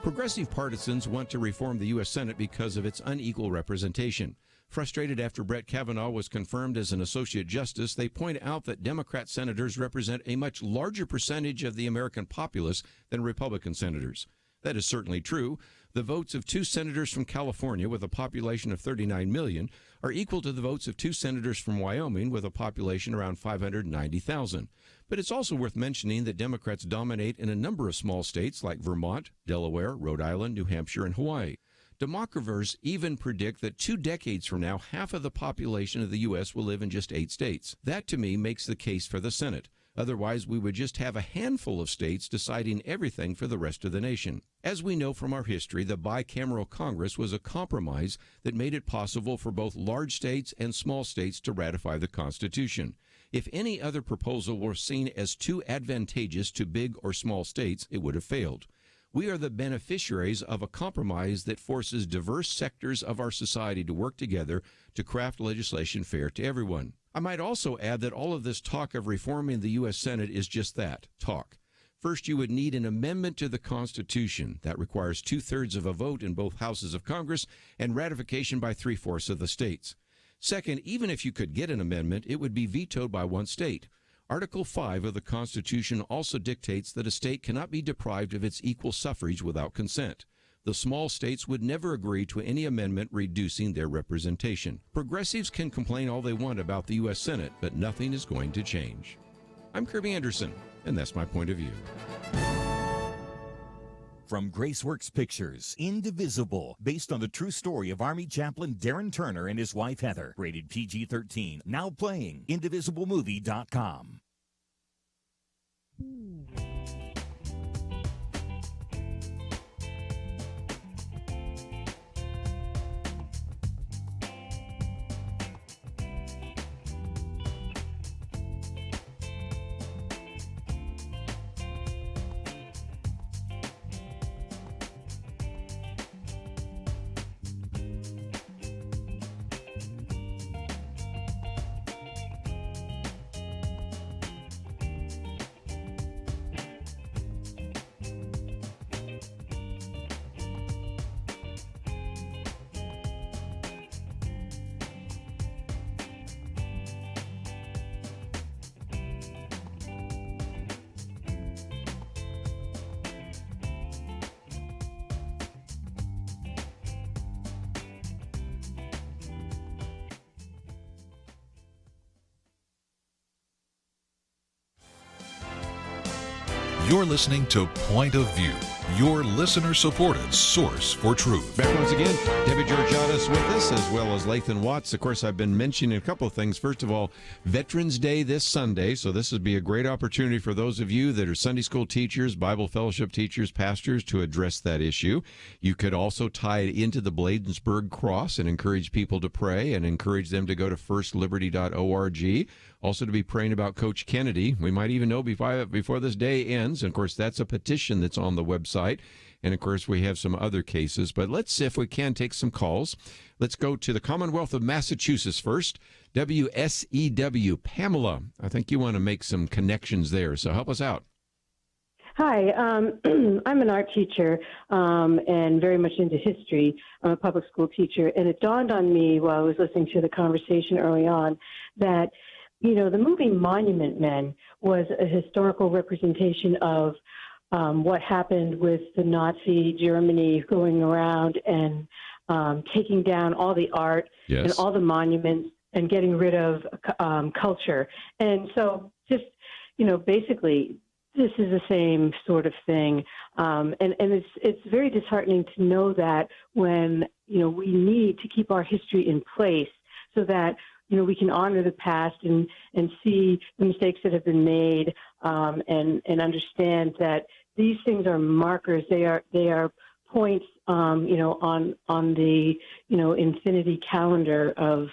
Progressive partisans want to reform the U.S. Senate because of its unequal representation. Frustrated after Brett Kavanaugh was confirmed as an Associate Justice, they point out that Democrat senators represent a much larger percentage of the American populace than Republican senators. That is certainly true. The votes of 2 senators from California with a population of 39 million are equal to the votes of 2 senators from Wyoming with a population around 590,000. But it's also worth mentioning that Democrats dominate in a number of small states like Vermont, Delaware, Rhode Island, New Hampshire, and Hawaii. Demographers even predict that 2 decades from now, half of the population of the U.S. will live in just 8 states. That, to me, makes the case for the Senate. Otherwise, we would just have a handful of states deciding everything for the rest of the nation. As we know from our history, the bicameral Congress was a compromise that made it possible for both large states and small states to ratify the Constitution. If any other proposal were seen as too advantageous to big or small states, it would have failed. We are the beneficiaries of a compromise that forces diverse sectors of our society to work together to craft legislation fair to everyone. I might also add that all of this talk of reforming the U.S. Senate is just that, talk. First, you would need an amendment to the Constitution. That requires 2/3 of a vote in both houses of Congress and ratification by 3/4 of the states. Second, even if you could get an amendment, it would be vetoed by 1 state. Article 5 of the Constitution also dictates that a state cannot be deprived of its equal suffrage without consent. The small states would never agree to any amendment reducing their representation. Progressives can complain all they want about the U.S. Senate, but nothing is going to change. I'm Kerby Anderson, and that's my point of view. From Graceworks Pictures, Indivisible, based on the true story of Army Chaplain Darren Turner and his wife Heather. Rated PG-13. Now playing. IndivisibleMovie.com. You're listening to Point of View, your listener-supported source for truth. Back once again, Debbie Georgatos with us, as well as Lathan Watts. Of course, I've been mentioning a couple of things. First of all, Veterans Day this Sunday, so this would be a great opportunity for those of you that are Sunday school teachers, Bible fellowship teachers, pastors, to address that issue. You could also tie it into the Bladensburg Cross and encourage people to pray and encourage them to go to firstliberty.org. Also to be praying about Coach Kennedy. We might even know before this day ends. And, of course, that's a petition that's on the website. And, of course, we have some other cases. But let's see if we can take some calls. Let's go to the Commonwealth of Massachusetts first. WSEW. Pamela, I think you want to make some connections there. So help us out. Hi, I'm an art teacher and very much into history. I'm a public school teacher. And it dawned on me while I was listening to the conversation early on that the movie Monument Men was a historical representation of what happened with the Nazi Germany going around and taking down all the art and all the monuments and getting rid of culture. And so just, basically this is the same sort of thing. And it's very disheartening to know that when, we need to keep our history in place so that we can honor the past and see the mistakes that have been made, and understand that these things are markers. They are points, on the, infinity calendar of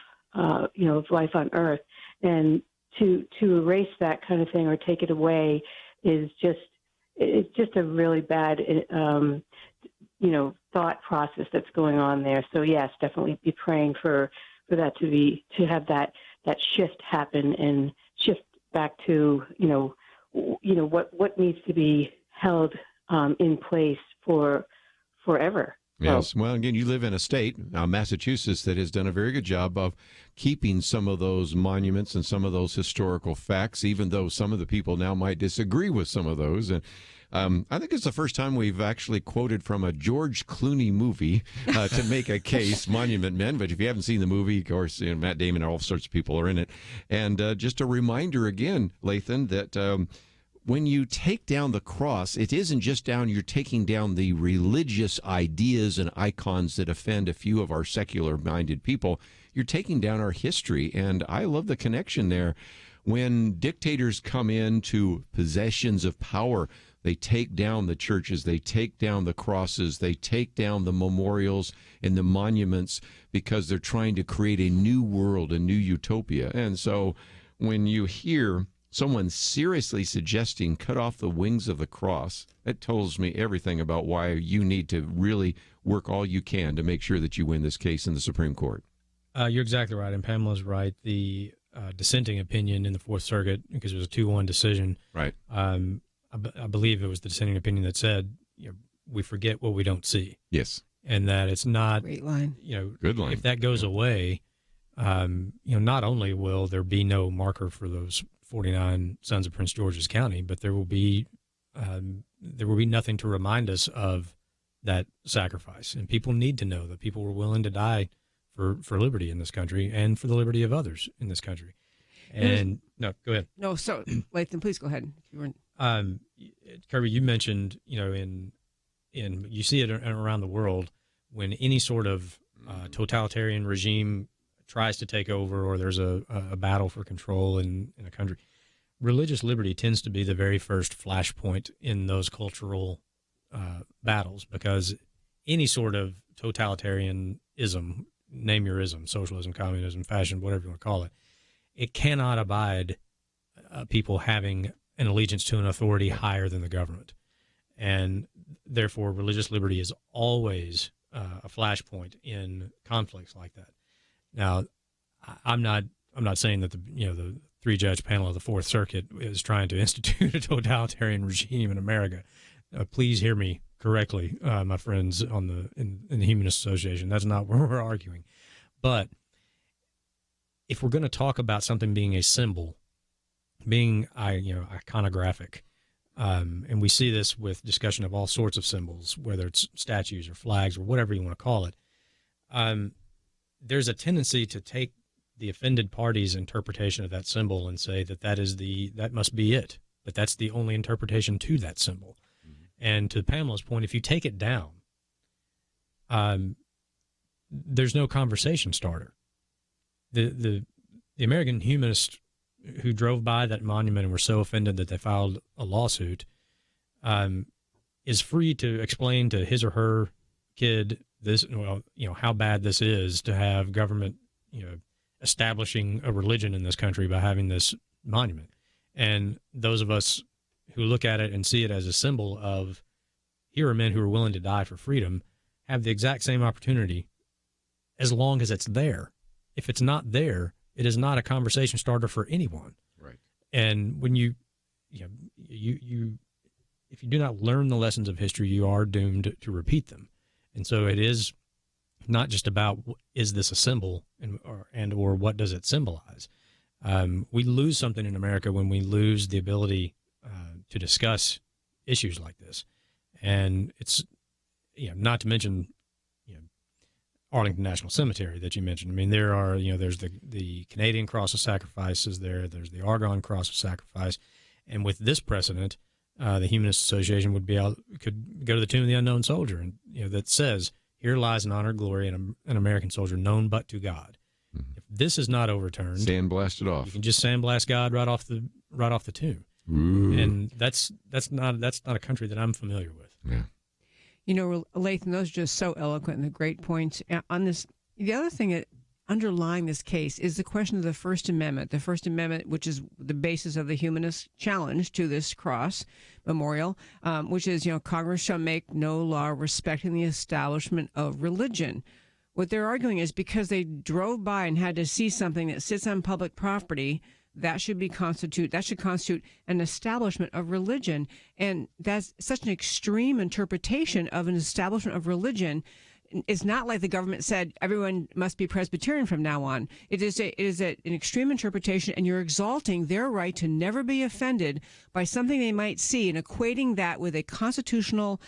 life on Earth. And to erase that kind of thing or take it away is just a really bad, thought process that's going on there. So yes, definitely be praying for that to have that shift happen and shift back to what needs to be held in place for forever. Yes. Well, again, you live in a state, Massachusetts, that has done a very good job of keeping some of those monuments and some of those historical facts, even though some of the people now might disagree with some of those. And I think it's the first time we've actually quoted from a George Clooney movie to make a case, Monument Men. But if you haven't seen the movie, of course, Matt Damon and all sorts of people are in it. And just a reminder again, Lathan, that when you take down the cross, it isn't just you're taking down the religious ideas and icons that offend a few of our secular-minded people. You're taking down our history, and I love the connection there. When dictators come into possessions of power, they take down the churches, they take down the crosses, they take down the memorials and the monuments because they're trying to create a new world, a new utopia. And so when you hear someone seriously suggesting cut off the wings of the cross, that tells me everything about why you need to really work all you can to make sure that you win this case in the Supreme Court. You're exactly right, and Pamela's right. The dissenting opinion in the Fourth Circuit, because it was a 2-1 decision, right? I believe it was the dissenting opinion that said, we forget what we don't see. Yes. And that it's not, great line. Good line. If that goes away, not only will there be no marker for those 49 sons of Prince George's County, but there will be nothing to remind us of that sacrifice. And people need to know that people were willing to die for liberty in this country and for the liberty of others in this country. And no, go ahead. No, so Lathan, please go ahead. If you were Kerby, you mentioned, in you see it around the world when any sort of totalitarian regime tries to take over or there's a battle for control in a country. Religious liberty tends to be the very first flashpoint in those cultural battles, because any sort of totalitarianism, name your ism, socialism, communism, fascism, whatever you want to call it, it cannot abide people having an allegiance to an authority higher than the government. And therefore, religious liberty is always a flashpoint in conflicts like that. Now, I'm not saying that the 3-judge panel of the Fourth Circuit is trying to institute a totalitarian regime in America. Please hear me correctly, my friends in the Humanist Association. That's not where we're arguing. But if we're going to talk about something being a symbol, being iconographic, and we see this with discussion of all sorts of symbols, whether it's statues or flags or whatever you want to call it, there's a tendency to take the offended party's interpretation of that symbol and say that must be it, but that's the only interpretation to that symbol. Mm-hmm. And to Pamela's point, if you take it down, there's no conversation starter. The American humanists who drove by that monument and were so offended that they filed a lawsuit is free to explain to his or her kid how bad this is to have government, establishing a religion in this country by having this monument. And those of us who look at it and see it as a symbol of here are men who are willing to die for freedom have the exact same opportunity as long as it's there. If it's not there, it is not a conversation starter for anyone. Right. And when you if you do not learn the lessons of history, you are doomed to repeat them. And so it is not just about, is this a symbol or what does it symbolize? We lose something in America when we lose the ability to discuss issues like this. And it's, not to mention, Arlington National Cemetery that you mentioned. I mean, there are, there's the Canadian Cross of Sacrifices there's the Argonne Cross of Sacrifice. And with this precedent, the Humanist Association could go to the Tomb of the Unknown Soldier, and that says, "Here lies in honor, glory, and an American soldier known but to God." Mm-hmm. If this is not overturned, sandblast it off. You can just sandblast God right off the tomb. Ooh. And that's not a country that I'm familiar with. Yeah. Lathan, those are just so eloquent and the great points on this. The other thing underlying this case is the question of the First Amendment. The First Amendment, which is the basis of the humanist challenge to this cross memorial, which is, Congress shall make no law respecting the establishment of religion. What they're arguing is because they drove by and had to see something that sits on public property, that should constitute an establishment of religion. And that's such an extreme interpretation of an establishment of religion. It's not like the government said everyone must be Presbyterian from now on. It is an extreme interpretation, and you're exalting their right to never be offended by something they might see and equating that with a constitutional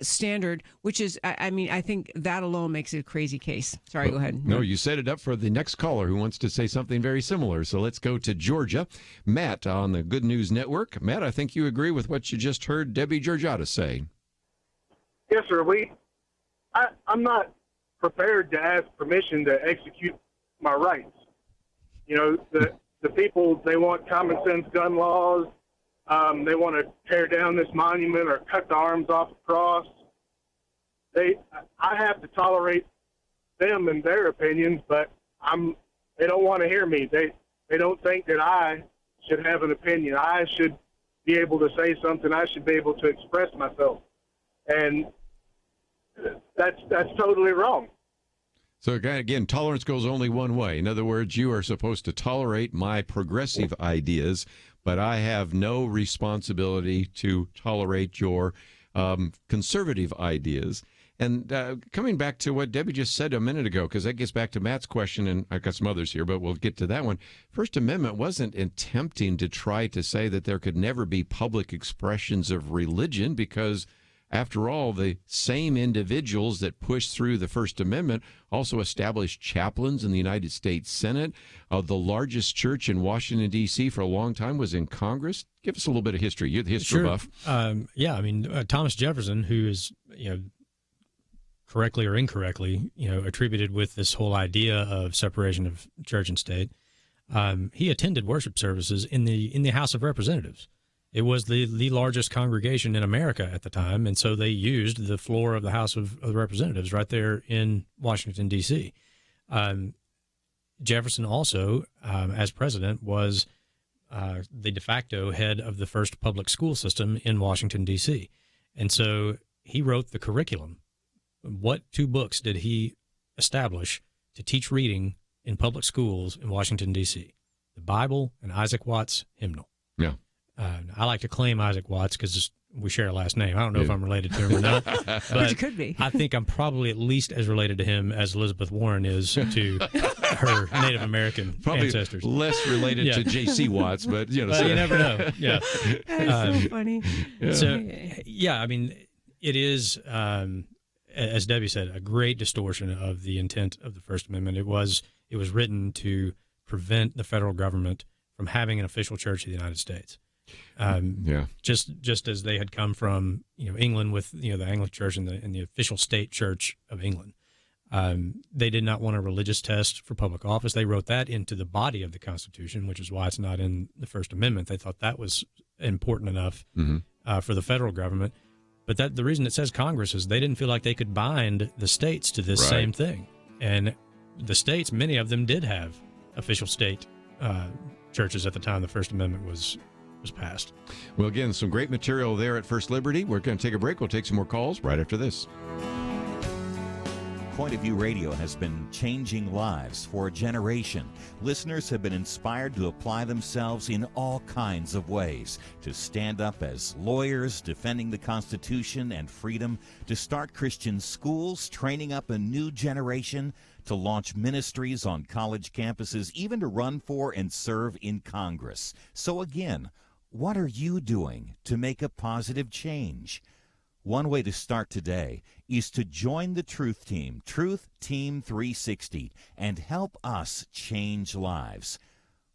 standard, which is, I think that alone makes it a crazy case. Sorry, go ahead. No, you set it up for the next caller who wants to say something very similar. So let's go to Georgia. Matt on the Good News Network. Matt, I think you agree with what you just heard Debbie Georgatos say. Yes, sir. I'm not prepared to ask permission to execute my rights. You know, the people, they want common sense gun laws. They want to tear down this monument or cut the arms off the cross. I have to tolerate them and their opinions, but they don't want to hear me. They don't think that I should have an opinion. I should be able to say something. I should be able to express myself. And that's totally wrong. So again, tolerance goes only one way. In other words, you are supposed to tolerate my progressive ideas, but I have no responsibility to tolerate your conservative ideas. And coming back to what Debbie just said a minute ago, because that gets back to Matt's question, and I've got some others here, but we'll get to that one. First Amendment wasn't attempting to try to say that there could never be public expressions of religion, because after all, the same individuals that pushed through the First Amendment also established chaplains in the United States Senate. The largest church in Washington, D.C. for a long time was in Congress. Give us a little bit of history. You're the history buff. Thomas Jefferson, who is, correctly or incorrectly, attributed with this whole idea of separation of church and state, he attended worship services in the House of Representatives. It was the largest congregation in America at the time, and so they used the floor of the House of Representatives right there in Washington, D.C. Jefferson also, as president, was the de facto head of the first public school system in Washington, D.C. And so he wrote the curriculum. What 2 books did he establish to teach reading in public schools in Washington, D.C.? The Bible and Isaac Watts' hymnal. Yeah. I like to claim Isaac Watts because we share a last name. I don't know if I'm related to him or not, but you could be. I think I'm probably at least as related to him as Elizabeth Warren is to her Native American ancestors. Less related to J.C. Watts, but you never know. Yeah, that's so funny. Yeah. So, it is, as Debbie said, a great distortion of the intent of the First Amendment. It was written to prevent the federal government from having an official church of the United States. Just as they had come from England with the Anglican Church and the official state church of England. They did not want a religious test for public office. They wrote that into the body of the Constitution, which is why it's not in the First Amendment. They thought that was important enough for the federal government. But the reason it says Congress is they didn't feel like they could bind the states to this same thing. And the states, many of them did have official state churches at the time the First Amendment was passed. Well, again, some great material there at First Liberty. We're going to take a break. We'll take some more calls right after this. Point of View Radio has been changing lives for a generation. Listeners have been inspired to apply themselves in all kinds of ways, to stand up as lawyers defending the Constitution and freedom, to start Christian schools, training up a new generation, to launch ministries on college campuses, even to run for and serve in Congress. So again, what are you doing to make a positive change? One way to start today is to join the Truth Team, Truth Team 360, and help us change lives.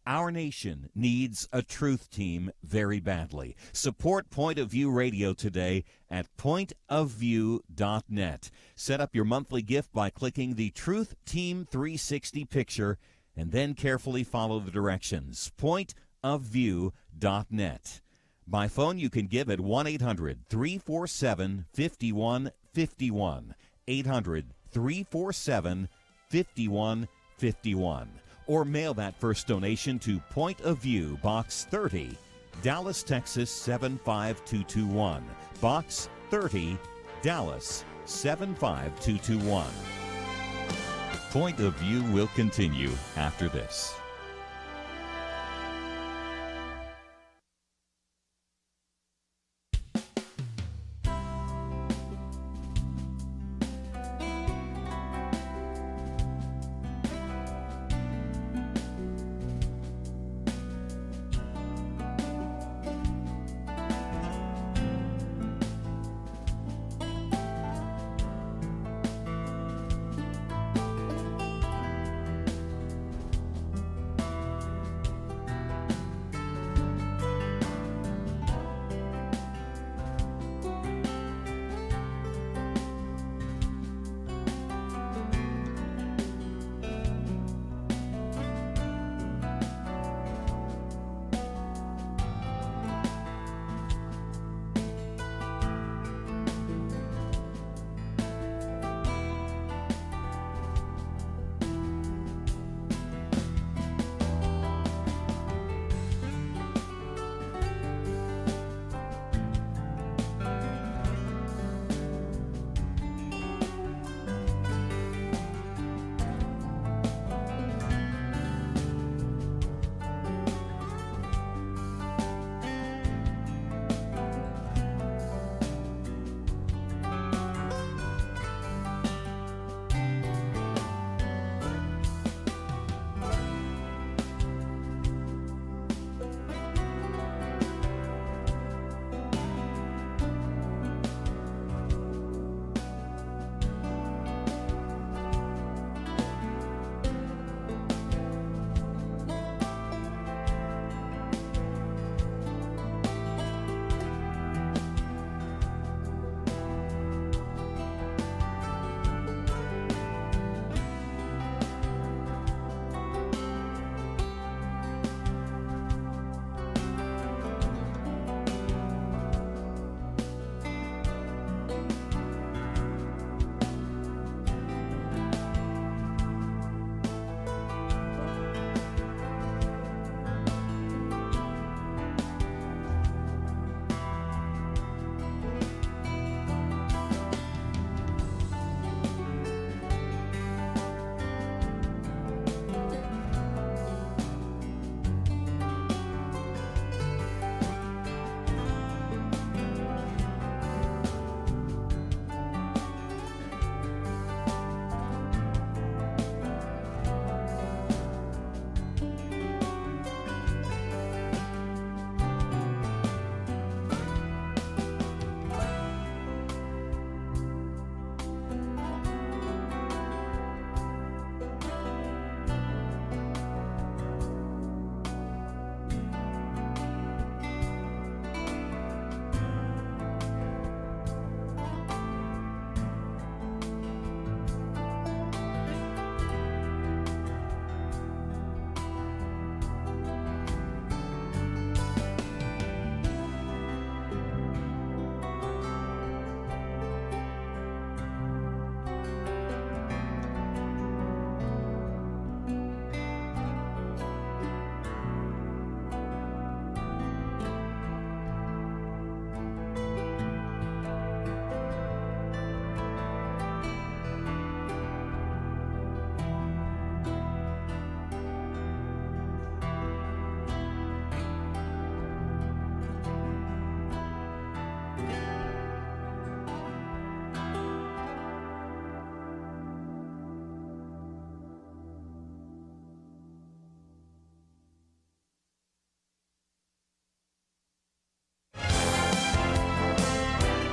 Our nation needs a truth team very badly. Support Point of View Radio today at pointofview.net. Set up your monthly gift by clicking the Truth Team 360 picture and then carefully follow the directions. Pointofview.net. By phone, you can give at 1-800-347-5151. 800-347-5151. Or mail that first donation to Point of View, Box 30, Dallas, Texas 75221. Box 30, Dallas 75221. Point of View will continue after this.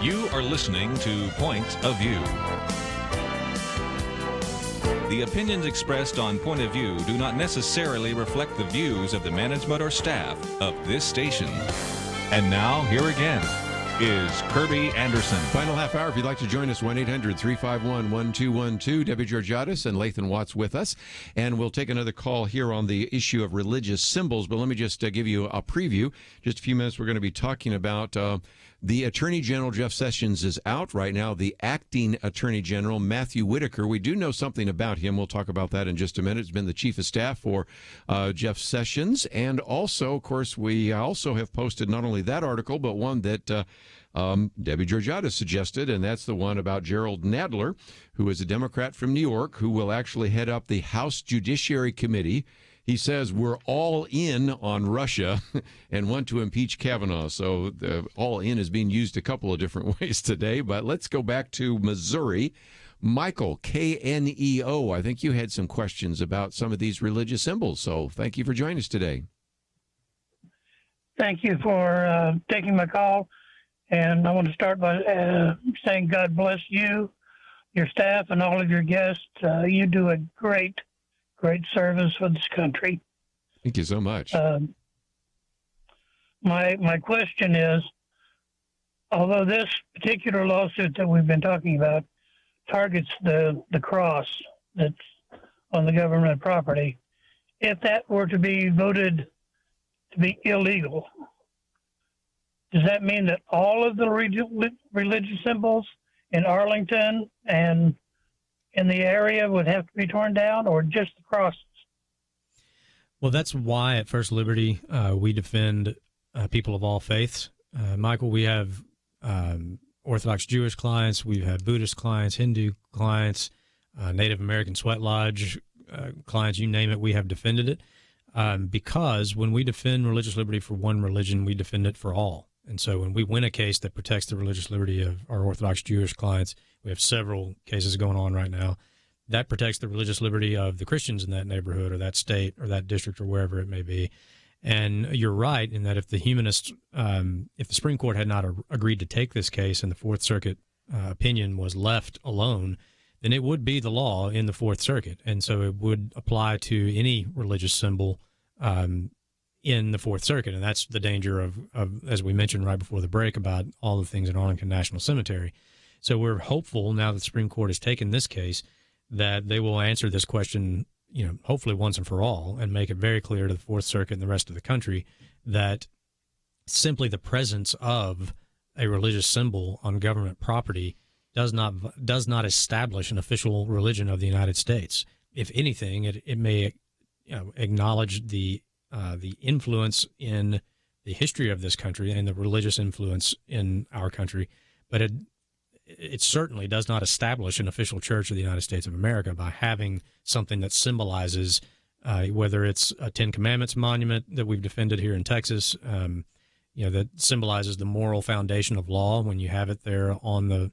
You are listening to Point of View. The opinions expressed on Point of View do not necessarily reflect the views of the management or staff of this station. And now, here again is Kerby Anderson. Final half hour. If you'd like to join us, 1-800-351-1212. Debbie Georgatos and Lathan Watts with us. And we'll take another call here on the issue of religious symbols. But let me just give you a preview. Just a few minutes, we're going to be talking about the Attorney General, Jeff Sessions, is out right now. The acting Attorney General, Matthew Whitaker, we do know something about him. We'll talk about that in just a minute. He's been the Chief of Staff for Jeff Sessions. And also, of course, we also have posted not only that article, but one that Debbie Georgatos suggested, and that's the one about Gerald Nadler, who is a Democrat from New York, who will actually head up the House Judiciary Committee. He says we're all in on Russia and want to impeach Kavanaugh. So the all in is being used a couple of different ways today. But let's go back to Missouri. Michael, KNEO, I think you had some questions about some of these religious symbols. So thank you for joining us today. Thank you for taking my call. And I want to start by saying God bless you, your staff, and all of your guests. You do a great service for this country. Thank you so much. My question is, although this particular lawsuit that we've been talking about targets the cross that's on the government property, if that were to be voted to be illegal, does that mean that all of the religious symbols in Arlington and in the area would have to be torn down, or just the crosses? Well, that's why at First Liberty we defend people of all faiths. Michael, we have Orthodox Jewish clients, we have Buddhist clients, Hindu clients, Native American Sweat Lodge clients, you name it, we have defended it. Because when we defend religious liberty for one religion, we defend it for all. And so when we win a case that protects the religious liberty of our Orthodox Jewish clients, we have several cases going on right now, that protects the religious liberty of the Christians in that neighborhood or that state or that district or wherever it may be. And you're right in that if the humanists, if the Supreme Court had not agreed to take this case and the Fourth Circuit opinion was left alone, then it would be the law in the Fourth Circuit. And so it would apply to any religious symbol in the Fourth Circuit. And that's the danger of, as we mentioned right before the break, about all the things in Arlington National Cemetery. So we're hopeful now that the Supreme Court has taken this case that they will answer this question, hopefully once and for all, and make it very clear to the Fourth Circuit and the rest of the country that simply the presence of a religious symbol on government property does not establish an official religion of the United States. If anything, it may acknowledge the influence in the history of this country and the religious influence in our country, but it certainly does not establish an official church of the United States of America by having something that symbolizes, whether it's a Ten Commandments monument that we've defended here in Texas, that symbolizes the moral foundation of law when you have it there on the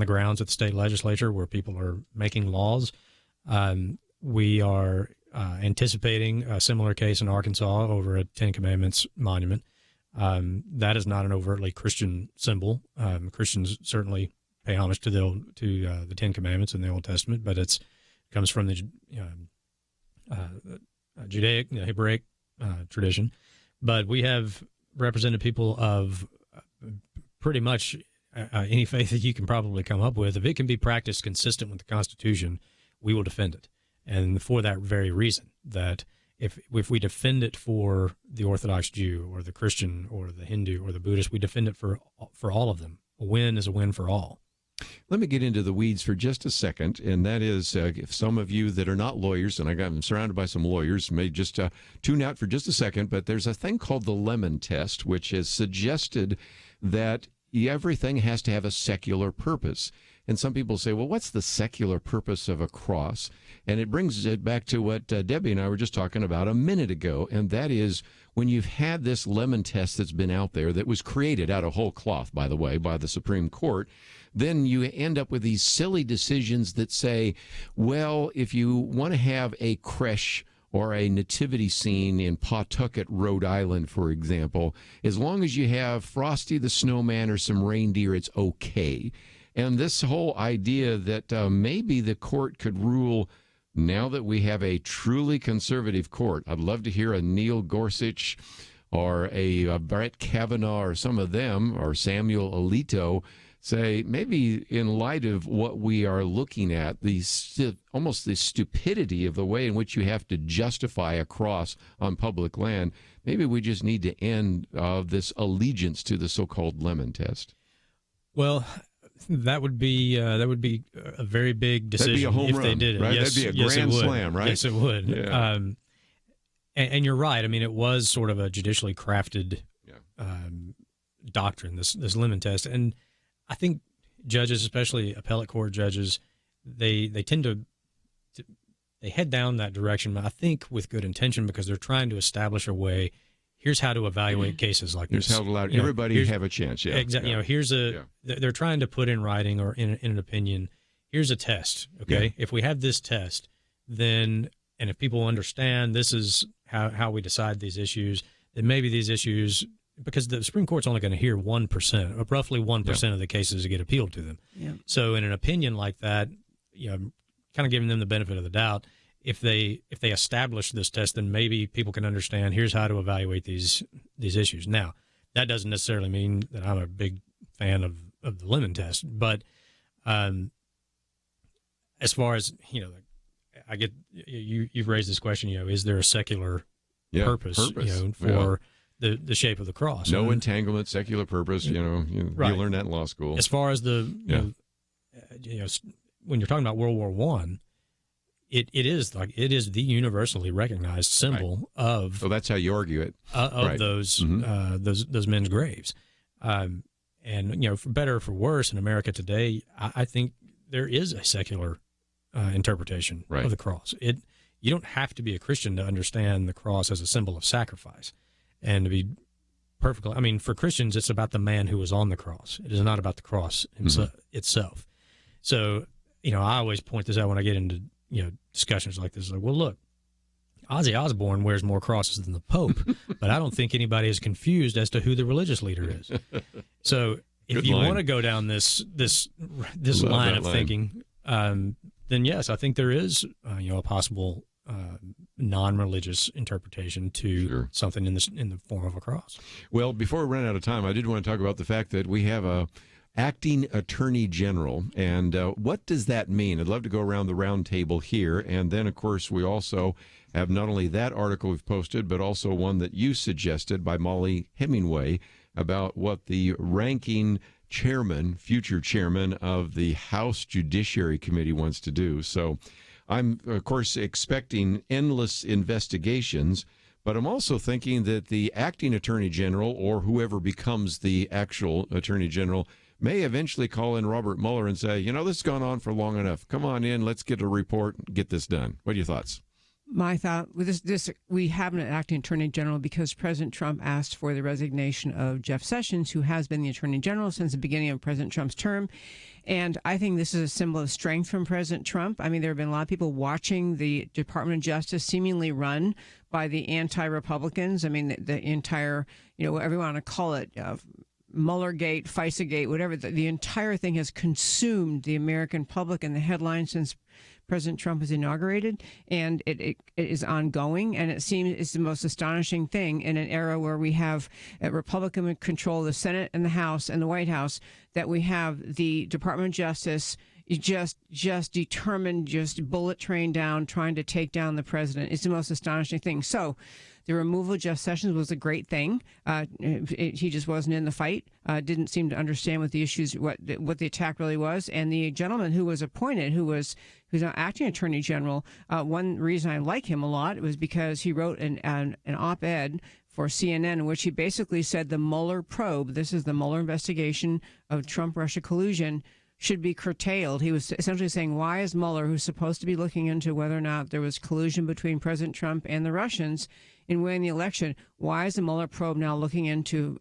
grounds of the state legislature where people are making laws. We are anticipating a similar case in Arkansas over a Ten Commandments monument. That is not an overtly Christian symbol. Christians certainly pay homage to the Ten Commandments in the Old Testament, but it comes from the Judaic, Hebraic tradition. But we have represented people of pretty much any faith that you can probably come up with. If it can be practiced consistent with the Constitution, we will defend it. And for that very reason, that if we defend it for the Orthodox Jew or the Christian or the Hindu or the Buddhist, we defend it for all of them. A win is a win for all. Let me get into the weeds for just a second, and that is if some of you that are not lawyers, and I'm surrounded by some lawyers, may just tune out for just a second, but there's a thing called the Lemon Test, which has suggested that everything has to have a secular purpose. And some people say, well, what's the secular purpose of a cross? And it brings it back to what Debbie and I were just talking about a minute ago, and that is when you've had this lemon test that's been out there that was created out of whole cloth, by the way, by the Supreme Court, then you end up with these silly decisions that say, well, if you want to have a creche or a nativity scene in Pawtucket, Rhode Island, for example, as long as you have Frosty the Snowman or some reindeer, it's okay. And this whole idea that maybe the court could rule, now that we have a truly conservative court, I'd love to hear a Neil Gorsuch or a Brett Kavanaugh or some of them, or Samuel Alito, say maybe in light of what we are looking at, almost the stupidity of the way in which you have to justify a cross on public land, maybe we just need to end this allegiance to the so-called lemon test. Well, that would be a very big decision. That'd be a home if run, they did it. right? Yes, That'd be a yes, grand it would. slam, right? Yes, it would. Yeah. And you're right. I mean, it was sort of a judicially crafted doctrine, this lemon test. And I think judges, especially appellate court judges, they tend to they head down that direction, I think with good intention, because they're trying to establish a way. Here's how to evaluate cases like Here's this. how to allow everybody have a chance. Yeah, exactly. Yeah. Here's they're trying to put in writing or in an opinion. Here's a test. Okay, Yeah. if we have this test, then and if people understand this is how we decide these issues, then maybe these issues, because the Supreme Court's only going to hear 1%, roughly 1% of the cases that get appealed to them. Yeah. So in an opinion like that, kind of giving them the benefit of the doubt. If they establish this test, then maybe people can understand. Here's how to evaluate these issues. Now, that doesn't necessarily mean that I'm a big fan of the lemon test, but as far as I get you've raised this question. Is there a secular purpose? For the shape of the cross? No entanglement, secular purpose. You learn that in law school. As far as when you're talking about World War I. It is the universally recognized symbol of. So that's how you argue it. Of those men's graves, and for better or for worse in America today, I think there is a secular interpretation of the cross. You don't have to be a Christian to understand the cross as a symbol of sacrifice, and to be perfectly. I mean, for Christians, it's about the man who was on the cross. It is not about the cross itself. So I always point this out when I get into discussions like this. Like, well, look, Ozzy Osbourne wears more crosses than the Pope, but I don't think anybody is confused as to who the religious leader is. So if you want to go down this line of thinking, then yes, I think there is a possible non-religious interpretation to something in the form of a cross. Well, before we run out of time, I did want to talk about the fact that we have a acting attorney general, and what does that mean? I'd love to go around the round table here, and then of course we also have not only that article we've posted, but also one that you suggested by Molly Hemingway about what the ranking future chairman of the House Judiciary Committee wants to do. So I'm of course expecting endless investigations, but I'm also thinking that the acting attorney general, or whoever becomes the actual attorney general, may eventually call in Robert Mueller and say, this has gone on for long enough. Come on in, let's get a report and get this done. What are your thoughts? My thought with this, we have an acting attorney general because President Trump asked for the resignation of Jeff Sessions, who has been the attorney general since the beginning of President Trump's term. And I think this is a symbol of strength from President Trump. I mean, there have been a lot of people watching the Department of Justice seemingly run by the anti-Republicans. I mean, the entire, whatever you want to call it, Muellergate, FISA-gate, whatever, the entire thing has consumed the American public and the headlines since President Trump was inaugurated, and it is ongoing, and it seems it's the most astonishing thing in an era where we have a Republican control the Senate and the House and the White House, that we have the Department of Justice just determined, just bullet train down, trying to take down the president. It's the most astonishing thing. So the removal of Jeff Sessions was a great thing. He just wasn't in the fight, didn't seem to understand what the issues, what the attack really was. And the gentleman who was appointed, who's an acting attorney general, one reason I like him a lot was because he wrote an op-ed for CNN in which he basically said the Mueller probe, this is the Mueller investigation of Trump-Russia collusion, should be curtailed. He was essentially saying, why is Mueller, who's supposed to be looking into whether or not there was collusion between President Trump and the Russians in winning the election, why is the Mueller probe now looking into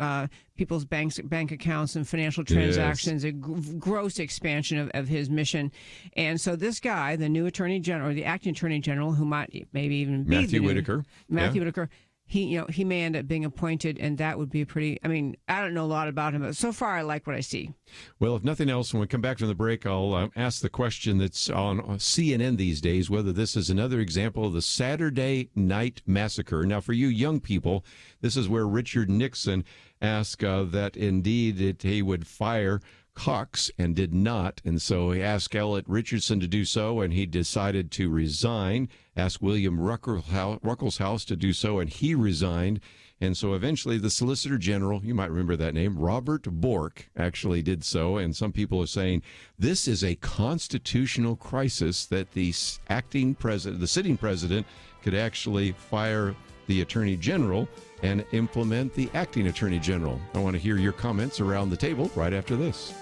people's bank accounts and financial transactions, a gross expansion of his mission? And so this guy, the new Attorney General, or the acting Attorney General, who might maybe even be Matthew Whitaker. Whitaker, he may end up being appointed, and that would be pretty. I mean, I don't know a lot about him, but so far I like what I see. Well, if nothing else, when we come back from the break, I'll ask the question that's on CNN these days, whether this is another example of the Saturday Night Massacre. Now, for you young people, this is where Richard Nixon asked that indeed he would fire Cox and did not. And so he asked Elliot Richardson to do so, and he decided to resign. Asked William Ruckelshaus to do so, and he resigned. And so eventually the Solicitor General, you might remember that name, Robert Bork, actually did so. And some people are saying this is a constitutional crisis, that the acting president, the sitting president, could actually fire the Attorney General and implement the acting Attorney General. I want to hear your comments around the table right after this.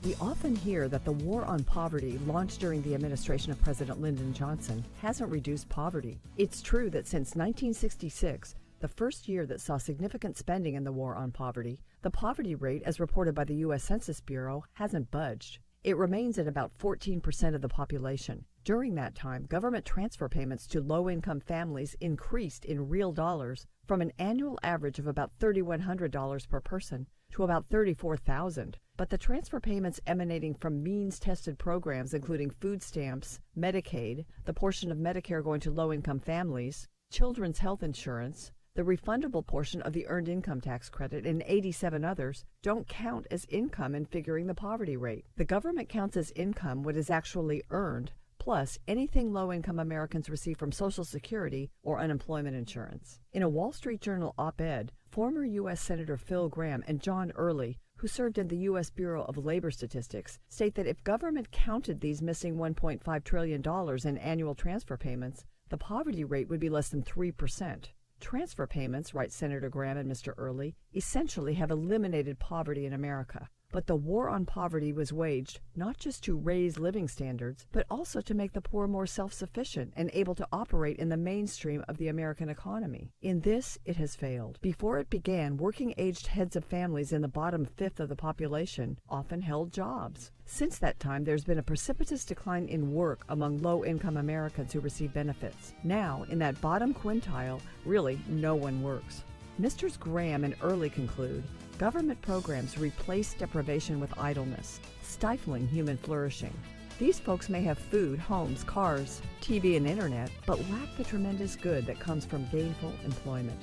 We often hear that the war on poverty, launched during the administration of President Lyndon Johnson, hasn't reduced poverty. It's true that since 1966, the first year that saw significant spending in the war on poverty, the poverty rate, as reported by the U.S. Census Bureau, hasn't budged. It remains at about 14% of the population. During that time, government transfer payments to low-income families increased in real dollars from an annual average of about $3,100 per person to about $34,000. But the transfer payments emanating from means-tested programs including food stamps, Medicaid, the portion of Medicare going to low-income families, children's health insurance, the refundable portion of the Earned Income Tax Credit, and 87 others don't count as income in figuring the poverty rate. The government counts as income what is actually earned, plus anything low-income Americans receive from Social Security or unemployment insurance. In a Wall Street Journal op-ed, former U.S. Senator Phil Gramm and John Early, who served in the U.S. Bureau of Labor Statistics, state that if government counted these missing $1.5 trillion in annual transfer payments, the poverty rate would be less than 3%. Transfer payments, write Senator Gramm and Mr. Early, essentially have eliminated poverty in America. But the war on poverty was waged not just to raise living standards, but also to make the poor more self-sufficient and able to operate in the mainstream of the American economy. In this, it has failed. Before it began, working-aged heads of families in the bottom fifth of the population often held jobs. Since that time, there's been a precipitous decline in work among low-income Americans who receive benefits. Now, in that bottom quintile, really no one works. Mr. Graham and Early conclude, government programs replace deprivation with idleness, stifling human flourishing. These folks may have food, homes, cars, TV, and internet, but lack the tremendous good that comes from gainful employment.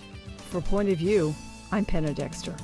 For Point of View, I'm Penna Dexter.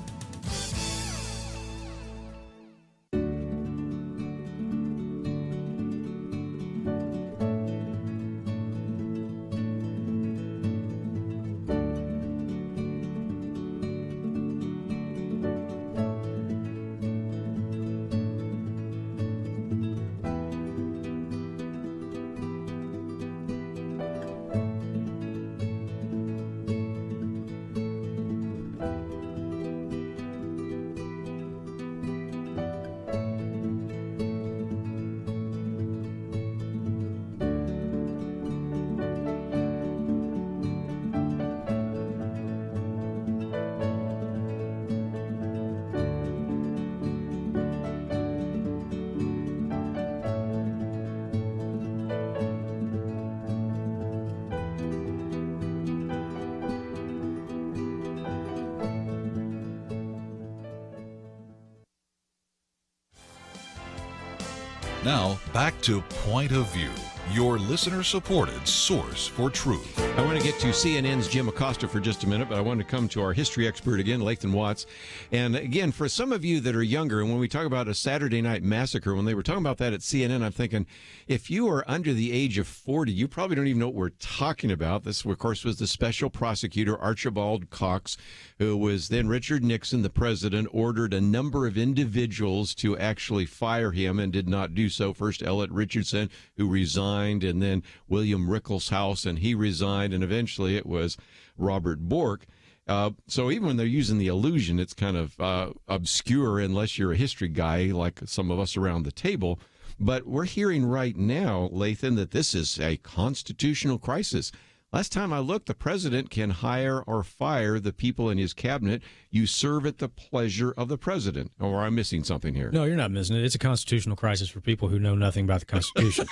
Now, back to Point of View. your listener-supported source for truth. I want to get to CNN's Jim Acosta for just a minute, but I want to come to our history expert again, Lathan Watts. And again, for some of you that are younger, and when we talk about a Saturday night massacre, when they were talking about that at CNN, I'm thinking, if you are under the age of 40, you probably don't even know what we're talking about. This, of course, was the special prosecutor, Archibald Cox, who was then Richard Nixon, the president, ordered a number of individuals to actually fire him and did not do so. First, Elliot Richardson, who resigned, and then William Rickleshouse, and he resigned, and eventually it was Robert Bork. So even when they're using the illusion, it's kind of obscure unless you're a history guy like some of us around the table. But we're hearing right now, Lathan, that this is a constitutional crisis. Last time I looked, the president can hire or fire the people in his cabinet. You serve at the pleasure of the president. Or I'm missing something here. No, you're not missing it. It's a constitutional crisis for people who know nothing about the Constitution.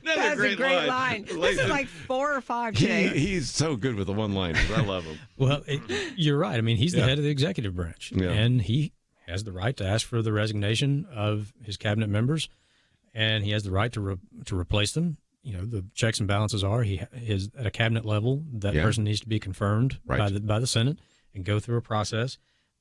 That's a great line. This is like 4 or 5 today. He's so good with the one-liners. I love him. Well, you're right. I mean, he's the head of the executive branch, and he has the right to ask for the resignation of his cabinet members, and he has the right to replace them. You know, the checks and balances are he is at a cabinet level. That person needs to be confirmed by the Senate and go through a process.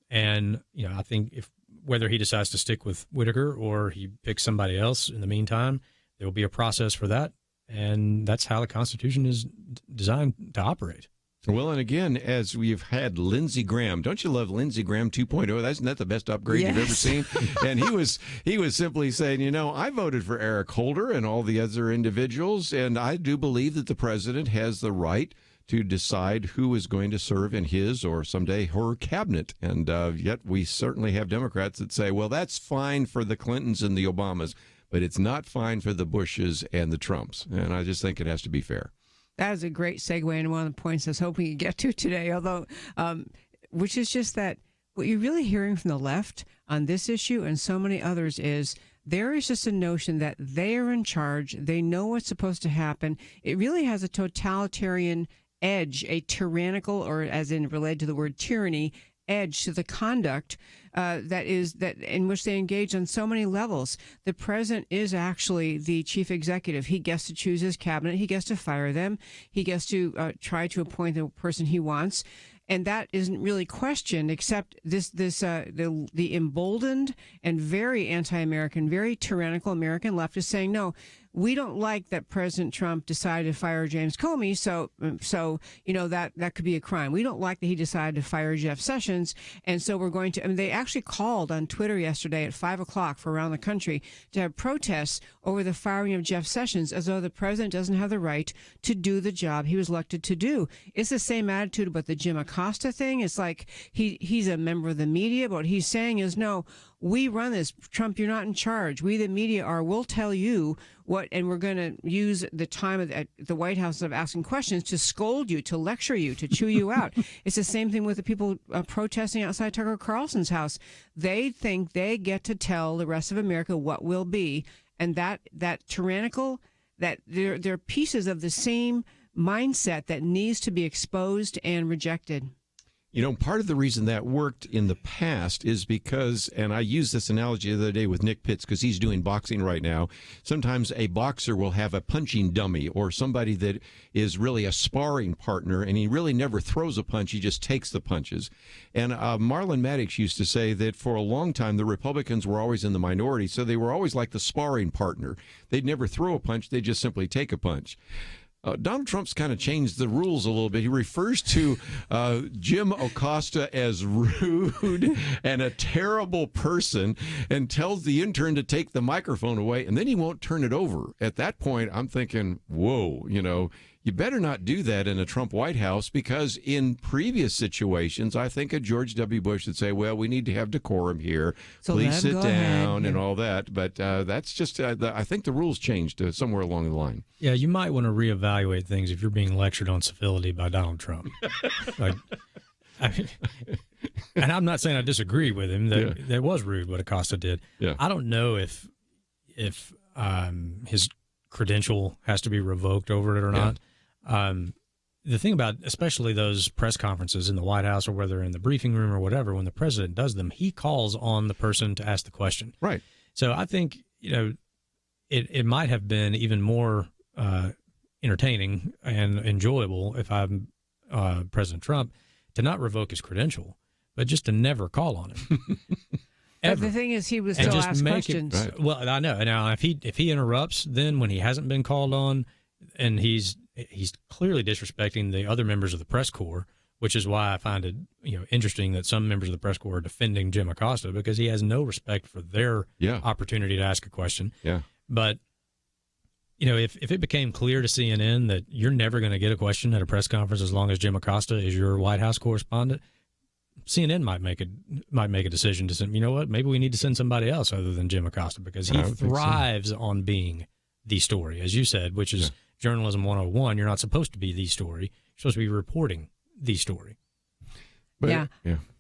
And you know, I think whether he decides to stick with Whitaker or he picks somebody else in the meantime, there will be a process for that, and that's how the Constitution is designed to operate. Well, and again, as we've had Lindsey Graham, don't you love Lindsey Graham 2.0? Isn't that the best upgrade you've ever seen? And he was simply saying, you know, I voted for Eric Holder and all the other individuals, and I do believe that the president has the right to decide who is going to serve in his or someday her cabinet. And yet we certainly have Democrats that say, well, that's fine for the Clintons and the Obamas, but it's not fine for the Bushes and the Trumps. And I just think it has to be fair. That is a great segue into one of the points I was hoping you get to today, although, which is just that what you're really hearing from the left on this issue and so many others is there is just a notion that they are in charge. They know what's supposed to happen. It really has a totalitarian edge, a tyrannical, or as in related to the word tyranny, edge to the conduct that in which they engage on so many levels. The president is actually the chief executive. He gets to choose his cabinet. He gets to fire them. He gets to try to appoint the person he wants. And that isn't really questioned, except the emboldened and very anti-American, very tyrannical American left is saying, no, we don't like that President Trump decided to fire James Comey, so you know that could be a crime. We don't like that he decided to fire Jeff Sessions, and so we're going to. I mean, they actually called on Twitter yesterday at 5:00 for around the country to have protests over the firing of Jeff Sessions, as though the president doesn't have the right to do the job he was elected to do. It's the same attitude about the Jim Acosta thing. It's like he's a member of the media, but what he's saying is no. We run this. Trump, you're not in charge. We, the media, are. We'll tell you what, and we're going to use the time at the White House of asking questions to scold you, to lecture you, to chew you out. It's the same thing with the people protesting outside Tucker Carlson's house. They think they get to tell the rest of America what will be, and that tyrannical, that they're pieces of the same mindset that needs to be exposed and rejected. You know, part of the reason that worked in the past is because, and I used this analogy the other day with Nick Pitts because he's doing boxing right now. Sometimes a boxer will have a punching dummy or somebody that is really a sparring partner, and he really never throws a punch. He just takes the punches. And Marlon Maddox used to say that for a long time, the Republicans were always in the minority, so they were always like the sparring partner. They'd never throw a punch. They'd just simply take a punch. Donald Trump's kind of changed the rules a little bit. He refers to Jim Acosta as rude and a terrible person and tells the intern to take the microphone away, and then he won't turn it over. At that point, I'm thinking, whoa, you know, you better not do that in a Trump White House, because in previous situations, I think a George W. Bush would say, well, we need to have decorum here. So please sit down ahead. and all that. But that's just, I think the rules changed somewhere along the line. Yeah, you might want to reevaluate things if you're being lectured on civility by Donald Trump. And I'm not saying I disagree with him. That was rude what Acosta did. Yeah. I don't know if his credential has to be revoked over it or not. The thing about especially those press conferences in the White House, or whether in the briefing room or whatever, when the president does them, he calls on the person to ask the question. Right. So I think, you know, it might have been even more entertaining and enjoyable if I'm President Trump to not revoke his credential, but just to never call on him. But the thing is, he was still asked questions. Right. Well, I know. Now, if he interrupts, then when he hasn't been called on, and he's clearly disrespecting the other members of the press corps, which is why I find it interesting that some members of the press corps are defending Jim Acosta, because he has no respect for their opportunity to ask a question. Yeah. But if it became clear to CNN that you're never going to get a question at a press conference as long as Jim Acosta is your White House correspondent, CNN might make a decision to send. You know what? Maybe we need to send somebody else other than Jim Acosta, because he thrives on being the story, as you said, which is journalism 101. You're not supposed to be the story. You're supposed to be reporting the story. But, yeah.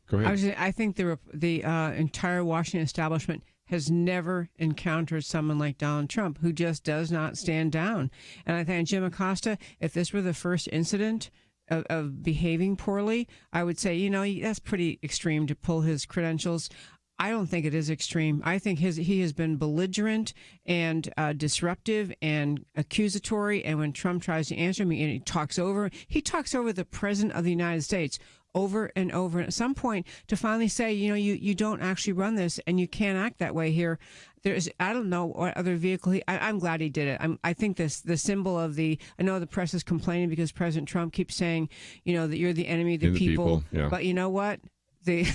Go ahead. I think the entire Washington establishment has never encountered someone like Donald Trump, who just does not stand down. And I think Jim Acosta, if this were the first incident of behaving poorly, I would say, that's pretty extreme to pull his credentials. I don't think it is extreme. I think he has been belligerent and disruptive and accusatory. And when Trump tries to answer me, and he talks over the president of the United States over and over. And at some point, to finally say, you don't actually run this, and you can't act that way here. I don't know what other vehicle. I'm glad he did it. I think the symbol of I know the press is complaining because President Trump keeps saying, that you're the enemy of the people. Yeah. But you know what? The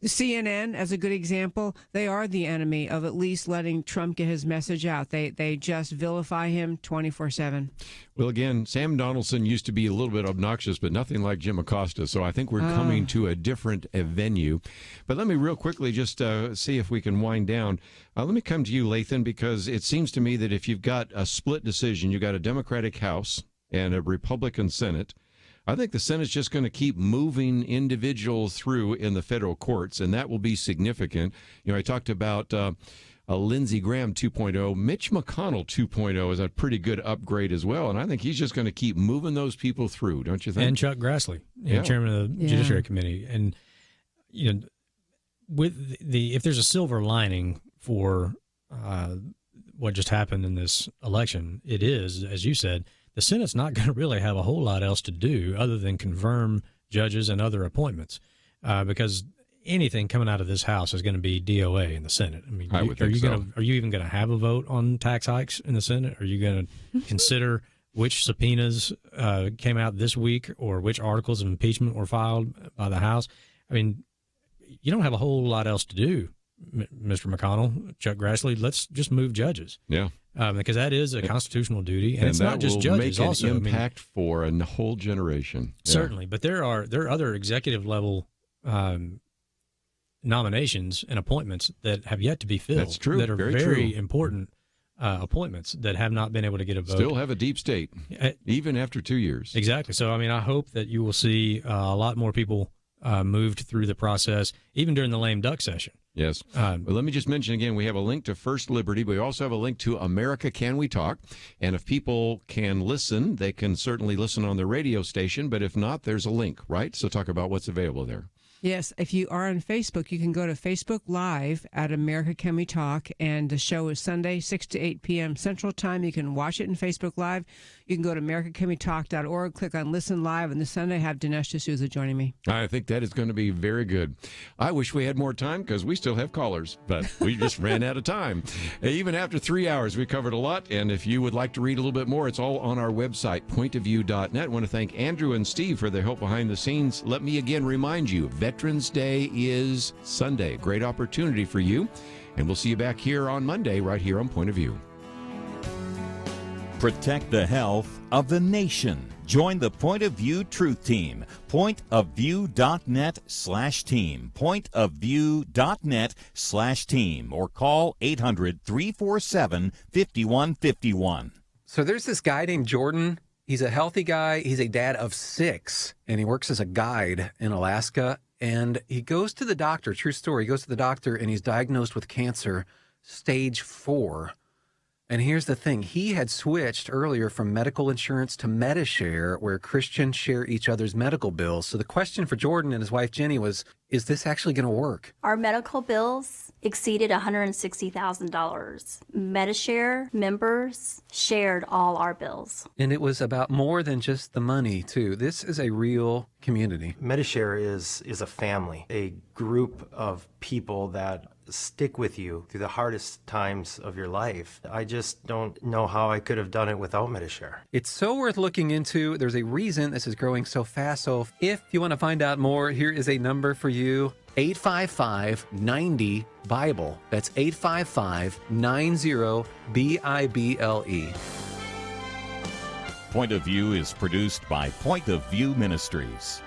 CNN, as a good example, they are the enemy of at least letting Trump get his message out. They just vilify him 24/7. Well, again, Sam Donaldson used to be a little bit obnoxious, but nothing like Jim Acosta. So I think we're coming to a different venue. But let me real quickly just see if we can wind down. Let me come to you, Lathan, because it seems to me that if you've got a split decision, you've got a Democratic House and a Republican Senate, I think the Senate's just going to keep moving through in the federal courts, and that will be significant. I talked about Lindsey Graham 2.0. Mitch McConnell 2.0 is a pretty good upgrade as well, and I think he's just going to keep moving those people through, don't you think? And Chuck Grassley, chairman of the Judiciary Committee. And, if there's a silver lining for what just happened in this election, it is, as you said, the Senate's not going to really have a whole lot else to do other than confirm judges and other appointments, because anything coming out of this House is going to be DOA in the Senate. I mean, are you even going to have a vote on tax hikes in the Senate? Are you going to consider which subpoenas came out this week or which articles of impeachment were filed by the House? I mean, you don't have a whole lot else to do, Mr. McConnell, Chuck Grassley. Let's just move judges. Yeah. Because that is a constitutional duty, and it's not just judges. Make also, an impact for a whole generation. Certainly, but there are other executive level nominations and appointments that have yet to be filled. That's true. That are very important appointments that have not been able to get a vote. Still have a deep state, even after 2 years. Exactly. So, I hope that you will see a lot more people moved through the process, even during the lame duck session. Yes. But let me just mention again, we have a link to First Liberty, but we also have a link to America Can We Talk. And if people can listen, they can certainly listen on the radio station. But if not, there's a link, right? So talk about what's available there. Yes, if you are on Facebook, you can go to Facebook Live at America Can We Talk, and the show is Sunday, 6 to 8 p.m. Central Time. You can watch it in Facebook Live. You can go to americacanwetalk.org, click on Listen Live, and this Sunday I have Dinesh D'Souza joining me. I think that is going to be very good. I wish we had more time because we still have callers, but we just ran out of time. Even after 3 hours, we covered a lot, and if you would like to read a little bit more, it's all on our website, pointofview.net. I want to thank Andrew and Steve for their help behind the scenes. Let me again remind you, Veterans Day is Sunday. Great opportunity for you. And we'll see you back here on Monday, right here on Point of View. Protect the health of the nation. Join the Point of View Truth Team. Pointofview.net/team. Pointofview.net/team. Or call 800-347-5151. So there's this guy named Jordan. He's a healthy guy. He's a dad of 6, and he works as a guide in Alaska. And he goes to the doctor, true story, he goes to the doctor and he's diagnosed with cancer, stage 4. And here's the thing. He had switched earlier from medical insurance to Medishare, where Christians share each other's medical bills. So the question for Jordan and his wife Jenny was, is this actually going to work? Our medical bills exceeded $160,000. Medishare members shared all our bills. And it was about more than just the money, too. This is a real community. Medishare is a family, a group of people that stick with you through the hardest times of your life. I just don't know how I could have done it without Medishare. It's so worth looking into. There's a reason this is growing so fast. So if you want to find out more, here is a number for you. 855-90-BIBLE. That's 855-90-BIBLE. Point of View is produced by Point of View Ministries.